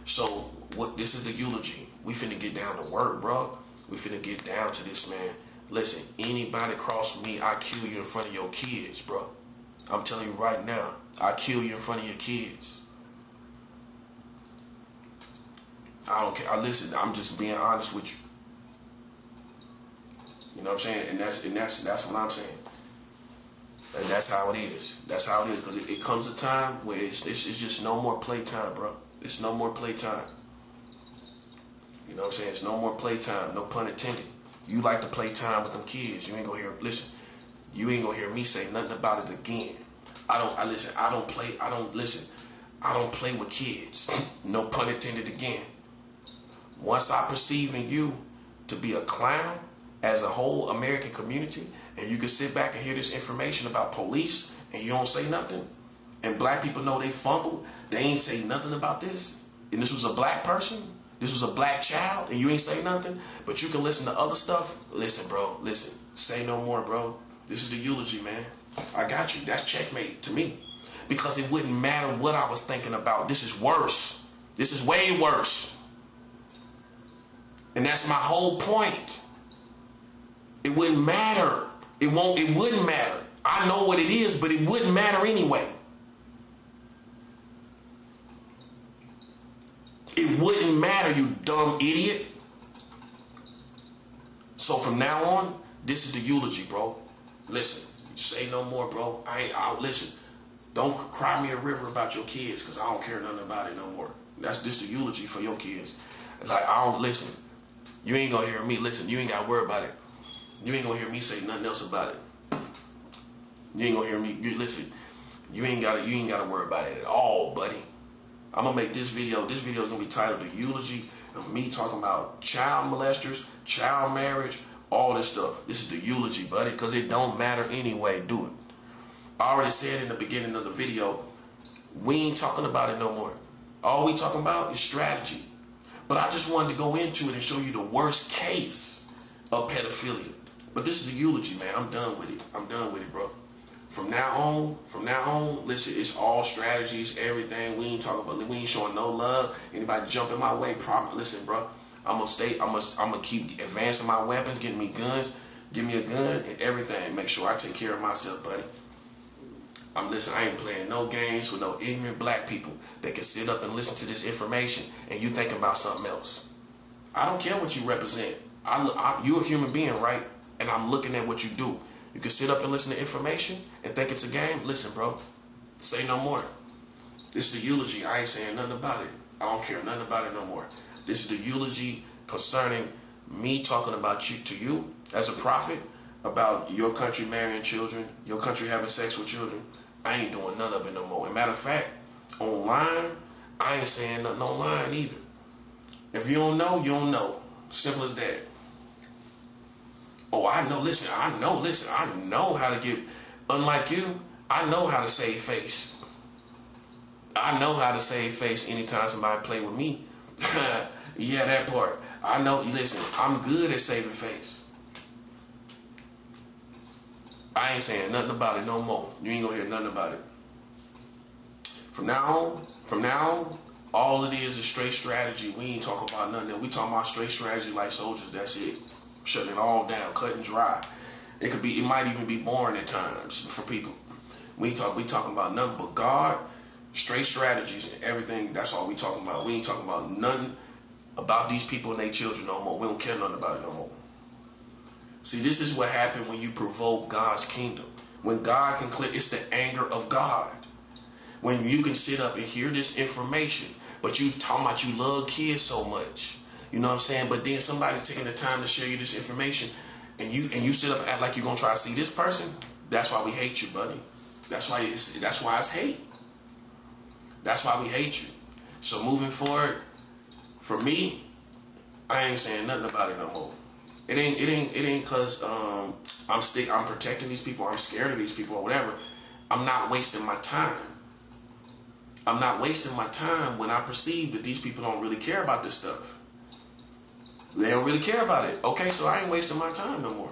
So this is the eulogy. We finna get down to work, bro. We finna get down to this, man. Listen, anybody cross me, I kill you in front of your kids, bro. I'm telling you right now, I kill you in front of your kids. I don't care. Listen, I'm just being honest with you. You know what I'm saying? And that's what I'm saying. And that's how it is. That's how it is. Because it comes a time where it's just no more playtime, bro. It's no more playtime. You know what I'm saying? It's no more playtime. No pun intended. You like to play time with them kids. You ain't gonna hear. Listen. You ain't gonna hear me say nothing about it again. I don't play with kids. No pun intended again. Once I perceive in you to be a clown as a whole American community, and you can sit back and hear this information about police and you don't say nothing, and black people know they fumbled, they ain't say nothing about this, and this was a black person, this was a black child, and you ain't say nothing, but you can listen to other stuff. Listen, bro, listen. Say no more, bro. This is the eulogy, man. I got you. That's checkmate to me. Because it wouldn't matter what I was thinking about. This is worse. This is way worse. And that's my whole point. It wouldn't matter. It wouldn't matter. I know what it is, but it wouldn't matter anyway. It wouldn't matter, you dumb idiot. So from now on, this is the eulogy, bro. Listen, say no more, bro. I'll listen. Don't cry me a river about your kids, because I don't care nothing about it no more. That's just the eulogy for your kids. Like, I don't listen. You ain't gonna hear me. Listen, you ain't gotta worry about it. You ain't gonna hear me say nothing else about it. You ain't gonna hear me. Listen, you ain't gotta worry about it at all, buddy. I'm gonna make this video. This video is gonna be titled "The Eulogy of Me talking about child molesters, child marriage, all this stuff." This is the eulogy, buddy, because it don't matter anyway. Do it. I already said in the beginning of the video, we ain't talking about it no more. All we talking about is strategy. But I just wanted to go into it and show you the worst case of pedophilia. But this is the eulogy, man. I'm done with it. I'm done with it, bro. From now on, listen, it's all strategies, everything. We ain't talking about, we ain't showing no love. Anybody jumping my way, listen, bro. I'm gonna keep advancing my weapons, getting me guns, give me a gun and everything. Make sure I take care of myself, buddy. I ain't playing no games with no ignorant black people that can sit up and listen to this information and you thinking about something else. I don't care what you represent. You're a human being, right? And I'm looking at what you do. You can sit up and listen to information and think it's a game. Listen, bro, say no more. This is the eulogy. I ain't saying nothing about it. I don't care nothing about it no more. This is the eulogy concerning me talking about you to you as a prophet, about your country marrying children, your country having sex with children. I ain't doing none of it no more. As a matter of fact, online, I ain't saying nothing online either. If you don't know, you don't know. Simple as that. Oh, I know, listen, I know how to get, unlike you, I know how to save face. I know how to save face anytime somebody play with me. Yeah, that part. I know, listen, I'm good at saving face. I ain't saying nothing about it no more. You ain't gonna hear nothing about it. From now on, all it is straight strategy. We ain't talking about nothing else. We talking about straight strategy like soldiers. That's it. Shutting it all down, cut and dry. It might even be boring at times for people. We talking about nothing but God, straight strategies and everything. That's all we talking about. We ain't talking about nothing about these people and their children no more. We don't care nothing about it no more. See, this is what happened when you provoke God's kingdom. When God can click, it's the anger of God. When you can sit up and hear this information, but you talking about you love kids so much. You know what I'm saying? But then somebody taking the time to share you this information, and you sit up and act like you're gonna try to see this person. That's why we hate you, buddy. That's why it's hate. That's why we hate you. So moving forward, for me, I ain't saying nothing about it no more. It ain't cause I'm protecting these people, I'm scared of these people or whatever. I'm not wasting my time. I'm not wasting my time when I perceive that these people don't really care about this stuff. They don't really care about it. Okay, so I ain't wasting my time no more.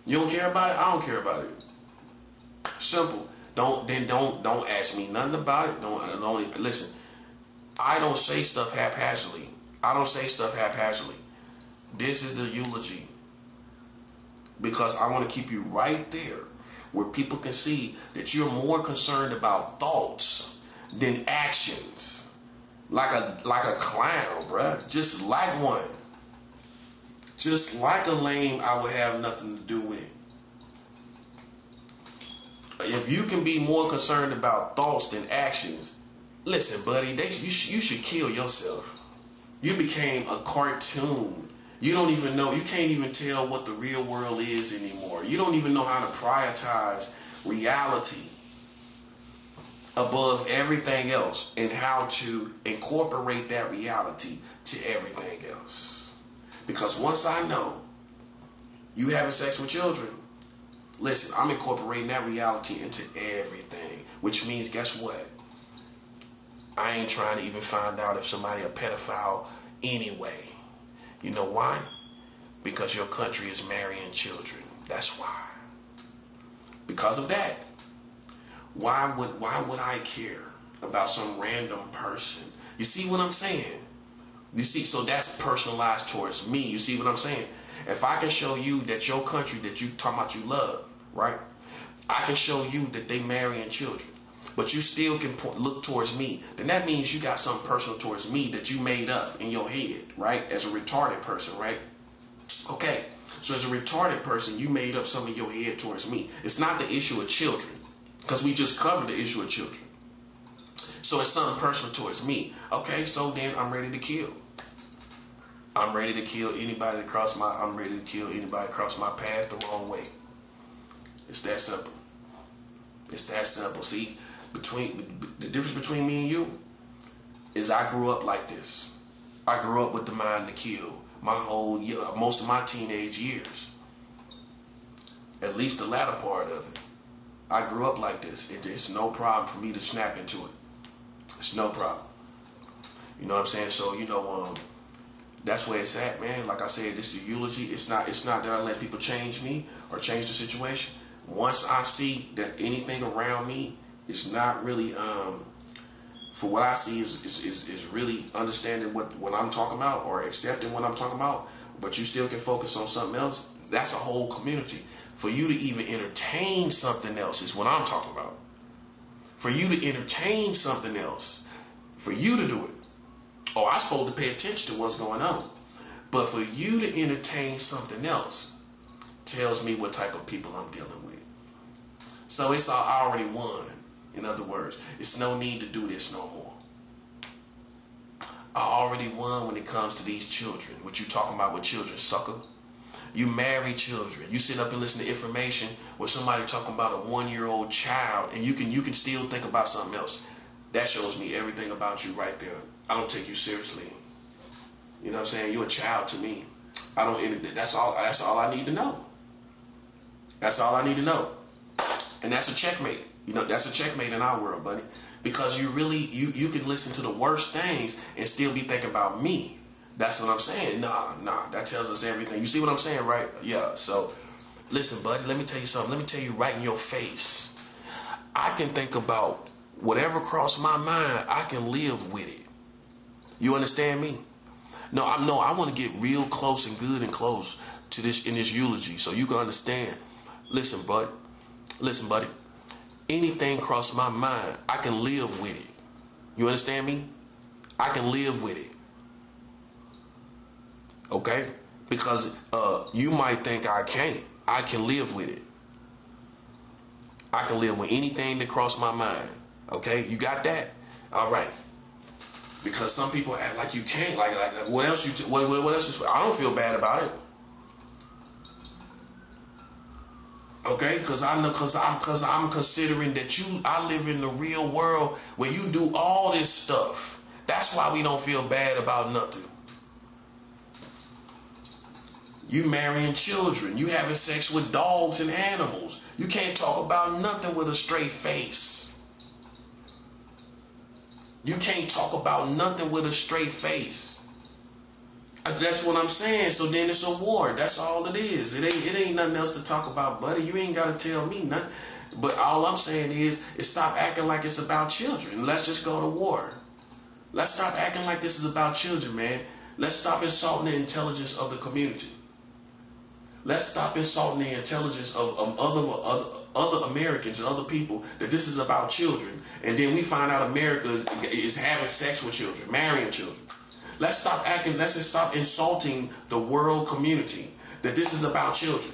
You don't care about it? I don't care about it. Simple. Don't ask me nothing about it. Don't listen. I don't say stuff haphazardly. This is the eulogy. Because I want to keep you right there where people can see that you're more concerned about thoughts than actions. Like a clown, bruh. Just like one. Just like a lame I would have nothing to do with. If you can be more concerned about thoughts than actions, listen, buddy, you should kill yourself. You became a cartoon. You don't even know, you can't even tell what the real world is anymore. You don't even know how to prioritize reality above everything else and how to incorporate that reality to everything else. Because once I know you having sex with children, listen, I'm incorporating that reality into everything. Which means, guess what? I ain't trying to even find out if somebody a pedophile anyway. You know why? Because your country is marrying children. That's why. Because of that. Why would I care about some random person? You see what I'm saying? You see, so that's personalized towards me. You see what I'm saying? If I can show you that your country that you talking about you love, right? I can show you that they marrying children, but you still can look towards me. Then that means you got something personal towards me that you made up in your head, right? As a retarded person, right? Okay. So as a retarded person, you made up something in your head towards me. It's not the issue of children, because we just covered the issue of children. So it's something personal towards me. Okay, so then I'm ready to kill. I'm ready to kill anybody that cross my path the wrong way. It's that simple. It's that simple. See, the difference between me and you is I grew up like this. I grew up with the mind to kill most of my teenage years. At least the latter part of it. I grew up like this. It's no problem for me to snap into it. It's no problem. You know what I'm saying? So, that's where it's at, man. Like I said, this is the eulogy. It's not that I let people change me or change the situation. Once I see that anything around me is not really for what I see is really understanding what I'm talking about or accepting what I'm talking about, but you still can focus on something else, that's a whole community. For you to even entertain something else is what I'm talking about. For you to entertain something else, for you to do it. Oh, I'm supposed to pay attention to what's going on. But for you to entertain something else tells me what type of people I'm dealing with. So it's I already won. In other words, it's no need to do this no more. I already won when it comes to these children. What you talking about with children, sucker? You marry children. You sit up and listen to information where somebody talking about a 1-year-old child, and you can still think about something else. That shows me everything about you right there. I don't take you seriously. You know what I'm saying? You're a child to me. I don't. That's all. That's all I need to know. That's all I need to know. And that's a checkmate. You know, that's a checkmate in our world, buddy. Because you can listen to the worst things and still be thinking about me. That's what I'm saying. Nah. That tells us everything. You see what I'm saying, right? Yeah. So, listen, buddy. Let me tell you something. Let me tell you right in your face. I can think about whatever crossed my mind. I can live with it. You understand me? No, I want to get real close and good and close to this in this eulogy, so you can understand. Listen, buddy. Anything cross my mind, I can live with it. You understand me? I can live with it. Okay? Because you might think I can't. I can live with it. I can live with anything that cross my mind. Okay? You got that? All right. Because some people act like you can't. Like what else what else is? I don't feel bad about it. Okay, because I'm considering that I live in the real world where you do all this stuff. That's why we don't feel bad about nothing. You marrying children, you having sex with dogs and animals. You can't talk about nothing with a straight face. You can't talk about nothing with a straight face. That's what I'm saying. So then it's a war. That's all it is. It ain't nothing else to talk about, buddy. You ain't got to tell me nothing. But all I'm saying is stop acting like it's about children. Let's just go to war. Let's stop acting like this is about children, man. Let's stop insulting the intelligence of the community. Let's stop insulting the intelligence of other Americans and other people that this is about children. And then we find out America is having sex with children, marrying children. Let's just stop insulting the world community that this is about children.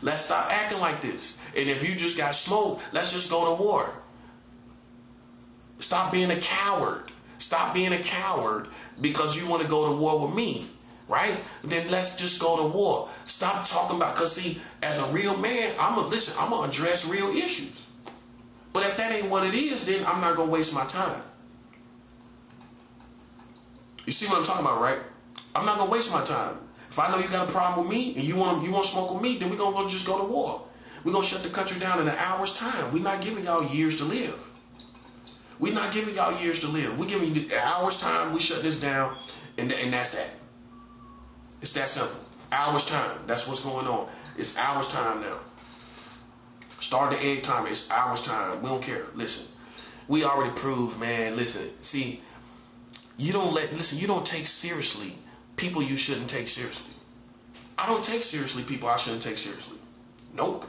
Let's stop acting like this. And if you just got smoked, let's just go to war. Stop being a coward. Stop being a coward because you want to go to war with me, right? Then let's just go to war. Stop talking about, because see, as a real man, I'm going to address real issues. But if that ain't what it is, then I'm not going to waste my time. You see what I'm talking about, right? I'm not gonna waste my time. If I know you got a problem with me and you want to smoke with me, then we're gonna just go to war. We're gonna shut the country down in an hour's time. We're not giving y'all years to live. We're not giving y'all years to live. We're giving you an hour's time. We shut this down, and that's that. It's that simple. Hour's time. That's what's going on. It's hour's time now. Start the egg timer. It's hour's time. We don't care. Listen, we already proved, man. Listen, see. You don't take seriously people you shouldn't take seriously. I don't take seriously people I shouldn't take seriously. Nope.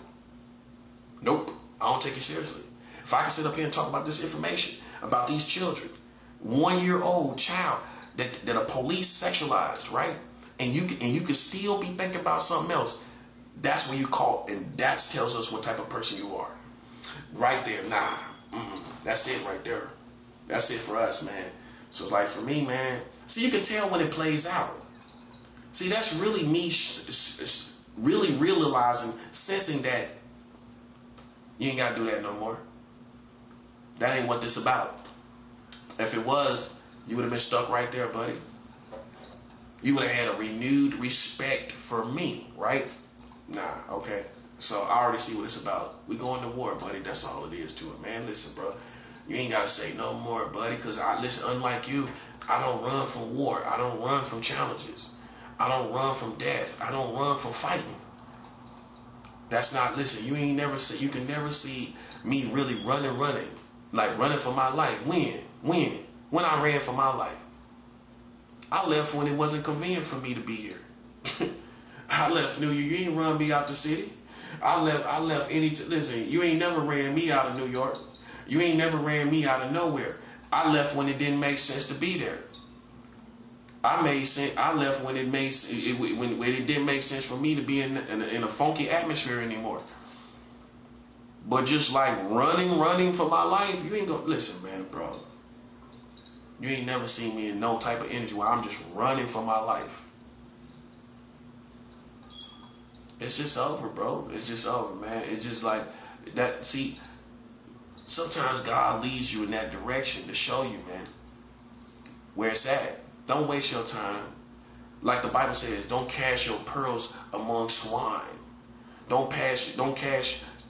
I don't take it seriously. If I can sit up here and talk about this information, about these children, 1-year-old child that are police sexualized, right? And you can still be thinking about something else. That's when you call, and that tells us what type of person you are. Right there, that's it right there. That's it for us, man. So like for me, man, see, you can tell when it plays out. See, that's really me really realizing, sensing that you ain't got to do that no more. That ain't what this about. If it was, you would have been stuck right there, buddy. You would have had a renewed respect for me, right? Nah, okay. So I already see what it's about. We going to war, buddy. That's all it is to it, man. Listen, bro. You ain't got to say no more, buddy, because unlike you, I don't run from war. I don't run from challenges. I don't run from death. I don't run from fighting. That's not, listen, you can never see me really running, like running for my life. When I ran for my life. I left when it wasn't convenient for me to be here. I left New York. You ain't run me out the city. I left listen, you ain't never ran me out of New York. You ain't never ran me out of nowhere. I left when it didn't make sense to be there. I left when it didn't make sense for me to be in a funky atmosphere anymore. But just like running for my life, you ain't gonna listen, man, bro. You ain't never seen me in no type of energy where I'm just running for my life. It's just over, bro. It's just over, man. It's just like that. See, Sometimes God leads you in that direction to show you, man, where it's at. Don't waste your time. Like the Bible says, don't cast your pearls among swine. Don't cash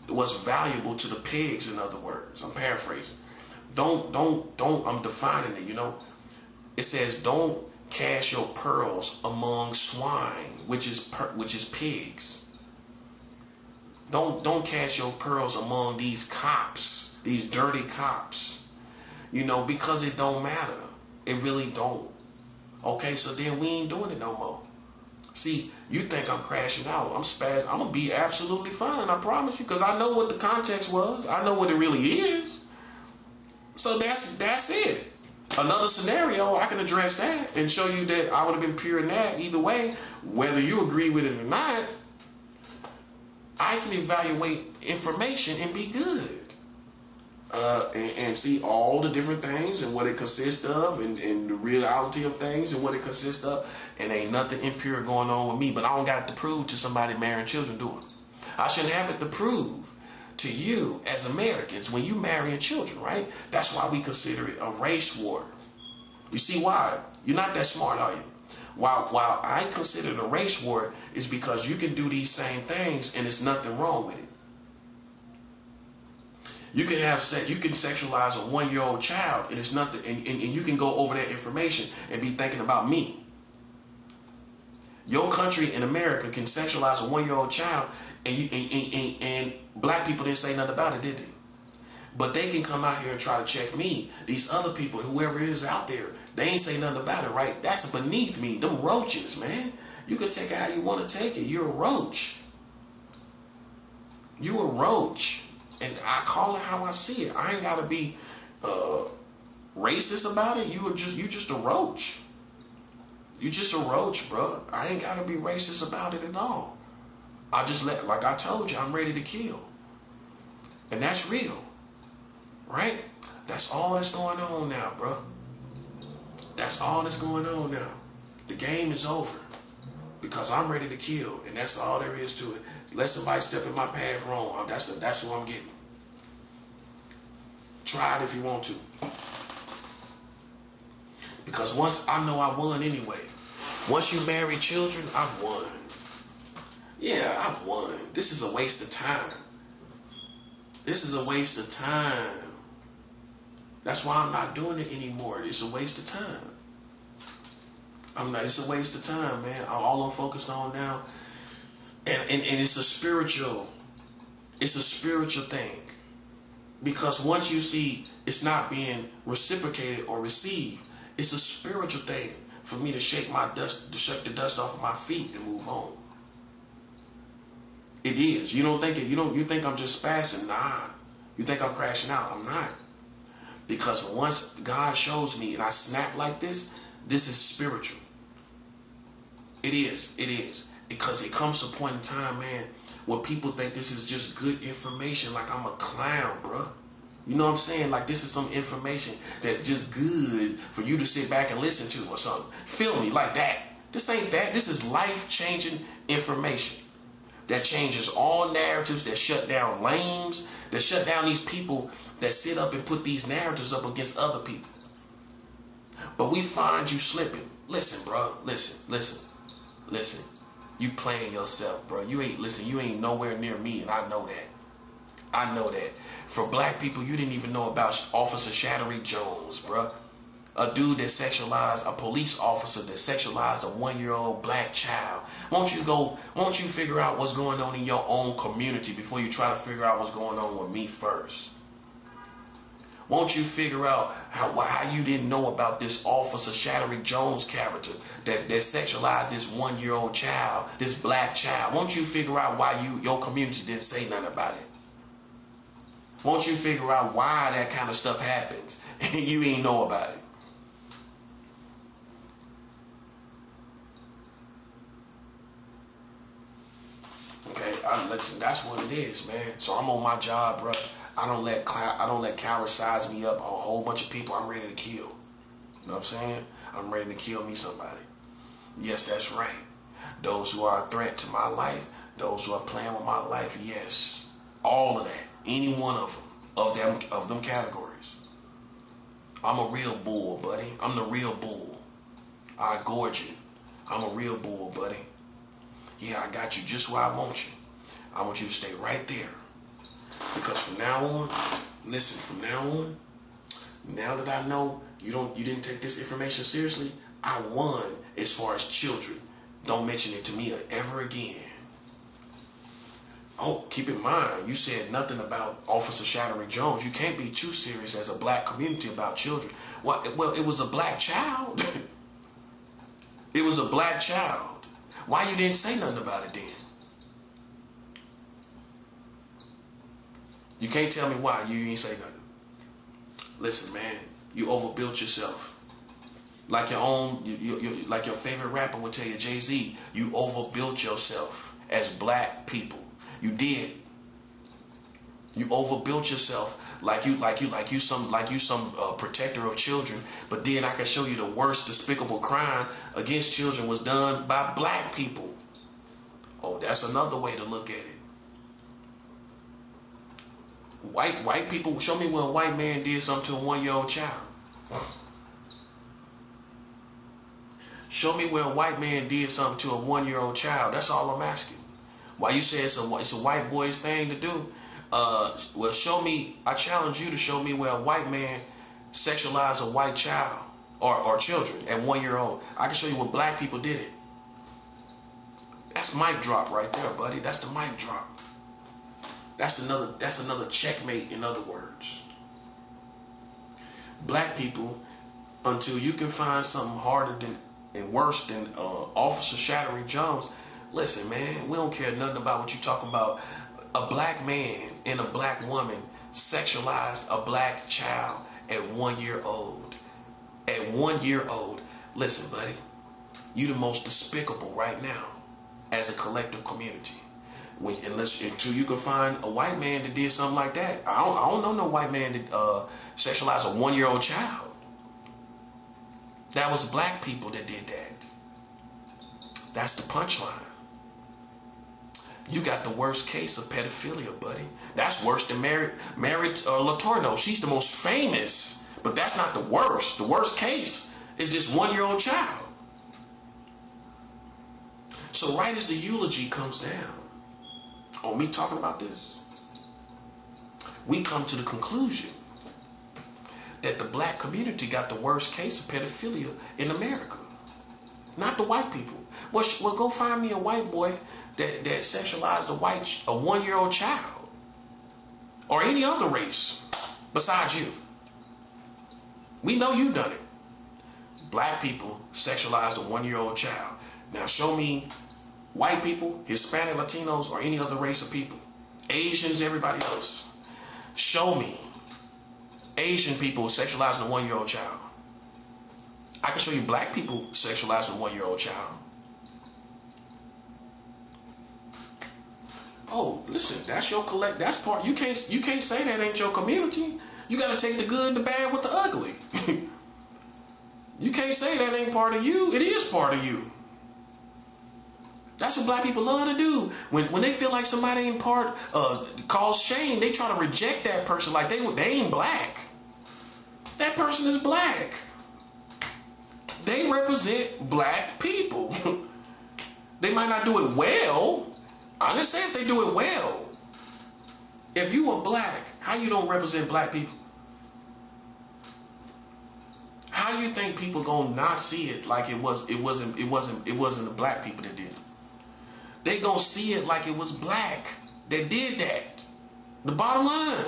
what's valuable to the pigs, in other words. I'm paraphrasing. I'm defining it, It says, don't cast your pearls among swine, which is pigs. Don't cast your pearls among these cops, these dirty cops, because it don't matter. It really don't. Okay, so then we ain't doing it no more. See, you think I'm crashing out. I'm going to be absolutely fine, I promise you, because I know what the context was. I know what it really is. So that's it. Another scenario, I can address that and show you that I would have been pure in that. Either way, whether you agree with it or not, I can evaluate information and be good. And see all the different things and what it consists of, and the reality of things and what it consists of. And ain't nothing impure going on with me, but I don't got to prove to somebody marrying children, do it. I shouldn't have it to prove to you as Americans when you marrying children, right? That's why we consider it a race war. You see why? You're not that smart, are you? While I consider it a race war is because you can do these same things and there's nothing wrong with it. You can sexualize a 1-year-old child and it's nothing, and you can go over that information and be thinking about me. Your country in America can sexualize a 1-year-old child, and black people didn't say nothing about it, did they? But they can come out here and try to check me. These other people, whoever it is out there, they ain't say nothing about it, right? That's beneath me. Them roaches, man. You can take it how you want to take it. You're a roach. You a roach. And I call it how I see it. I ain't gotta be racist about it. You just a roach. You just a roach, bro. I ain't gotta be racist about it at all. I just like I told you, I'm ready to kill. And that's real. Right? That's all that's going on now, bro. That's all that's going on now. The game is over. Because I'm ready to kill, and that's all there is to it. Let somebody step in my path wrong. That's who I'm getting. Try it if you want to. Because once I know I won anyway. Once you marry children, I've won. Yeah, I've won. This is a waste of time. This is a waste of time. That's why I'm not doing it anymore. It's a waste of time. It's a waste of time, man. All I'm focused on now, and it's a spiritual thing, because once you see it's not being reciprocated or received, it's a spiritual thing for me to shake the dust off of my feet and move on. It is. You don't think it. You think I'm just spazzing? Nah. You think I'm crashing out? I'm not. Because once God shows me and I snap like this is spiritual. It is. It is. Because it comes to a point in time, man, where people think this is just good information, like I'm a clown, bro. You know what I'm saying? Like this is some information that's just good for you to sit back and listen to or something. Feel me? Like that. This ain't that. This is life-changing information that changes all narratives, that shut down lames, that shut down these people that sit up and put these narratives up against other people. But we find you slipping. Listen, bro. Listen. You playing yourself, bro. You ain't nowhere near me, and I know that. For black people, you didn't even know about Officer Shattery Jones, bro. A dude that sexualized, a police officer that sexualized a 1-year-old black child. Won't you figure out what's going on in your own community before you try to figure out what's going on with me first? Won't you figure out how you didn't know about this Officer Shattery Jones character that sexualized this 1-year-old child, this black child? Won't you figure out why your community didn't say nothing about it? Won't you figure out why that kind of stuff happens and you ain't know about it? Okay, listen, that's what it is, man. So I'm on my job, bro. I don't let cowards size me up. A whole bunch of people I'm ready to kill. You know what I'm saying? I'm ready to kill me somebody. Yes, that's right. Those who are a threat to my life, those who are playing with my life, yes. All of that. Any one of them. of them categories. I'm a real bull, buddy. I'm the real bull. I gorge you. I'm a real bull, buddy. Yeah, I got you just where I want you. I want you to stay right there. Because from now on, listen, from now on, now that I know you didn't take this information seriously, I won as far as children. Don't mention it to me ever again. Oh, keep in mind, you said nothing about Officer Shattering Jones. You can't be too serious as a black community about children. Well, it was a black child. It was a black child. Why you didn't say nothing about it then? You can't tell me why you didn't say nothing. Listen, man, you overbuilt yourself. Like your own, like your favorite rapper would tell you, Jay-Z, you overbuilt yourself as black people. You did. You overbuilt yourself like you some protector of children. But then I can show you the worst despicable crime against children was done by black people. Oh, that's another way to look at it. White people, show me where a white man did something to a 1-year-old child. Show me where a white man did something to a 1-year-old child. That's all I'm asking. Why you say it's a white boy's thing to do? Well, show me. I challenge you to show me where a white man sexualized a white child or children at 1 year old. I can show you where black people did it. That's mic drop right there, buddy. That's the mic drop. That's another checkmate. In other words, black people, until you can find something harder than and worse than Officer Shattering Jones. Listen, man, we don't care nothing about what you're talking about. A black man and a black woman sexualized a black child at 1 year old. At 1 year old. Listen, buddy, you the most despicable right now as a collective community. Until you can find a white man that did something like that. I don't know no white man that sexualized a 1 year old child. That was black people that did that. That's the punchline. You got the worst case of pedophilia, buddy. That's worse than Mary Letourneau. She's the most famous, but that's not the worst. The worst case is this 1 year old child. So right as the eulogy comes down on me talking about this, we come to the conclusion that the black community got the worst case of pedophilia in America. Not the white people. Well, go find me a white boy that sexualized a 1 year old child. Or any other race besides you. We know you done it. Black people sexualized a 1 year old child. Now show me white people, Hispanic, Latinos, or any other race of people. Asians, everybody else. Show me Asian people sexualizing a 1 year old child. I can show you black people sexualizing a 1 year old child. Oh, listen, that's your that's part. You can't say that ain't your community. You got to take the good, the bad with the ugly. You can't say that ain't part of you. It is part of you. That's what black people love to do. When they feel like somebody ain't part, cause shame, they try to reject that person like they ain't black. That person is black. They represent black people. They might not do it well. I didn't say if they do it well. If you are black, how you don't represent black people? How you think people gonna not see it like it wasn't the black people that did it? They gonna see it like it was black that did that. The bottom line.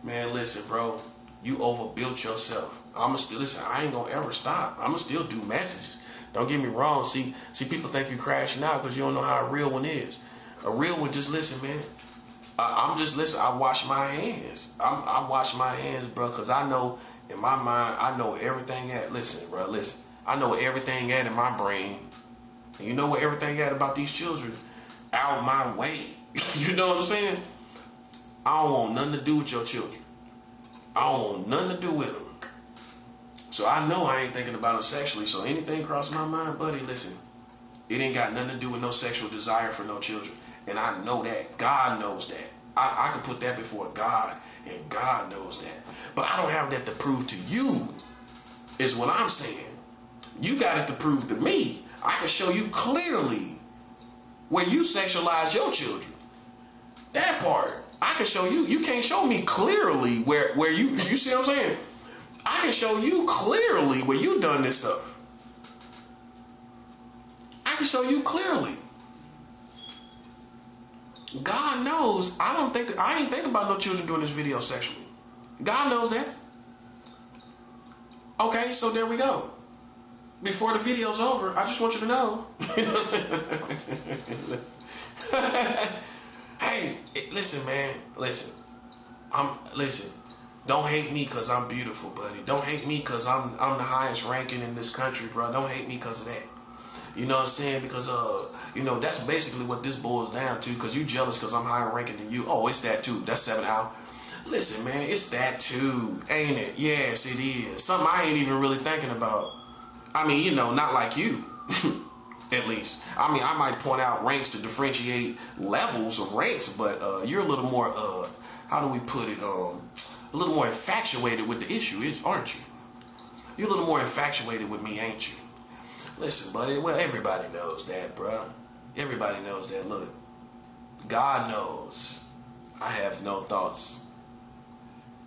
Man, listen, bro. You overbuilt yourself. I'ma still listen. I ain't gonna ever stop. I'ma still do messages. Don't get me wrong. See, people think you crashing out because you don't know how a real one is. A real one, just listen, man. I'm just listen. I wash my hands. I wash my hands, bro, because I know in my mind, I know everything at. Listen, bro, listen. I know everything at in my brain. And you know what everything at about these children? Out my way. You know what I'm saying? I don't want nothing to do with your children. I don't want nothing to do with them. So I know I ain't thinking about them sexually. So anything crossing my mind, buddy, listen, It ain't got nothing to do with no sexual desire for no children. And I know that. God knows that. I can put that before God, and God knows that. But I don't have that to prove to you, is what I'm saying. You got it to prove to me. I can show you clearly where you sexualize your children. That part, I can show you. You can't show me clearly where you see what I'm saying? I can show you clearly where you done this stuff. I can show you clearly. God knows I ain't think about no children doing this video sexually. God knows that. Okay, so there we go. Before the video's over, I just want you to know. Hey, listen, man. Listen. Listen. Don't hate me because I'm beautiful, buddy. Don't hate me because I'm the highest ranking in this country, bro. Don't hate me because of that. You know what I'm saying? Because that's basically what this boils down to. Because you jealous because I'm higher ranking than you. Oh, it's that too. That's 7 out. Listen, man, it's that too, ain't it? Yes, it is. Something I ain't even really thinking about. I mean, not like you, at least. I mean, I might point out ranks to differentiate levels of ranks, but you're a little more, how do we put it, a little more infatuated with the issue, aren't you? You're a little more infatuated with me, ain't you? Listen, buddy, well, everybody knows that, bro. Everybody knows that. Look, God knows I have no thoughts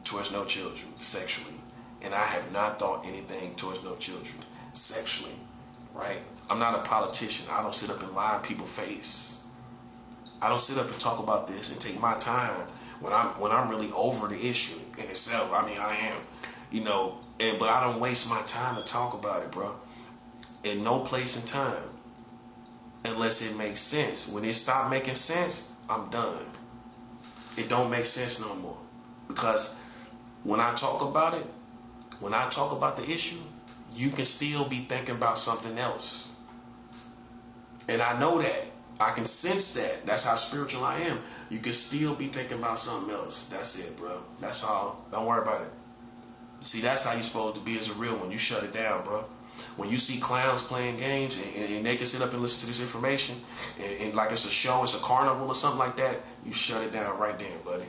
towards no children sexually, and I have not thought anything towards no children sexually, right? I'm not a politician. I don't sit up and lie in people's face. I don't sit up and talk about this and take my time when I'm really over the issue in itself. I mean, I am, but I don't waste my time to talk about it, bro. In no place and time, unless it makes sense. When it stop making sense, I'm done. It don't make sense no more, because when I talk about it, when I talk about the issue, you can still be thinking about something else. And I know that. I can sense that. That's how spiritual I am. You can still be thinking about something else. That's it, bro. That's all. Don't worry about it. See, that's how you're supposed to be as a real one. You shut it down, bro. When you see clowns playing games and they can sit up and listen to this information and like it's a show, it's a carnival or something like that, you shut it down right then, buddy.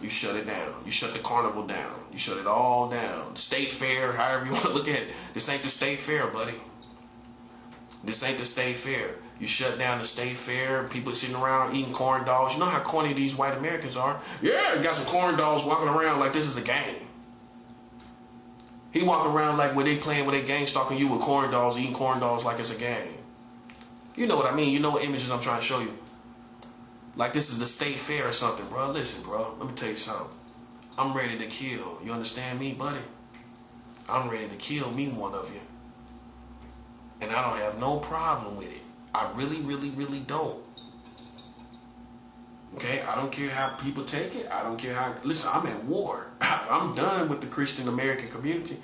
You shut it down. You shut the carnival down. You shut it all down. State fair, however you want to look at it. This ain't the state fair, buddy. This ain't the state fair. You shut down the state fair. People sitting around eating corn dogs. You know how corny these white Americans are? Yeah, got some corn dogs walking around like this is a game. He walking around like when they playing with their gang stalking you with corn dogs, eating corn dogs like it's a game. You know what I mean? You know what images I'm trying to show you. Like this is the state fair or something, bro. Listen, bro, let me tell you something. I'm ready to kill. You understand me, buddy? I'm ready to kill me one of you. And I don't have no problem with it. I really, really, really don't. Okay? I don't care how people take it. I don't care how... Listen, I'm at war. I'm done with the Christian American community.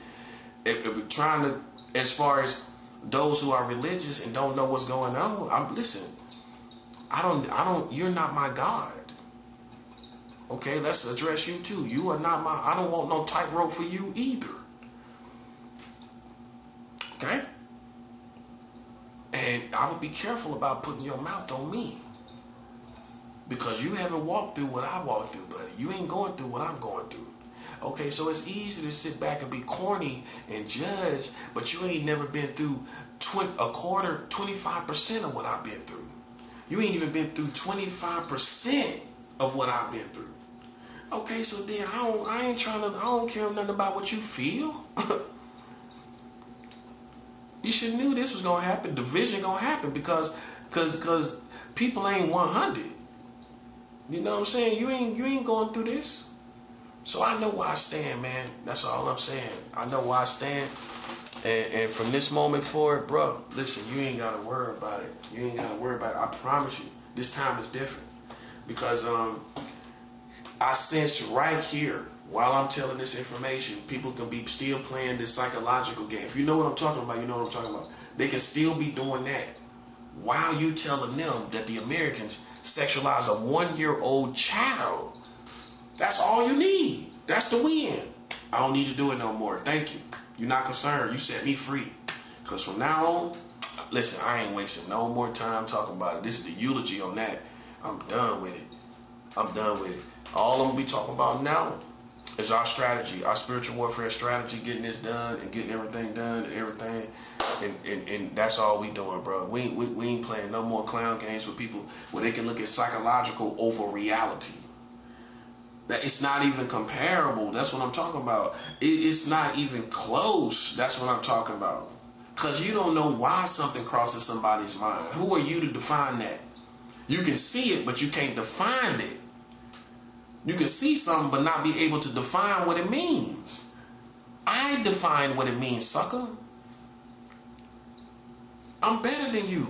If we're trying to... As far as those who are religious and don't know what's going on, listen... you're not my God. Okay, let's address you too. You are not my, I don't want no tightrope for you either. Okay? And I would be careful about putting your mouth on me. Because you haven't walked through what I walked through, buddy. You ain't going through what I'm going through. Okay, so it's easy to sit back and be corny and judge, but you ain't never been through 25% of what I've been through. You ain't even been through 25% of what I've been through. Okay, so then I don't care nothing about what you feel. You should knew this was gonna happen. Division gonna happen because people ain't 100. You know what I'm saying? You ain't going through this. So I know where I stand, man. That's all I'm saying. I know where I stand. And from this moment forward, bro, listen, you ain't got to worry about it. You ain't got to worry about it. I promise you, this time is different. Because I sense right here, while I'm telling this information, people can be still playing this psychological game. If you know what I'm talking about, you know what I'm talking about. They can still be doing that while you telling them that the Americans sexualize a 1-year-old child. That's all you need. That's the win. I don't need to do it no more. Thank you. You're not concerned. You set me free. Because from now on, Listen, I ain't wasting no more time talking about it. This is the eulogy on that. I'm done with it. I'm done with it. All I'm gonna be talking about now is our strategy, our spiritual warfare strategy, getting this done and getting everything done and everything. And that's all we doing, bro. We ain't playing no more clown games with people where they can look at psychological over reality. That it's not even comparable. That's what I'm talking about. It's not even close. That's what I'm talking about. Because you don't know why something crosses somebody's mind. Who are you to define that? You can see it, but you can't define it. You can see something, but not be able to define what it means. I define what it means, sucker. I'm better than you.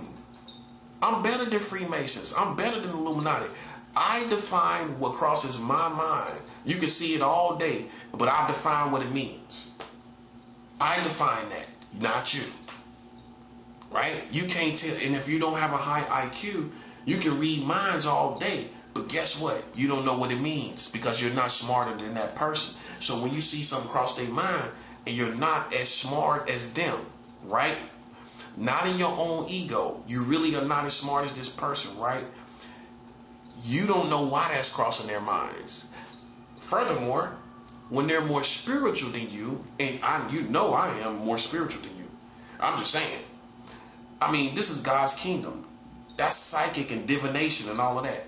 I'm better than Freemasons. I'm better than Illuminati. I define what crosses my mind. You can see it all day, but I define what it means. I define that, not you. Right? You can't tell. And if you don't have a high IQ, you can read minds all day. But guess what? You don't know what it means because you're not smarter than that person. So when you see something cross their mind and you're not as smart as them, right? Not in your own ego. You really are not as smart as this person, right? You don't know why that's crossing their minds. Furthermore, when they're more spiritual than you, and you know I am more spiritual than you. I'm just saying. I mean, this is God's kingdom. That's psychic and divination and all of that.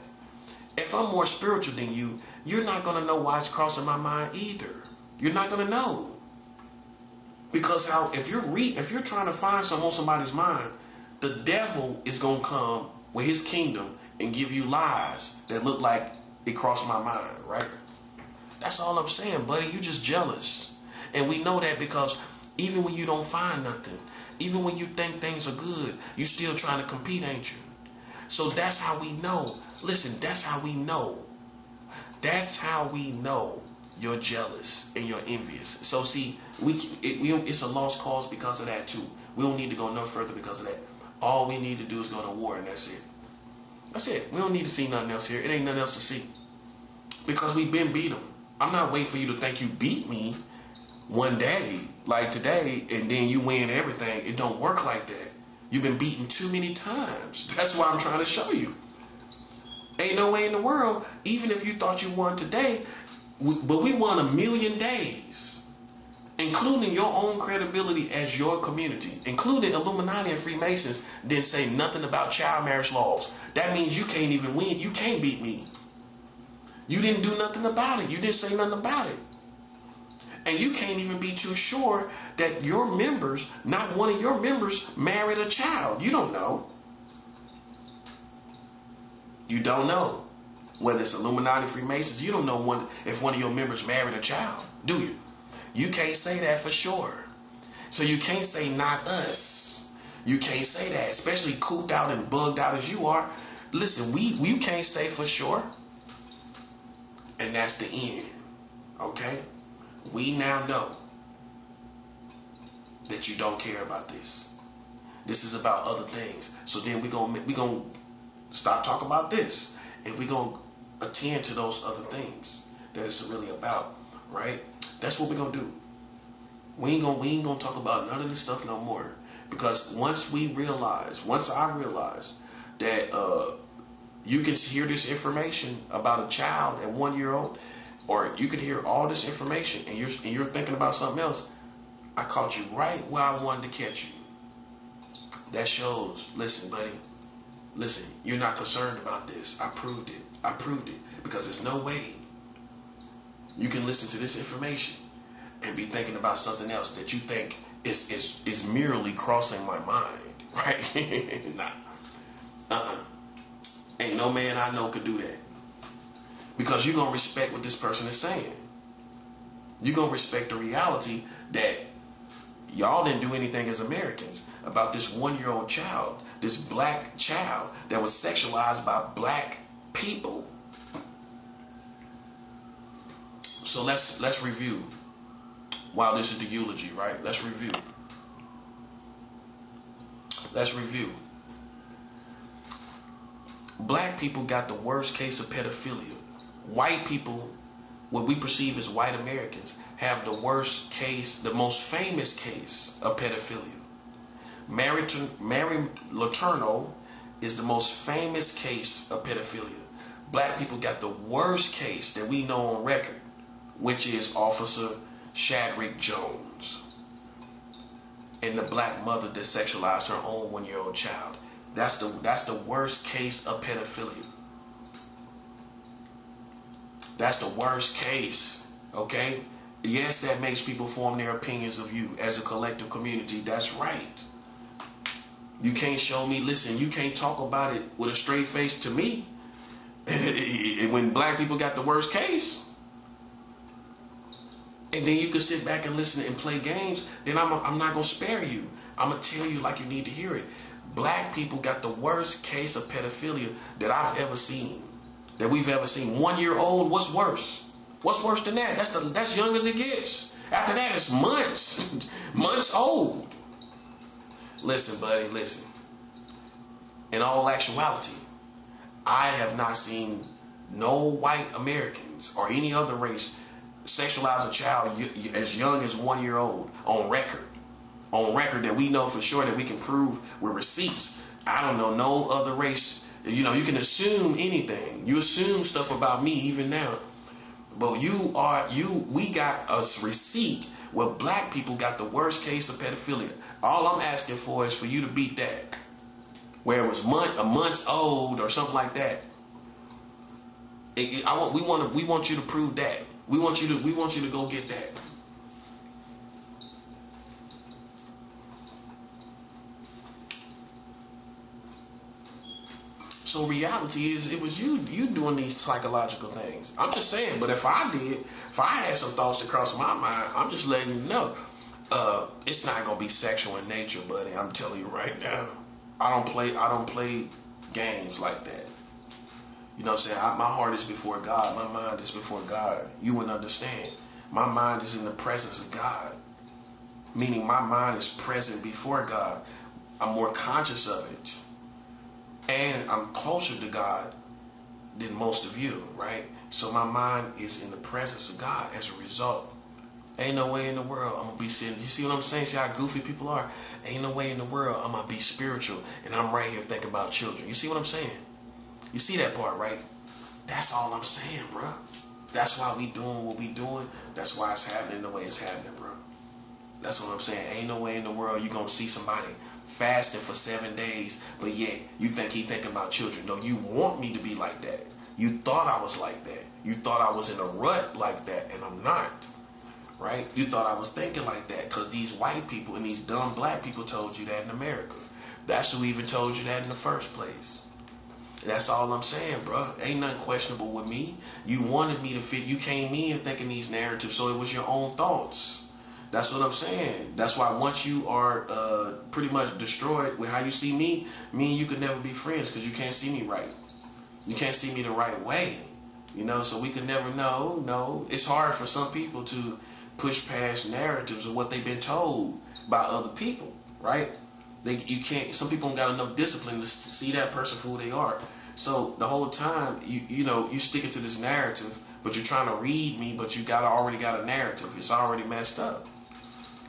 If I'm more spiritual than you, you're not going to know why it's crossing my mind either. You're not going to know. Because if you're trying to find something on somebody's mind, the devil is going to come with his kingdom and give you lies that look like it crossed my mind, right? That's all I'm saying, buddy. You just jealous. And we know that because even when you don't find nothing, even when you think things are good, you still trying to compete, ain't you? So that's how we know. Listen, that's how we know. That's how we know you're jealous and you're envious. So see, it's a lost cause because of that too. We don't need to go no further because of that. All we need to do is go to war and that's it. That's it. We don't need to see nothing else here. It ain't nothing else to see. Because we've been beat them. I'm not waiting for you to think you beat me one day, like today, and then you win everything. It don't work like that. You've been beaten too many times. That's why I'm trying to show you. Ain't no way in the world, even if you thought you won today, but we won 1,000,000 days, including your own credibility as your community, including Illuminati and Freemasons, didn't say nothing about child marriage laws. That means you can't even win. You can't beat me. You didn't do nothing about it. You didn't say nothing about it. And you can't even be too sure that your members, not one of your members, married a child. You don't know. You don't know. Whether it's Illuminati, Freemasons, you don't know if one of your members married a child, do you? You can't say that for sure. So you can't say not us. You can't say that, especially cooped out and bugged out as you are. Listen, we can't say for sure. And that's the end. Okay? We now know that you don't care about this. This is about other things. So then we're gonna stop talking about this, and we're gonna attend to those other things that it's really about, right? That's what we're gonna do. We ain't gonna talk about none of this stuff no more, because once I realize that you can hear this information about a child at 1 year old, or you could hear all this information and you're thinking about something else, I caught you right where I wanted to catch you. That shows, listen, buddy, listen, you're not concerned about this. I proved it. Because there's no way you can listen to this information and be thinking about something else that you think is merely crossing my mind, right? Nah. Ain't no man I know could do that. Because you're going to respect what this person is saying. You're going to respect the reality that y'all didn't do anything as Americans about this 1 year old child, this black child that was sexualized by black people. So let's review. Wow, this is the eulogy, right? Let's review. Black people got the worst case of pedophilia. White people, what we perceive as white Americans, have the worst case, the most famous case of pedophilia. Mary Letourneau is the most famous case of pedophilia. Black people got the worst case that we know on record, which is Officer Shadrick Jones and the black mother that sexualized her own 1-year-old child. That's the worst case of pedophilia. That's the worst case. Okay? Yes, that makes people form their opinions of you as a collective community. That's right. You can't show me, listen, you can't talk about it with a straight face to me. When black people got the worst case, and then you can sit back and listen and play games, then I'm not going to spare you. I'm going to tell you like you need to hear it. Black people got the worst case of pedophilia that I've ever seen, that we've ever seen. 1-year-old, what's worse? What's worse than that? That's young as it gets. After that, it's months old. Listen, buddy, listen. In all actuality, I have not seen no white Americans or any other race sexualize a child as young as 1-year-old on record. On record that we know for sure, that we can prove with receipts. I don't know no other race. You know, you can assume anything. You assume stuff about me even now. But we got a receipt where black people got the worst case of pedophilia. All I'm asking for is for you to beat that. Where it was months old or something like that. We want you to prove that. We want you to go get that. So reality is, it was you doing these psychological things. I'm just saying, but if I had some thoughts that crossed my mind, I'm just letting you know. It's not gonna be sexual in nature, buddy. I'm telling you right now. I don't play games like that. You know what I'm saying? My heart is before God. My mind is before God. You wouldn't understand. My mind is in the presence of God. Meaning my mind is present before God. I'm more conscious of it. And I'm closer to God than most of you, right? So my mind is in the presence of God as a result. Ain't no way in the world I'm going to be sitting. You see what I'm saying? See how goofy people are? Ain't no way in the world I'm going to be spiritual and I'm right here thinking about children. You see what I'm saying? You see that part, right? That's all I'm saying, bro. That's why we doing what we doing. That's why it's happening the way it's happening, bro. That's what I'm saying. Ain't no way in the world you going to see somebody fasting for 7 days, but yet you think he thinking about children. No, you want me to be like that. You thought I was like that. You thought I was in a rut like that, and I'm not. Right? You thought I was thinking like that because these white people and these dumb black people told you that in America. That's who even told you that in the first place. That's all I'm saying, bro. Ain't nothing questionable with me. You wanted me to fit. You came in thinking these narratives, so it was your own thoughts. That's what I'm saying. That's why once you are pretty much destroyed with how you see me and you could never be friends because you can't see me right. You can't see me the right way. You know, so we could never know. No, it's hard for some people to push past narratives of what they've been told by other people, right? You can't. Some people don't got enough discipline to see that person for who they are. So the whole time, you sticking to this narrative, but you're trying to read me, but you already got a narrative. It's already messed up.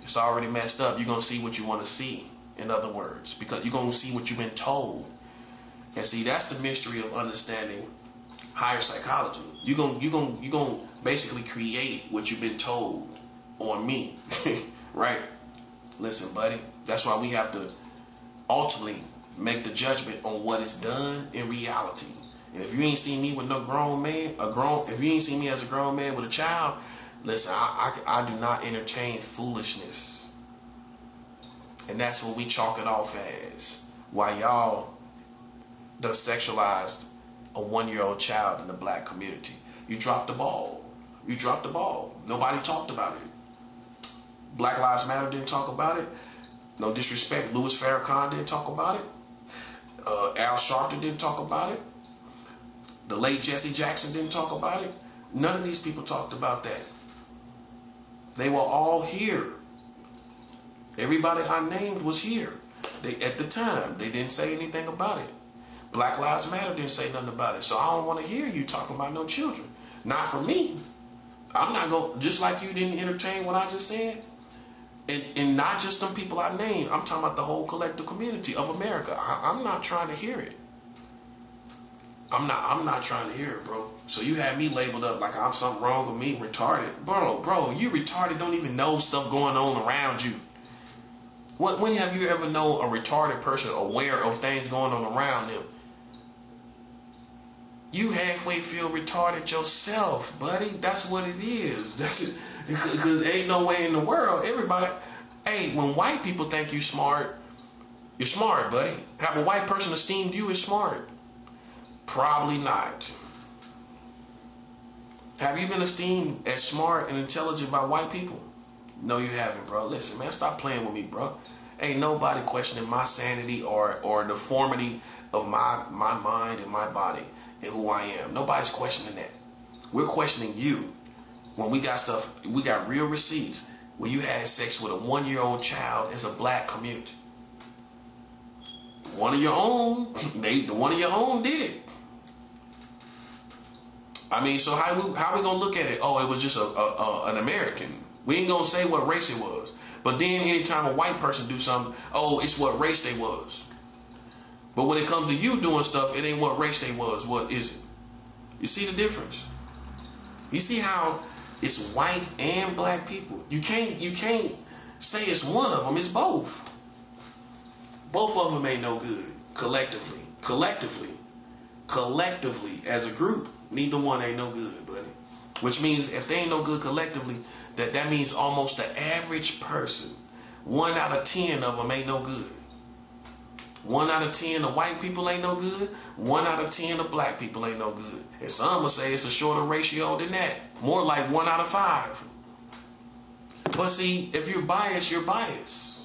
It's already messed up. You're gonna see what you want to see. In other words, because you're gonna see what you've been told. And see, that's the mystery of understanding higher psychology. You're gonna basically create what you've been told on me, right? Listen, buddy. That's why we have to ultimately make the judgment on what is done in reality. And if you ain't seen me with no grown man, if you ain't seen me as a grown man with a child, listen, I do not entertain foolishness. And that's what we chalk it off as. Why y'all done sexualized a 1-year-old child in the black community. You dropped the ball. You dropped the ball. Nobody talked about it. Black Lives Matter didn't talk about it. No disrespect, Louis Farrakhan didn't talk about it. Al Sharpton didn't talk about it. The late Jesse Jackson didn't talk about it. None of these people talked about that. They were all here. Everybody I named was here. At the time, they didn't say anything about it. Black Lives Matter didn't say nothing about it. So I don't want to hear you talking about no children. Not for me. I'm not going, just like you didn't entertain what I just said. And not just them people I named. I'm talking about the whole collective community of America. I'm not trying to hear it. I'm not trying to hear it, bro. So you had me labeled up like I'm something wrong with me, retarded. Bro, you retarded don't even know stuff going on around you. When have you ever known a retarded person aware of things going on around them? You halfway feel retarded yourself, buddy. That's what it is. That's it. Because ain't no way in the world, everybody, hey, when white people think you smart, you're smart, buddy. Have a white person esteem you as smart? Probably not. Have you been esteemed as smart and intelligent by white people? No, you haven't, bro. Listen, man, stop playing with me, bro. Ain't nobody questioning my sanity or the deformity of my mind and my body and who I am. Nobody's questioning that. We're questioning you. When we got stuff, we got real receipts where you had sex with a 1-year-old child as a black community. One of your own did it. I mean, so how we gonna look at it? Oh, it was just an American. We ain't gonna say what race it was. But then anytime a white person do something, oh, it's what race they was. But when it comes to you doing stuff, it ain't what race they was. What is it? You see the difference? You see how it's white and black people. You can't say it's one of them. It's both. Both of them ain't no good collectively. Collectively as a group, neither one ain't no good, buddy. Which means if they ain't no good collectively, that means almost the average person, 1 out of 10 of them ain't no good. 1 out of 10 of white people ain't no good. 1 out of 10 of black people ain't no good. And some will say it's a shorter ratio than that. More like 1 out of 5. But see, if you're biased, you're biased.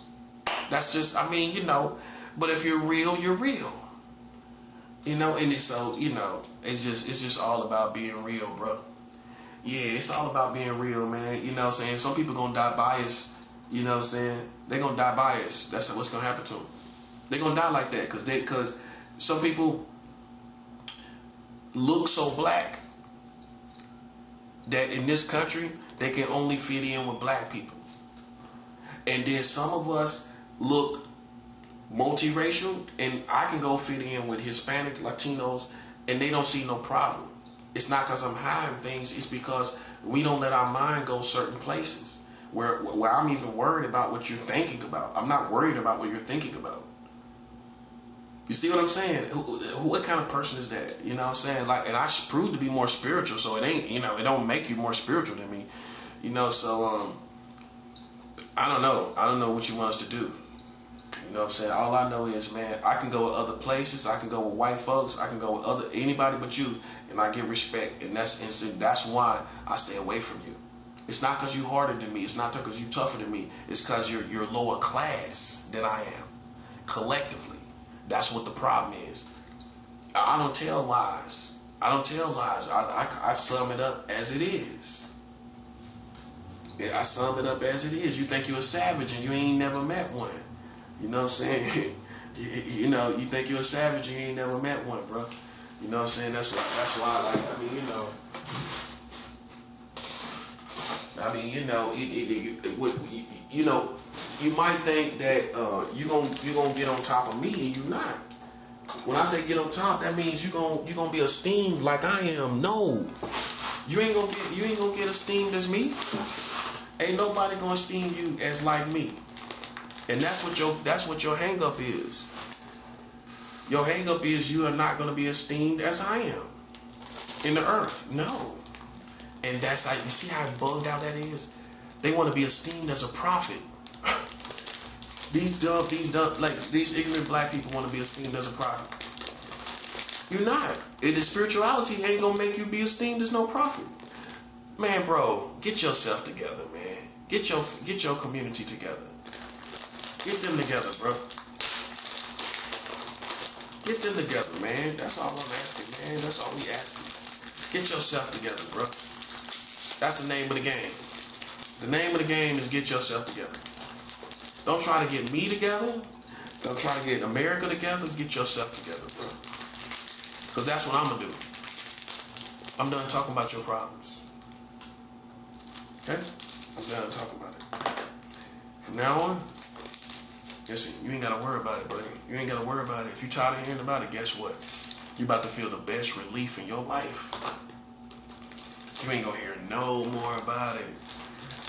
That's just, I mean, but if you're real, you're real. And so, it's just all about being real, bro. Yeah, it's all about being real, man. You know what I'm saying? Some people gonna die biased. You know what I'm saying? They're gonna die biased. That's what's gonna happen to them. They're gonna die like that because some people look so black that in this country they can only fit in with black people. And then some of us look multiracial, and I can go fit in with Hispanic, Latinos, and they don't see no problem. It's not because I'm hiding things. It's because we don't let our mind go certain places where I'm even worried about what you're thinking about. I'm not worried about what you're thinking about. You see what I'm saying? What kind of person is that? You know what I'm saying? Like, and I should prove to be more spiritual, so it ain't, it don't make you more spiritual than me. So I don't know. I don't know what you want us to do. You know what I'm saying? All I know is, man, I can go with other places. I can go with white folks. I can go with anybody but you, and I get respect. And that's why I stay away from you. It's not because you're harder than me. It's not because you're tougher than me. It's because you're lower class than I am. Collectively. That's what the problem is. I don't tell lies. I sum it up as it is. I sum it up as it is. You think you're a savage and you ain't never met one. You know what I'm saying? You think you're a savage and you ain't never met one, bro. You know what I'm saying? That's why you might think that you're gonna get on top of me, and you're not. When I say get on top, that means you're gonna be esteemed like I am. No. You ain't gonna get esteemed as me. Ain't nobody gonna esteem you as like me. And that's what your hang up is. Your hang up is you are not going to be esteemed as I am in the earth. No. And that's how, you see how bugged out that is? They want to be esteemed as a prophet. These ignorant black people want to be esteemed as a prophet. You're not. And the spirituality ain't going to make you be esteemed as no prophet. Man, bro, get yourself together, man. Get your community together. Get them together, bro. Get them together, man. That's all I'm asking, man. That's all we asking. Get yourself together, bro. That's the name of the game. The name of the game is get yourself together. Don't try to get me together. Don't try to get America together. Get yourself together, bro. Because that's what I'm going to do. I'm done talking about your problems. Okay? I'm done talking about it. From now on, listen, you ain't gotta worry about it, buddy. You ain't gotta worry about it. If you tired of hearing about it, guess what? You about to feel the best relief in your life. You ain't gonna hear no more about it.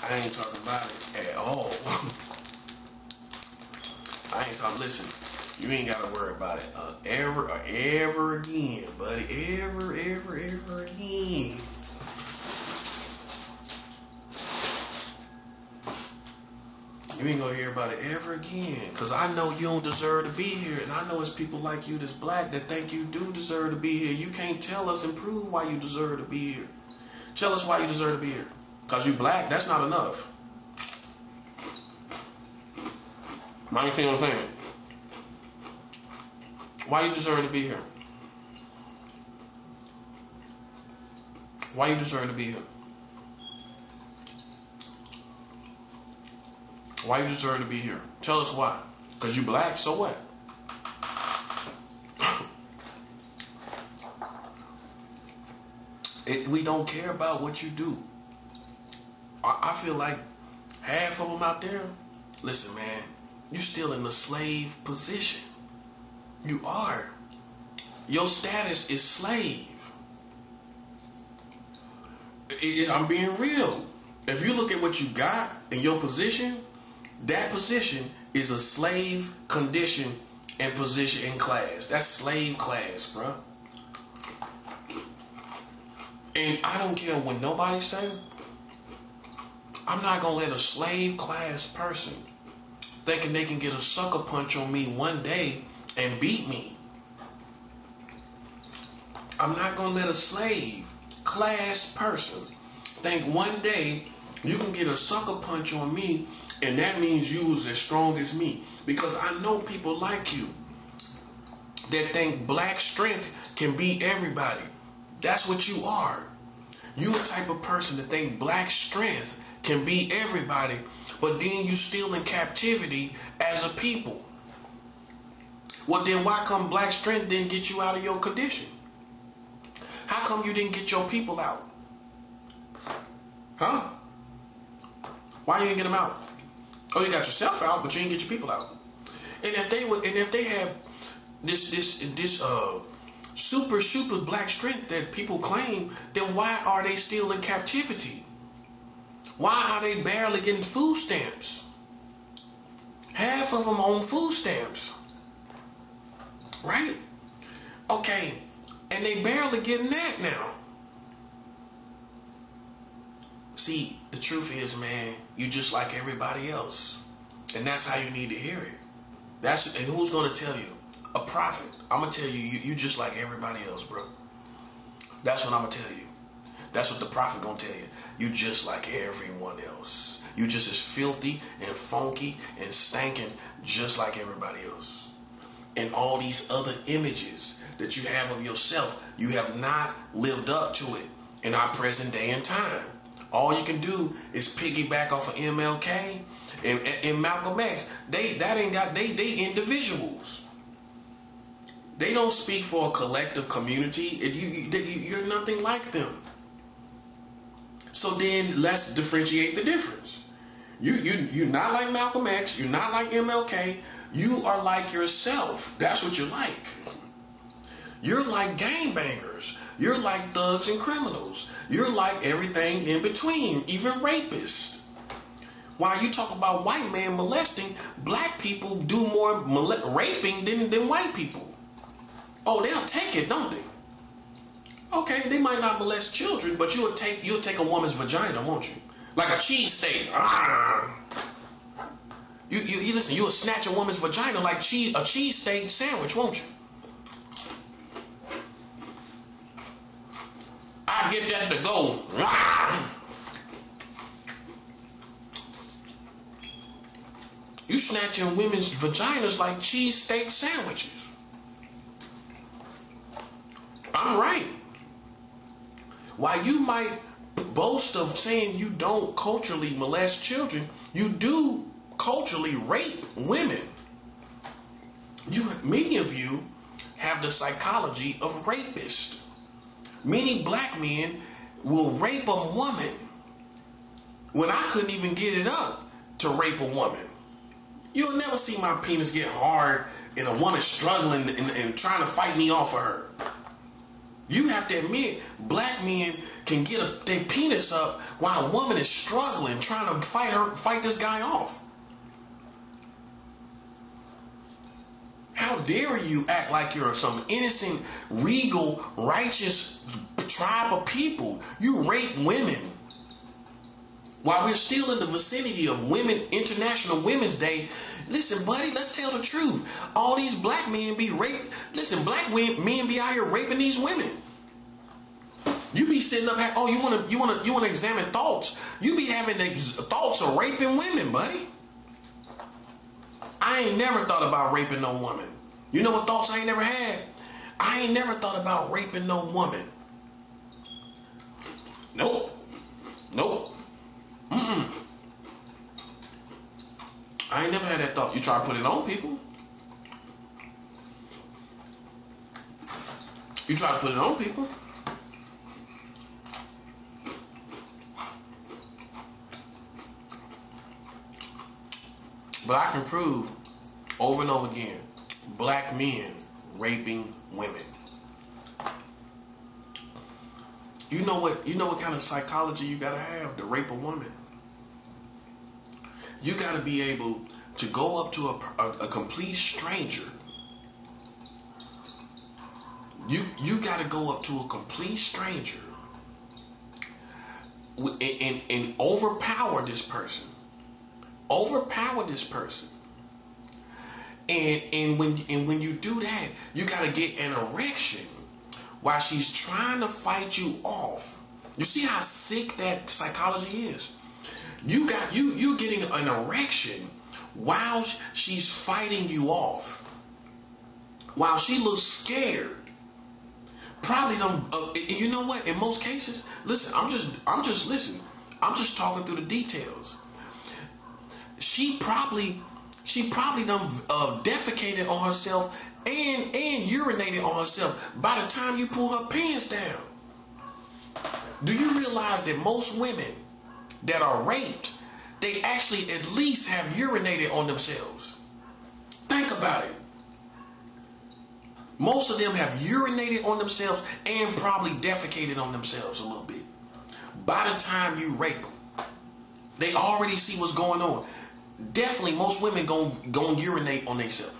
I ain't talking about it at all. I ain't talking, listen, you ain't gotta worry about it ever again, buddy. Ever again. You ain't gonna hear about it ever again. Cause I know you don't deserve to be here. And I know it's people like you that's black that think you do deserve to be here. You can't tell us and prove why you deserve to be here. Tell us why you deserve to be here. Cause you black, that's not enough. Mind you feel what I'm saying? Why you deserve to be here? Why you deserve to be here? Why you deserve to be here? Tell us why. Because you black, so what? We don't care about what you do. I feel like half of them out there, listen, man, you still in the slave position. You are. Your status is slave. I'm being real. If you look at what you got in your position, that position is a slave condition and position in class. That's slave class, bro. And I don't care what nobody say. I'm not gonna let a slave class person thinking they can get a sucker punch on me one day and beat me. I'm not gonna let a slave class person think one day you can get a sucker punch on me and that means you was as strong as me. Because I know people like you that think black strength can beat everybody. That's what you are. You a type of person that think black strength can beat everybody, but then you still in captivity as a people. Well, then why come black strength didn't get you out of your condition? How come you didn't get your people out? Huh? Why you didn't get them out? Oh, you got yourself out, but you didn't get your people out. And if they have this super black strength that people claim, then why are they still in captivity? Why are they barely getting food stamps? Half of them on food stamps. Right? Okay. And they barely getting that now. See, the truth is, man, you just like everybody else. And that's how you need to hear it. And who's going to tell you? A prophet. I'm going to tell you just like everybody else, bro. That's what I'm going to tell you. That's what the prophet going to tell you. You just like everyone else. You just as filthy and funky and stankin' just like everybody else. And all these other images that you have of yourself, you have not lived up to it in our present day and time. All you can do is piggyback off of MLK and Malcolm X. They individuals. They don't speak for a collective community. You're nothing like them. So then let's differentiate the difference. You're not like Malcolm X. You're not like MLK. You are like yourself. That's what you're like. You're like gangbangers. You're like thugs and criminals. You're like everything in between, even rapists. While you talk about white man molesting, black people do more raping than white people. Oh, they'll take it, don't they? Okay, they might not molest children, but you'll take a woman's vagina, won't you? Like a cheesesteak. You listen, you'll snatch a woman's vagina like a cheesesteak sandwich, won't you? I get that to go. You snatching women's vaginas like cheesesteak sandwiches. I'm right. While you might boast of saying you don't culturally molest children, you do culturally rape women. Many of you have the psychology of rapists. Many black men will rape a woman when I couldn't even get it up to rape a woman. You'll never see my penis get hard and a woman struggling and trying to fight me off of her. You have to admit, black men can get their penis up while a woman is struggling, trying to fight this guy off. How dare you act like you're some innocent, regal, righteous tribe of people? You rape women. While we're still in the vicinity of International Women's Day, listen, buddy, let's tell the truth. All these black men be raped. Listen, black men be out here raping these women. You be sitting up here, oh, you wanna examine thoughts. You be having the thoughts of raping women, buddy. I ain't never thought about raping no woman. You know what thoughts I ain't never had? I ain't never thought about raping no woman. Nope. I ain't never had that thought. You try to put it on people. You try to put it on people. But I can prove over and over again, black men raping women. You know what kind of psychology you gotta have to rape a woman? You gotta be able to go up to a complete stranger. You gotta go up to a complete stranger and overpower this person. Overpower this person. And when you do that, you gotta get an erection while she's trying to fight you off. You see how sick that psychology is? You're getting an erection while she's fighting you off. While she looks scared. Probably don't. You know what? In most cases, listen. I'm just talking through the details. She probably done defecated on herself and urinated on herself by the time you pull her pants down. Do you realize that most women that are raped, they actually at least have urinated on themselves? Think about it. Most of them have urinated on themselves and probably defecated on themselves a little bit. By the time you rape them, they already see what's going on. Definitely most women gon' urinate on themselves.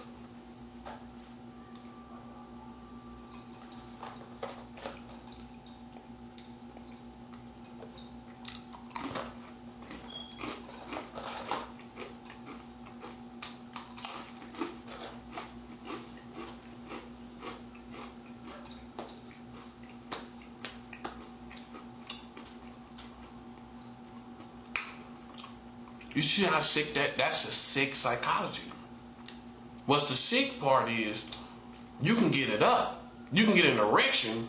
You see how sick that's a sick psychology. What's the sick part is you can get it up. You can get an erection.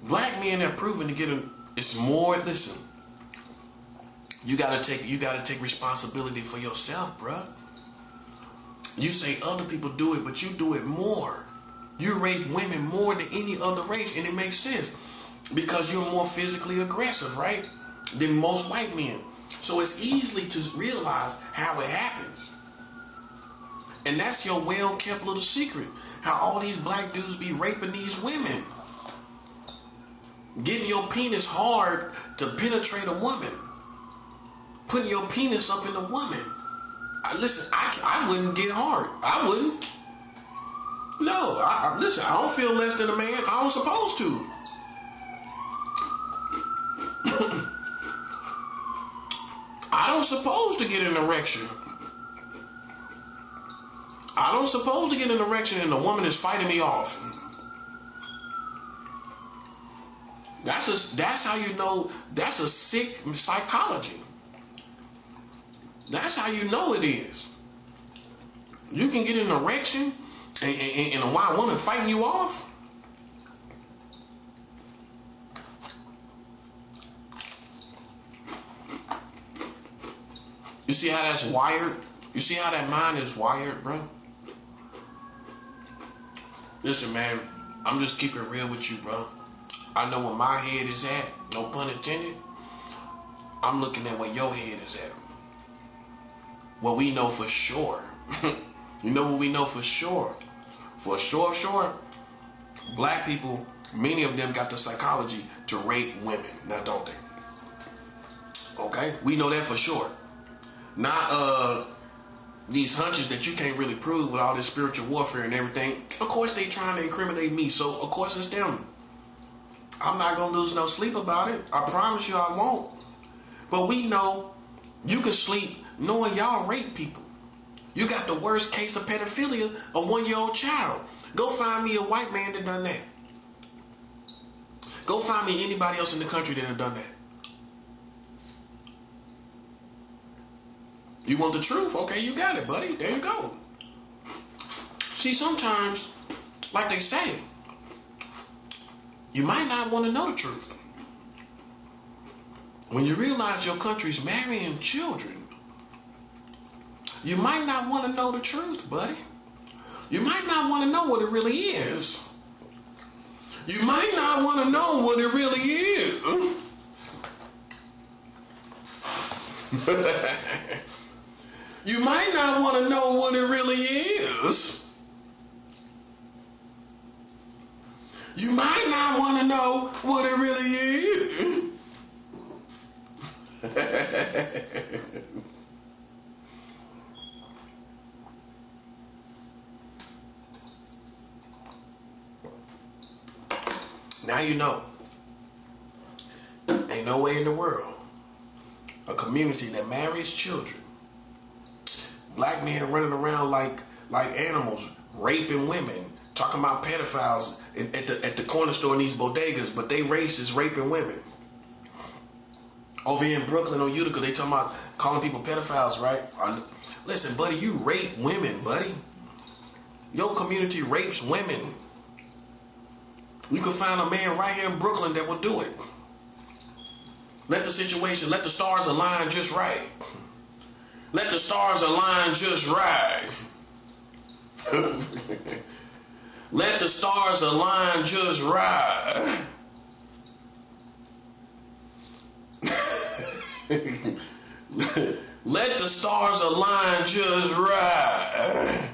Black men have proven to get it's more, listen. You gotta take responsibility for yourself, bruh. You say other people do it, but you do it more. You rape women more than any other race, and it makes sense. Because you're more physically aggressive, right? Than most white men. So it's easy to realize how it happens. And that's your well-kept little secret. How all these black dudes be raping these women. Getting your penis hard to penetrate a woman. Putting your penis up in a woman. Listen, I wouldn't get hard. I wouldn't. No, listen, I don't feel less than a man. I don't supposed to. I don't supposed to get an erection. I don't supposed to get an erection and the woman is fighting me off. That's how you know that's a sick psychology. That's how you know it is. You can get an erection and a white woman fighting you off. You see how that's wired? You see how that mind is wired, bro? Listen, man, I'm just keeping it real with you, bro. I know where my head is at, no pun intended. I'm looking at where your head is at. what we know for sure. You know what we know for sure? For sure, black people, many of them got the psychology to rape women. Now, don't they? Okay? We know that for sure. Not these hunches that you can't really prove with all this spiritual warfare and everything. Of course they trying to incriminate me, so of course it's them. I'm not gonna lose no sleep about it. I promise you I won't. But we know you can sleep knowing y'all rape people. You got the worst case of pedophilia, a 1-year-old child. Go find me a white man that done that. Go find me anybody else in the country that have done that. You want the truth? Okay, you got it, buddy. There you go. See, sometimes, like they say, you might not want to know the truth. When you realize your country's marrying children, you might not want to know the truth, buddy. You might not want to know what it really is. You might not want to know what it really is. You might not want to know what it really is. You might not want to know what it really is. Now you know. Ain't no way in the world a community that marries children, black men running around like animals, raping women, talking about pedophiles at the corner store in these bodegas, but they racist raping women. Over here in Brooklyn on Utica, they talking about calling people pedophiles, right? Listen, buddy, you rape women, buddy. Your community rapes women. You can find a man right here in Brooklyn that will do it. Let the stars align just right. Let the stars align just right. Let the stars align just right. Let the stars align just right.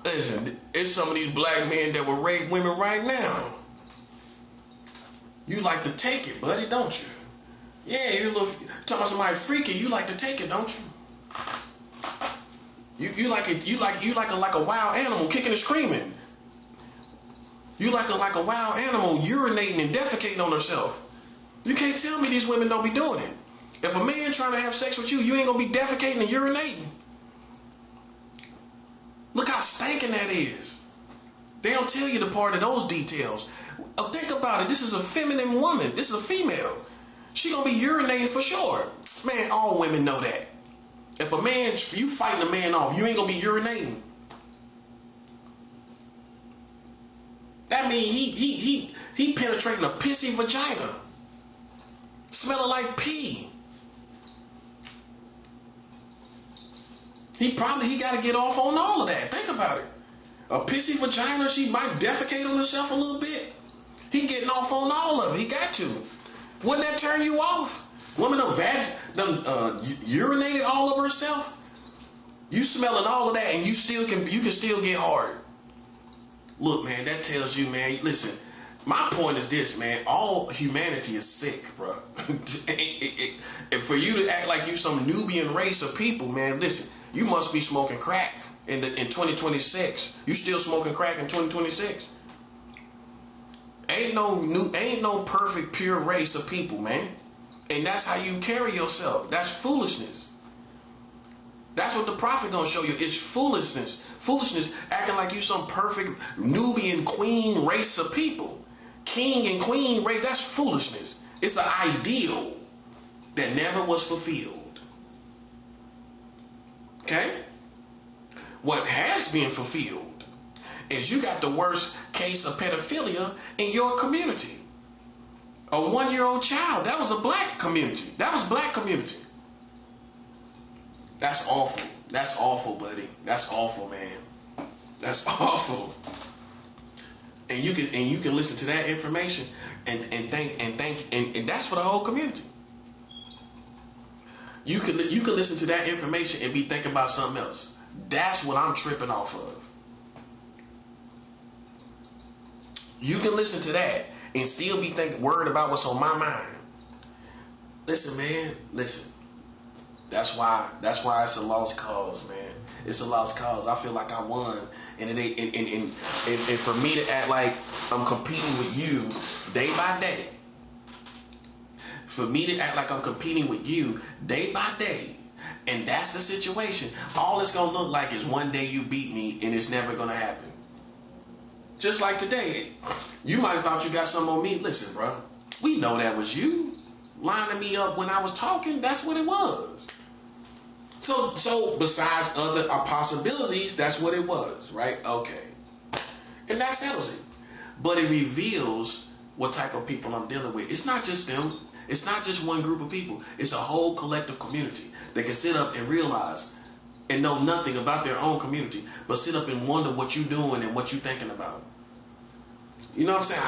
Listen, it's some of these black men that will rape women right now. You like to take it, buddy, don't you? Yeah, you're a little talking about somebody freaky. You like to take it, don't you? You like it. You like a wild animal kicking and screaming. You like a wild animal urinating and defecating on herself. You can't tell me these women don't be doing it. If a man trying to have sex with you, you ain't gonna be defecating and urinating. Look how stinking that is. They don't tell you the part of those details. Think about it. This is a feminine woman. This is a female. She gonna be urinating for sure. Man, all women know that. If you fighting a man off, you ain't gonna be urinating. That means he penetrating a pissy vagina, smelling like pee. He got to get off on all of that. Think about it. A pissy vagina, she might defecate on herself a little bit. He getting off on all of it. He got to. Wouldn't that turn you off? Woman urinated all over herself. You smelling all of that, and you can still get hard. Look, man, that tells you, man. Listen, my point is this, man. All humanity is sick, bro. And for you to act like you some Nubian race of people, man, listen. You must be smoking crack in 2026. You still smoking crack in 2026? Ain't no perfect pure race of people, man. And that's how you carry yourself. That's foolishness. That's what the prophet gonna show you. It's foolishness. Foolishness, acting like you some perfect Nubian queen race of people. King and queen race, that's foolishness. It's an ideal that never was fulfilled. Okay? What has been fulfilled is you got the worst case of pedophilia in your community. A 1-year-old child. That was a black community. That was black community. That's awful. That's awful, buddy. That's awful, man. That's awful. And you can listen to that information and that's for the whole community. You can listen to that information and be thinking about something else. That's what I'm tripping off of. You can listen to that and still be worried about what's on my mind. Listen, man. Listen. That's why it's a lost cause, man. It's a lost cause. I feel like I won, and it ain't. And for me to act like I'm competing with you day by day. For me to act like I'm competing with you day by day, and that's the situation. All it's gonna look like is one day you beat me, and it's never gonna happen. Just like today, you might have thought you got something on me. Listen, bro, we know that was you lining me up when I was talking. That's what it was. So besides other possibilities, that's what it was, right? Okay, and that settles it. But it reveals what type of people I'm dealing with. It's not just them. It's not just one group of people. It's a whole collective community that can sit up and realize and know nothing about their own community, but sit up and wonder what you're doing and what you're thinking about. You know what I'm saying?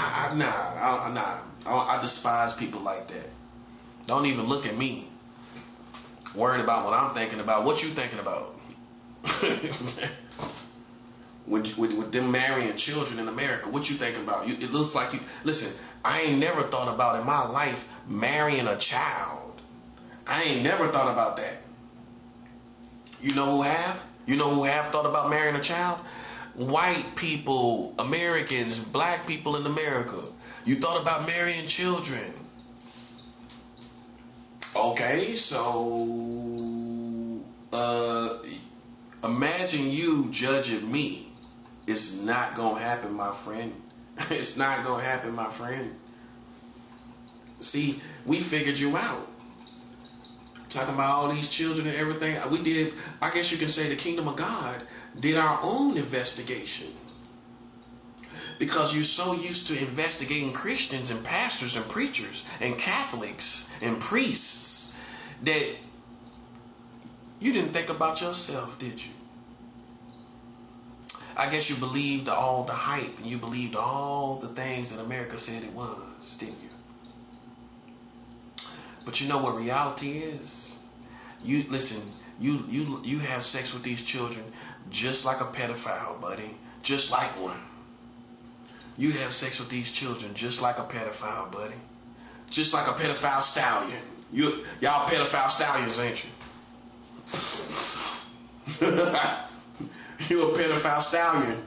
I despise people like that. Don't even look at me worried about what I'm thinking about. What you thinking about? with them marrying children in America, what you thinking about? It looks like you. Listen, I ain't never thought about in my life marrying a child. I ain't never thought about that. You know who have? You know who have thought about marrying a child? White people, Americans, black people in America. You thought about marrying children. Okay, so imagine you judging me. It's not gonna happen, my friend. It's not gonna happen, my friend. See, we figured you out. Talking about all these children and everything. We did, I guess you can say the kingdom of God did our own investigation. Because you're so used to investigating Christians and pastors and preachers and Catholics and priests that you didn't think about yourself, did you? I guess you believed all the hype and you believed all the things that America said it was, didn't you? But you know what reality is? You listen, you have sex with these children just like a pedophile, buddy. Just like one. You have sex with these children just like a pedophile, buddy. Just like a pedophile stallion. Y'all pedophile stallions, ain't you? You a pedophile stallion.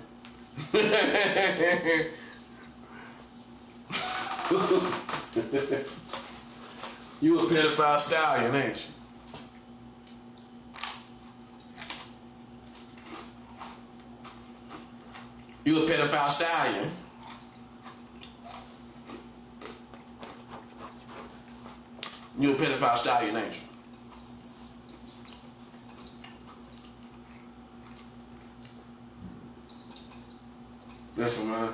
You a pedophile stallion, ain't you? You a pedophile stallion. You a pedophile stallion, ain't you? Listen, man.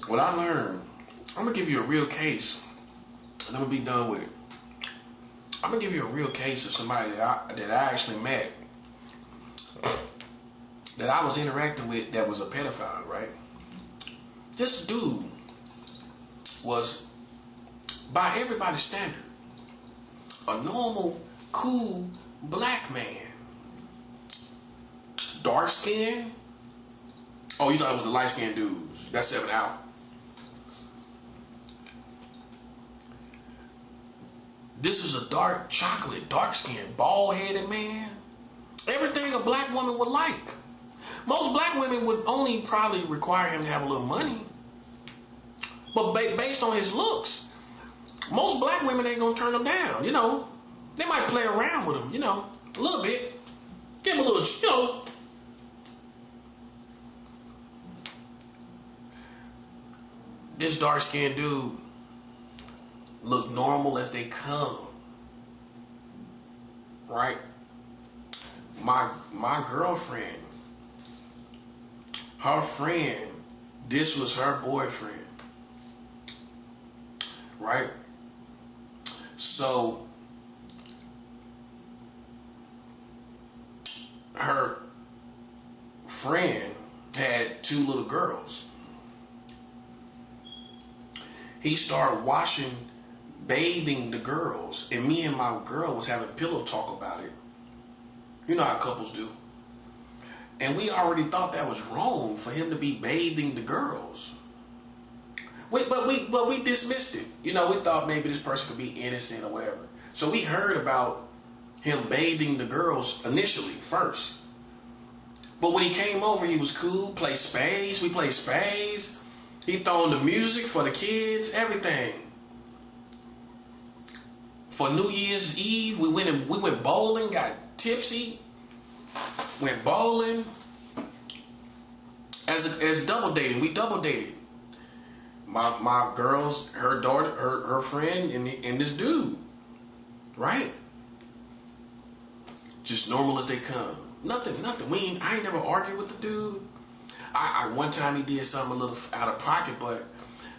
What I learned, I'm gonna give you a real case, and I'm gonna be done with it. I'm gonna give you a real case of somebody that I actually met, that I was interacting with, that was a pedophile, right? This dude was, by everybody's standard, a normal, cool black man. Dark skin. Oh, you thought it was the light skinned dudes. That's 7 out. This is a dark chocolate, dark skinned, bald headed man. Everything a black woman would like. Most black women would only probably require him to have a little money. But based on his looks, most black women ain't gonna turn him down. You know, they might play around with him, you know, a little bit. Give him a little, you know. This dark skinned dude looked normal as they come. Right? My girlfriend, her friend, this was her boyfriend. Right? So her friend had 2 little girls. He started watching bathing the girls, and me and my girl was having pillow talk about it. You know how couples do. And we already thought that was wrong for him to be bathing the girls. But we dismissed it. You know, we thought maybe this person could be innocent or whatever. So we heard about him bathing the girls initially, first. But when he came over, he was cool, played spades. We played spades. He throwing the music for the kids, everything. For New Year's Eve, we went bowling, got tipsy, went bowling. As double dating, we double dated. My girls, her daughter, her friend, and this dude, right? Just normal as they come. Nothing. I ain't never argued with the dude. I one time he did something a little out of pocket, but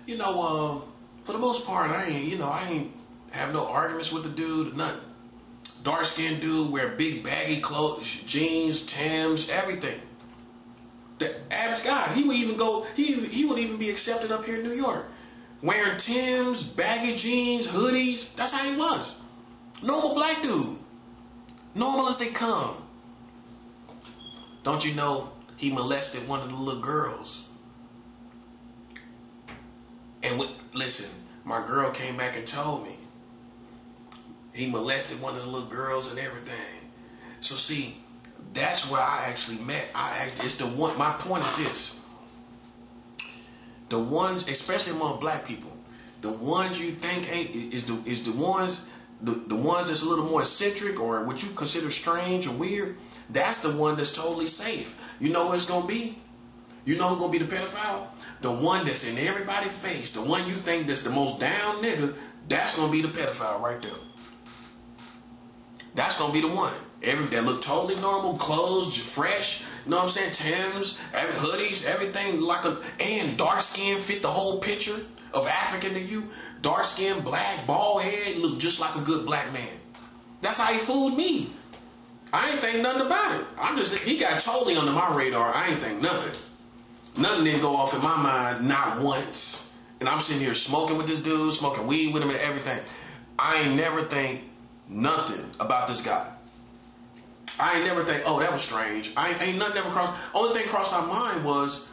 you know, for the most part, I ain't have no arguments with the dude. Nothing. Dark skinned dude, wear big baggy clothes, jeans, Timbs, everything. The average guy, he would even go. He would even be accepted up here in New York, wearing Timbs, baggy jeans, hoodies. That's how he was. Normal black dude. Normal as they come. Don't you know he molested one of the little girls? And listen, my girl came back and told me he molested one of the little girls and everything. So see, that's where I actually met. It's the one. My point is this: the ones, especially among black people, the ones you think ain't is the ones. The ones that's a little more eccentric or what you consider strange or weird, that's the one that's totally safe. You know who it's going to be? You know who's going to be the pedophile? The one that's in everybody's face. The one you think that's the most down nigga, that's going to be the pedophile right there. That's going to be the one. That look totally normal, clothes, fresh, you know what I'm saying? Timbs, hoodies, everything and dark skin fit the whole picture of African to you. Dark skin, black, bald head, look just like a good black man. That's how he fooled me. I ain't think nothing about it. He got totally under my radar. I ain't think nothing. Nothing didn't go off in my mind, not once. And I'm sitting here smoking with this dude, smoking weed with him and everything. I ain't never think nothing about this guy. I ain't never think, oh, that was strange. Ain't nothing ever crossed. Only thing crossed our mind was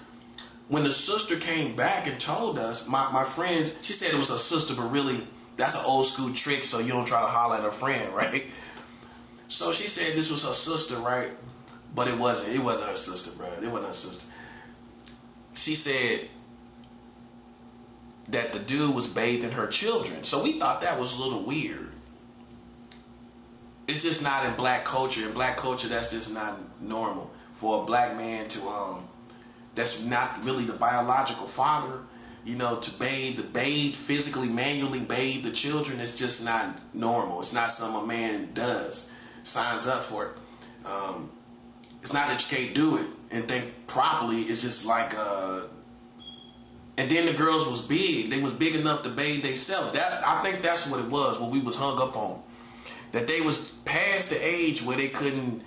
when the sister came back and told us, my friends, she said it was her sister, but really, that's an old school trick, so you don't try to holler at her friend, right? So she said this was her sister, right? But it wasn't. It wasn't her sister, bro. It wasn't her sister. She said that the dude was bathing her children. So we thought that was a little weird. It's just not in black culture. In black culture, that's just not normal for a black man to that's not really the biological father, to bathe, physically, manually bathe the children. It's just not normal. It's not something a man does, signs up for it. It's not that you can't do it and think properly. It's just like, and then the girls was big. They was big enough to bathe themselves. I think that's what it was, what we was hung up on. That they was past the age where they couldn't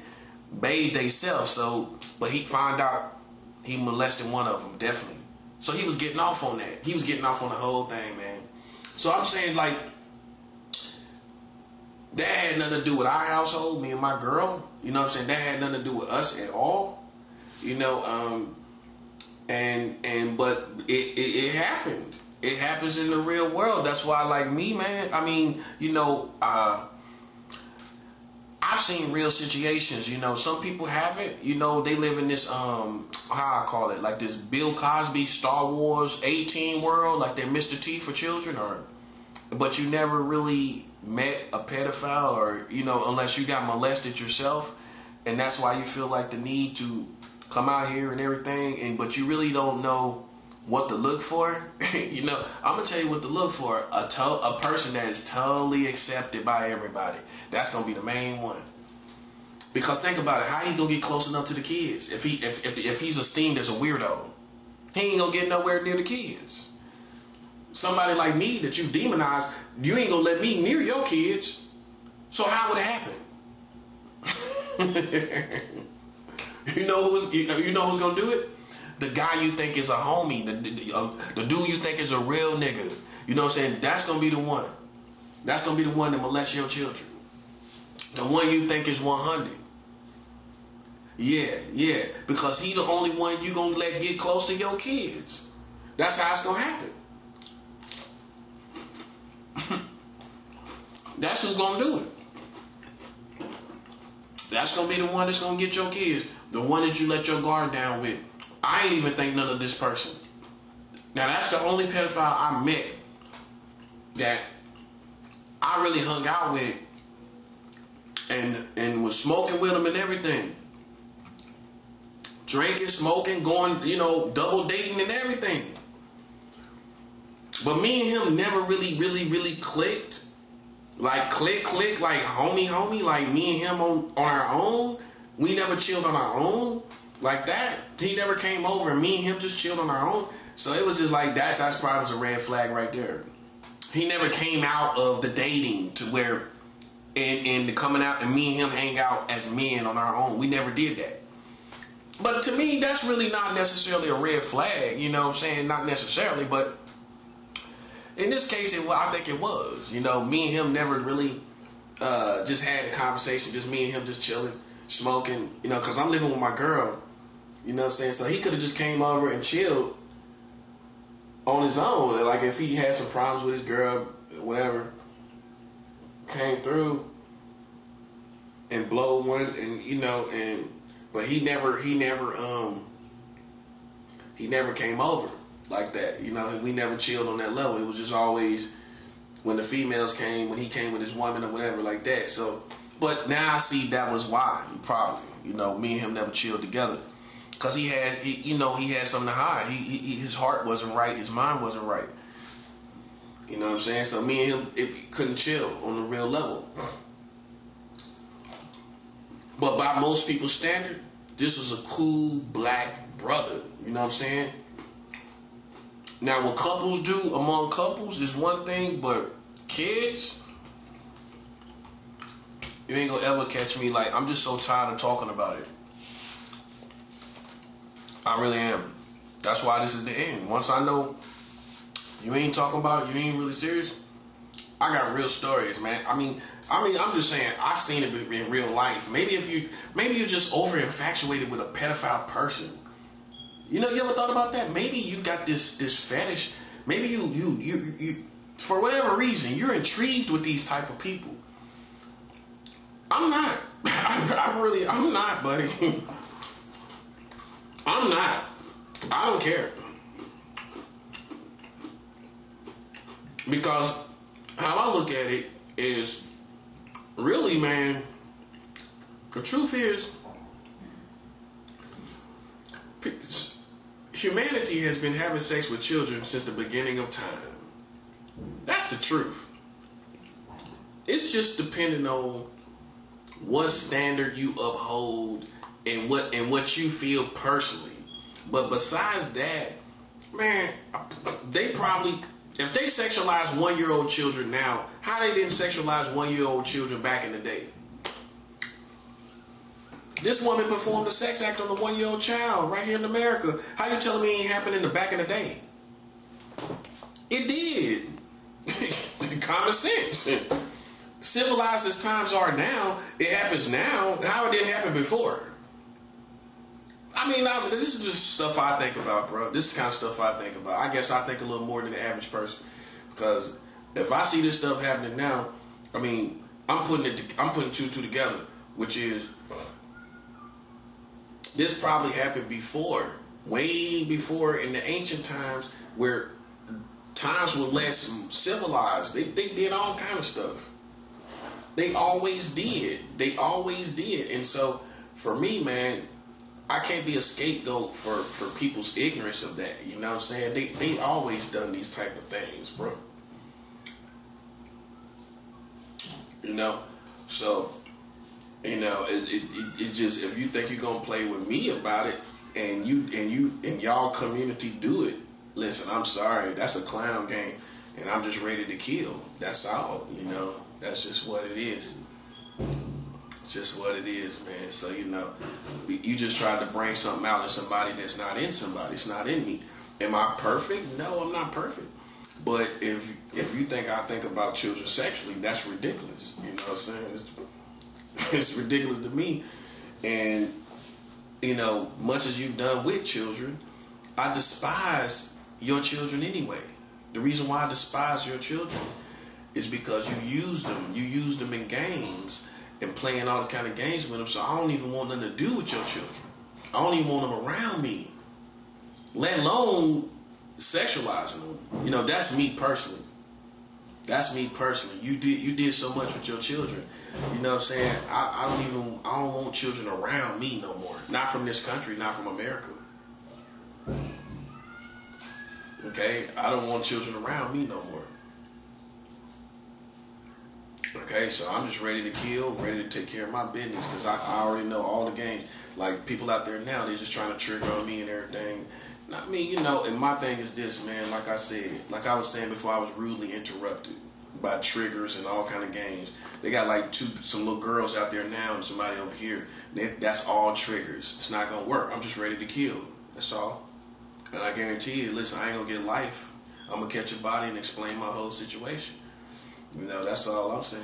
bathe themselves. So, but he found out he molested one of them, definitely. So he was getting off on that. He was getting off on the whole thing, man. So I'm saying, like, that had nothing to do with our household, me and my girl. You know what I'm saying? That had nothing to do with us at all. But it happened. It happens in the real world. That's why, like me, man, I mean, I've seen real situations. Some people have it. They live in this how I call it, like this Bill Cosby Star Wars 18 world, like they're Mr. T for children, but you never really met a pedophile, or unless you got molested yourself, and that's why you feel like the need to come out here and everything, but you really don't know what to look for. I'm gonna tell you what to look for. A person that is totally accepted by everybody. That's gonna be the main one. Because think about it, how he gonna get close enough to the kids if he's esteemed as a weirdo? He ain't gonna get nowhere near the kids. Somebody like me that you demonize, you ain't gonna let me near your kids. So how would it happen? You know who's gonna do it? The guy you think is a homie, the dude you think is a real nigga. You know what I'm saying? That's gonna be the one. That's gonna be the one that molests your children. The one you think is 100. Yeah, because he the only one you gonna let get close to your kids. That's how it's gonna happen. That's who's gonna do it. That's gonna be the one that's gonna get your kids. The one that you let your guard down with. I ain't even think none of this person. Now that's the only pedophile I met that I really hung out with and was smoking with him and everything. Drinking, smoking, going, double dating and everything. But me and him never really clicked. Like click, like homie, like me and him on our own. We never chilled on our own like that. He never came over and me and him just chilled on our own. So it was just like, that's probably was a red flag right there. He never came out of the dating to where, and the coming out and me and him hang out as men on our own. We never did that. But to me, that's really not necessarily a red flag, you know what I'm saying? Not necessarily, but in this case, I think it was. Me and him never really just had a conversation, just me and him just chilling, smoking, because I'm living with my girl, you know what I'm saying? So he could have just came over and chilled on his own. Like if he had some problems with his girl, whatever, came through and blow one, and but he never came over like that. We never chilled on that level. It was just always when the females came, when he came with his woman or whatever like that. So, but now I see that was why. Probably, me and him never chilled together. Cause he had something to hide. His heart wasn't right. His mind wasn't right. You know what I'm saying? So me and him couldn't chill on the real level. But by most people's standard, this was a cool black brother. You know what I'm saying? Now what couples do among couples is one thing, but kids, you ain't gonna ever catch me. Like, I'm just so tired of talking about it. I really am. That's why this is the end. Once I know you ain't talking about it, you ain't really serious, I got real stories, man. I mean, I'm just saying, I've seen it in real life. Maybe you're just over infatuated with a pedophile person. You ever thought about that? Maybe you got this fetish. Maybe you for whatever reason, you're intrigued with these type of people. I'm not. I'm not, buddy. I'm not. I don't care. Because how I look at it is, really, man, the truth is, humanity has been having sex with children since the beginning of time. That's the truth. It's just depending on what standard you uphold and what you feel personally. But besides that, man, they probably, if they sexualize 1-year-old children now, how they didn't sexualize 1-year-old children back in the day? This woman performed a sex act on a 1-year-old child right here in America. How you telling me it ain't happened in the back in the day? It did. Common sense. Civilized as times are now, it happens now. How it didn't happen before? This is just stuff I think about, bro. This is the kind of stuff I think about. I guess I think a little more than the average person, because if I see this stuff happening now, I'm putting two together, which is this probably happened before, way before in the ancient times, where times were less civilized. They did all kind of stuff. They always did. And so for me, man, I can't be a scapegoat for people's ignorance of that. You know what I'm saying? They always done these type of things, bro. So, it just, if you think you're gonna play with me about it, and y'all community do it, listen, I'm sorry, that's a clown game, and I'm just ready to kill. That's all. That's just what it is. Just what it is, man. So, you just tried to bring something out of somebody that's not in somebody. It's not in me. Am I perfect? No, I'm not perfect. But if you think I think about children sexually, that's ridiculous. You know what I'm saying? It's ridiculous to me. And much as you've done with children, I despise your children anyway. The reason why I despise your children is because you use them. You use them in games and playing all the kind of games with them. So I don't even want nothing to do with your children. I don't even want them around me, let alone sexualizing them. That's me personally. That's me personally. You did so much with your children. You know what I'm saying? I don't want children around me no more. Not from this country, not from America. Okay? I don't want children around me no more. Okay, so I'm just ready to kill, ready to take care of my business, because I already know all the games. Like, people out there now, they're just trying to trigger on me and everything. Not me, and my thing is this, man, like I was saying before, I was rudely interrupted by triggers and all kind of games. They got like some little girls out there now and somebody over here. That's all triggers. It's not going to work. I'm just ready to kill. That's all. And I guarantee you, listen, I ain't going to get life. I'm going to catch a body and explain my whole situation. That's all I'm saying.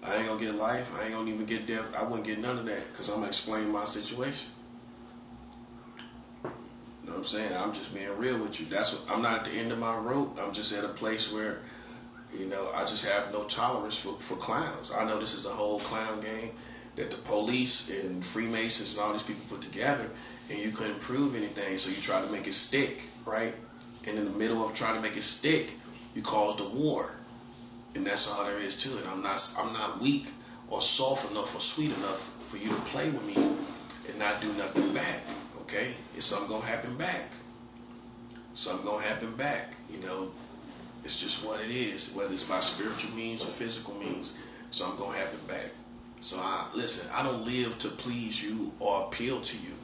I ain't gonna get life. I ain't gonna even get death. I wouldn't get none of that because I'm gonna explain my situation. You know what I'm saying? I'm just being real with you. I'm not at the end of my rope. I'm just at a place where, I just have no tolerance for clowns. I know this is a whole clown game that the police and Freemasons and all these people put together, and you couldn't prove anything, so you try to make it stick, right? And in the middle of trying to make it stick, you caused a war. And that's all there is to it. I'm not weak or soft enough or sweet enough for you to play with me and not do nothing back. Okay? If something gonna happen back. Something gonna happen back. It's just what it is. Whether it's by spiritual means or physical means, something gonna happen back. So I don't live to please you or appeal to you.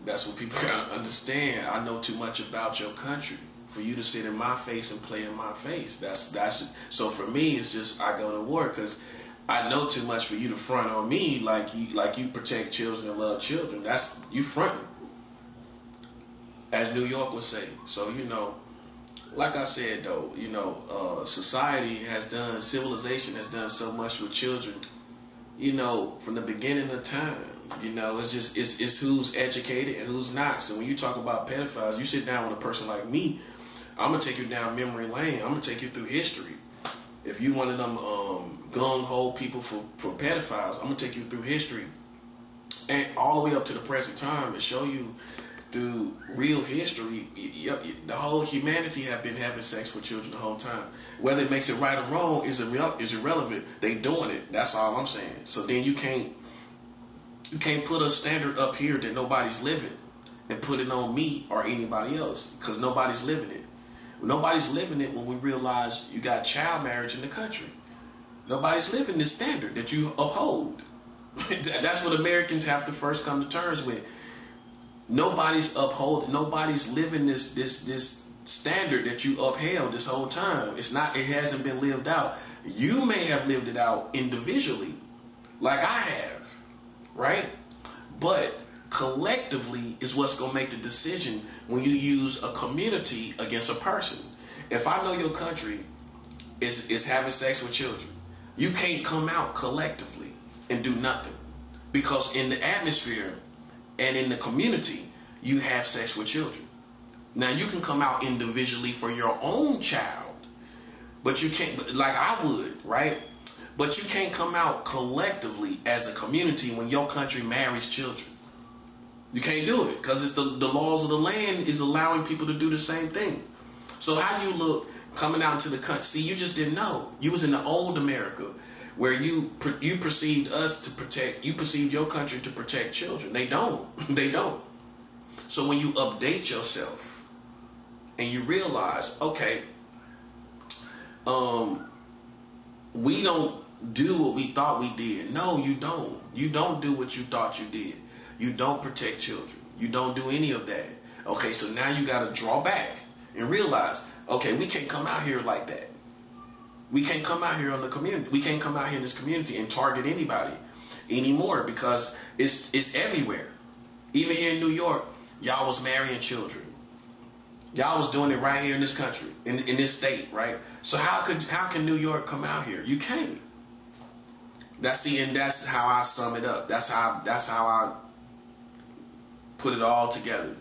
That's what people gotta understand. I know too much about your country for you to sit in my face and play in my face. That's so for me, it's just I go to war because I know too much for you to front on me like you protect children and love children. That's you fronting, as New York would say. So like I said though, civilization has done so much with children. From the beginning of time. It's who's educated and who's not. So when you talk about pedophiles, you sit down with a person like me, I'm going to take you down memory lane. I'm going to take you through history. If you one of them gung-ho people for pedophiles, I'm going to take you through history. And all the way up to the present time and show you through real history, the whole humanity have been having sex with children the whole time. Whether it makes it right or wrong is irrelevant. They doing it. That's all I'm saying. So then you can't put a standard up here that nobody's living and put it on me or anybody else because nobody's living it. Nobody's living it when we realize you got child marriage in the country. Nobody's living this standard that you uphold. That's what Americans have to first come to terms with. Nobody's living this standard that you upheld this whole time. It hasn't been lived out. You may have lived it out individually, like I have, right? But collectively is what's going to make the decision when you use a community against a person. If I know your country is having sex with children, you can't come out collectively and do nothing because in the atmosphere and in the community you have sex with children. Now you can come out individually for your own child, but you can't, like I would, right? But you can't come out collectively as a community when your country marries children. You can't do it because it's the laws of the land is allowing people to do the same thing. So how you look coming out into the country? See, you just didn't know. You was in the old America where you perceived you perceived your country to protect children. They don't. They don't. So when you update yourself and you realize, okay, we don't do what we thought we did. No, you don't. You don't do what you thought you did. You don't protect children. You don't do any of that. Okay, so now you got to draw back and realize, okay, we can't come out here like that. We can't come out here on the community. We can't come out here in this community and target anybody anymore because it's everywhere. Even here in New York, y'all was marrying children. Y'all was doing it right here in this country, in this state, right? So how can New York come out here? You can't. And that's how I sum it up. That's how I put it all together.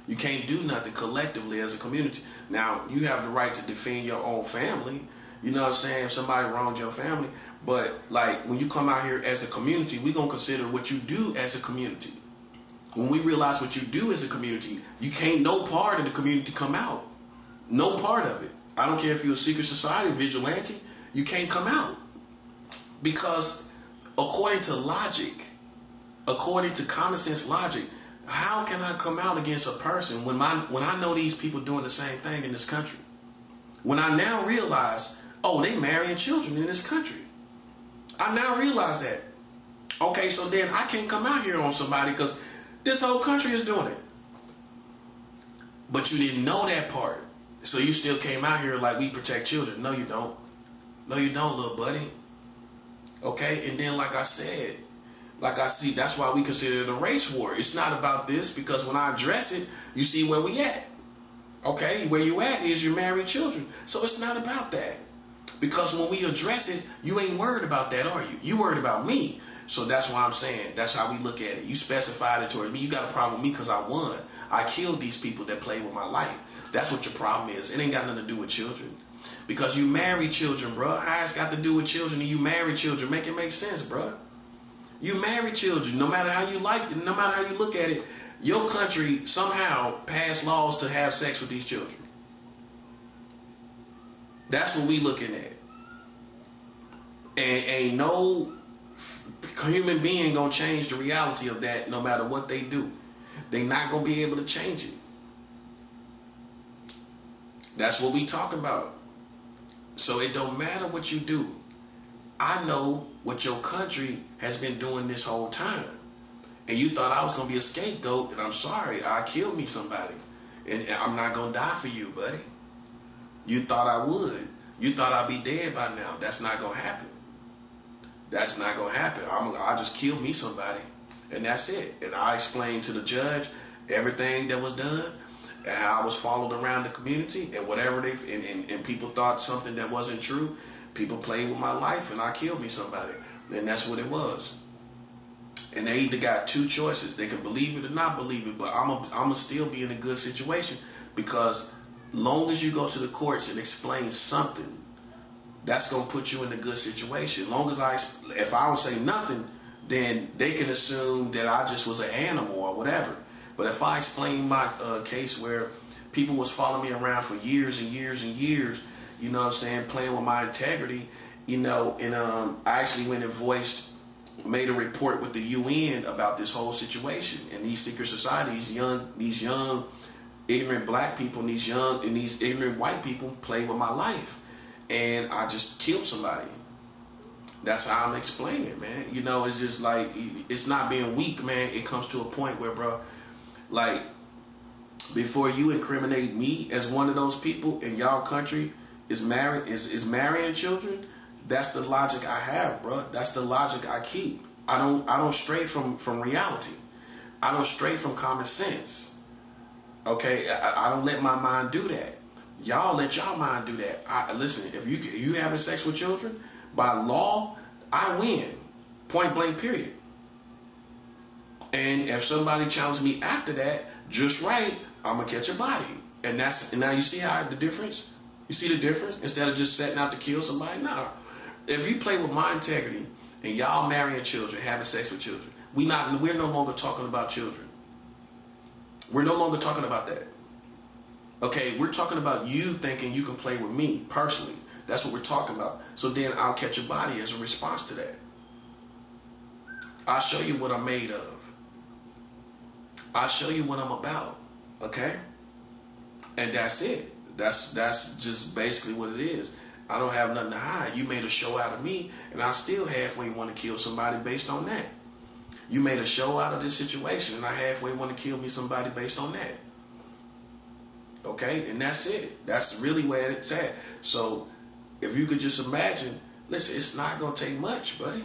You can't do nothing collectively as a community. Now, you have the right to defend your own family. You know what I'm saying? If somebody wronged your family. But, like, when you come out here as a community, we're going to consider what you do as a community. When we realize what you do as a community, you can't no part of the community come out. No part of it. I don't care if you're a secret society, vigilante, you can't come out. Because according to logic, according to common sense logic, how can I come out against a person when I know these people doing the same thing in this country? When I now realize, oh, they marrying children in this country. I now realize that. Okay, so then I can't come out here on somebody because this whole country is doing it. But you didn't know that part. So you still came out here like we protect children. No, you don't. No, you don't, little buddy. Okay, and then like I said, that's why we consider it a race war. It's not about this, because when I address it, you see where we at. Okay, where you at is your married children. So it's not about that. Because when we address it, you ain't worried about that, are you? You worried about me. So that's why I'm saying, that's how we look at it. You specified it towards me. You got a problem with me because I won. I killed these people that played with my life. That's what your problem is. It ain't got nothing to do with children. Because you marry children, bro. It's got to do with children, and you marry children. Make it make sense, bro. You marry children. No matter how you like it, no matter how you look at it, your country somehow passed laws to have sex with these children. That's what we looking at. And ain't no human being gonna change the reality of that, no matter what they do. They not gonna be able to change it. That's what we talk about. So it don't matter what you do. I know what your country has been doing this whole time. And you thought I was gonna be a scapegoat, and I'm sorry, I killed me somebody. And I'm not gonna die for you, buddy. You thought I would. You thought I'd be dead by now. That's not gonna happen. That's not gonna happen. I just killed me somebody, and that's it. And I explained to the judge everything that was done, and how I was followed around the community, and whatever and people thought something that wasn't true. People played with my life, and I killed me somebody, and that's what it was. And they either got two choices: they can believe it or not believe it. But I'm a still be in a good situation, because long as you go to the courts and explain something, that's gonna put you in a good situation. Long as if I don't say nothing, then they can assume that I just was an animal or whatever. But if I explain my case where people was following me around for years and years and years, you know what I'm saying, playing with my integrity, you know, and I actually went and made a report with the UN about this whole situation. And these secret societies, these young ignorant black people and these ignorant white people played with my life. And I just killed somebody. That's how I'm explaining it, man. You know, it's just like, it's not being weak, man. It comes to a point where, bro, like, before you incriminate me as one of those people in y'all country is marrying children, that's the logic I have, bro. That's the logic I keep. I don't stray from reality. I don't stray from common sense. Okay, I don't let my mind do that. Y'all let y'all mind do that. Listen, if you having sex with children, by law, I win. Point blank, period. And if somebody challenges me after that, just right, I'm gonna catch a body. And now you see how the difference? You see the difference? Instead of just setting out to kill somebody, nah. If you play with my integrity and y'all marrying children, having sex with children, we're no longer talking about children. We're no longer talking about that. Okay, we're talking about you thinking you can play with me personally. That's what we're talking about. So then I'll catch a body as a response to that. I'll show you what I'm made of. I'll show you what I'm about. Okay? And that's it. That's just basically what it is. I don't have nothing to hide. You made a show out of me, and I still halfway want to kill somebody based on that. You made a show out of this situation, and I halfway want to kill me somebody based on that. Okay? And that's it. That's really where it's at. So if you could just imagine, listen, it's not going to take much, buddy.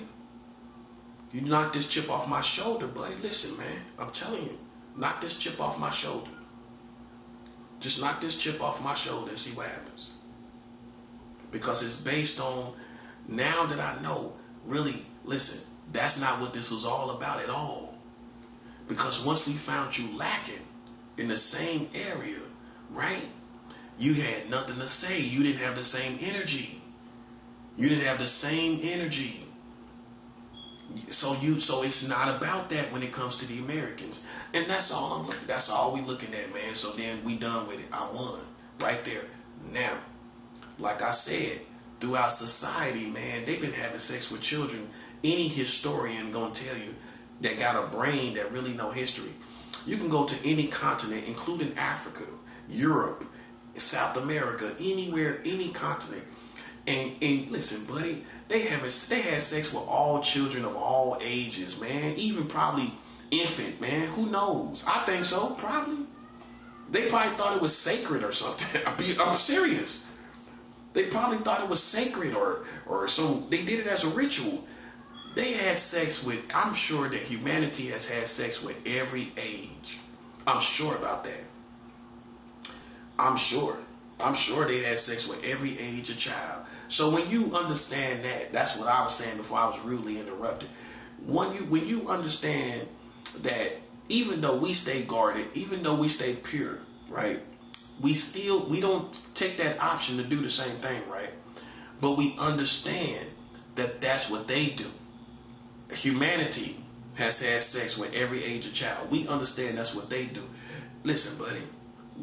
You knock this chip off my shoulder, buddy. Listen, man, I'm telling you, knock this chip off my shoulder. Just knock this chip off my shoulder and see what happens. Because it's based on, now that I know, really, listen, that's not what this was all about at all. Because once we found you lacking in the same area, right? You had nothing to say. You didn't have the same energy. You didn't have the same energy. So it's not about that when it comes to the Americans. And that's all that's all we looking at, man. So then we done with it. I won. Right there. Now, like I said, throughout society, man, they've been having sex with children. Any historian gonna tell you that got a brain that really know history. You can go to any continent, including Africa, Europe, South America, anywhere, any continent, and listen, buddy, they had sex with all children of all ages, man. Even probably infant, man. Who knows? I think so, probably. They probably thought it was sacred or something. I'm serious. They probably thought it was sacred or so. They did it as a ritual. They had sex with, I'm sure that humanity has had sex with every age. I'm sure about that. I'm sure they had sex with every age of child. So when you understand that, that's what I was saying before I was rudely interrupted. When you understand that even though we stay guarded, even though we stay pure, right? We don't take that option to do the same thing, right? But we understand that that's what they do. Humanity has had sex with every age of child. We understand that's what they do. Listen, buddy,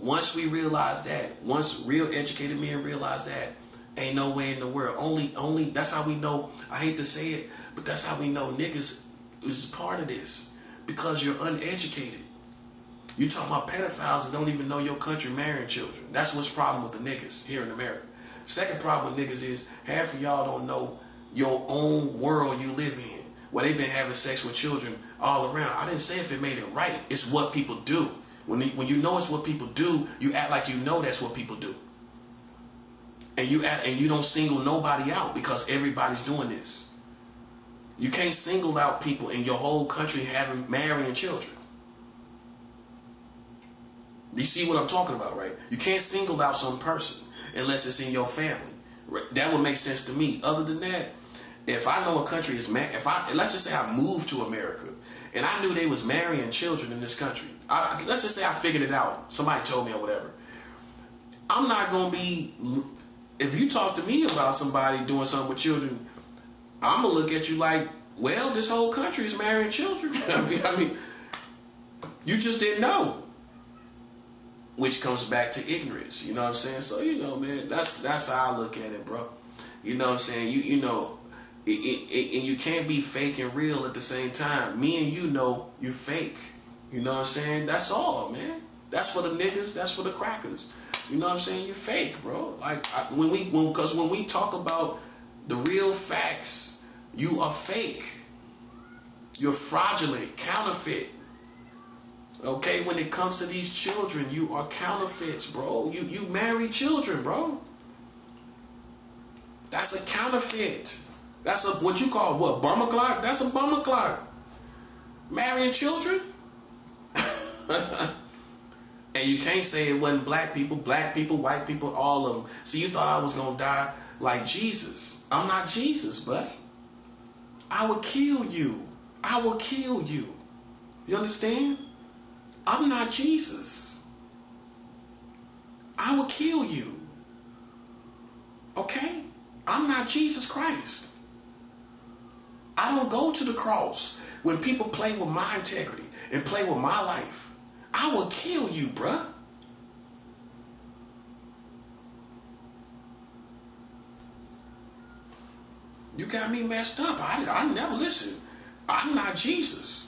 once we realize that, once real educated men realize that, ain't no way in the world. Only that's how we know, I hate to say it, but that's how we know niggas is part of this. Because you're uneducated. You talking about pedophiles that don't even know your country marrying children. That's what's the problem with the niggas here in America. Second problem with niggas is half of y'all don't know your own world you live in, where they've been having sex with children all around. I didn't say if it made it right. It's what people do. When you know it's what people do, you act like you know that's what people do. And you don't single nobody out because everybody's doing this. You can't single out people in your whole country marrying children. You see what I'm talking about, right? You can't single out some person unless it's in your family. That would make sense to me. Other than that, if I know a country is let's just say I moved to America and I knew they was marrying children in this country. Let's just say I figured it out. Somebody told me or whatever. I'm not gonna be. If you talk to me about somebody doing something with children, I'm gonna look at you like, well, this whole country is marrying children. I mean, you just didn't know. Which comes back to ignorance. You know what I'm saying? So, man, that's how I look at it, bro. You know what I'm saying? You know, and you can't be fake and real at the same time. Me and you know you fake. You know what I'm saying? That's all, man. That's for the niggas. That's for the crackers. You know what I'm saying? You're fake, bro. Like because when we talk about the real facts, you are fake. You're fraudulent, counterfeit. Okay, when it comes to these children, you are counterfeits, bro. You marry children, bro. That's a counterfeit. That's what you call what? Bummer clock? That's a bummer clock. Marrying children? And you can't say it wasn't black people, white people, all of them. See, you thought I was gonna die like Jesus. I'm not Jesus, buddy. I will kill you. I will kill you. You understand? I'm not Jesus. I will kill you. Okay? I'm not Jesus Christ. I don't go to the cross. When people play with my integrity and play with my life, I will kill you, bruh. You got me messed up. I never listen. I'm not Jesus.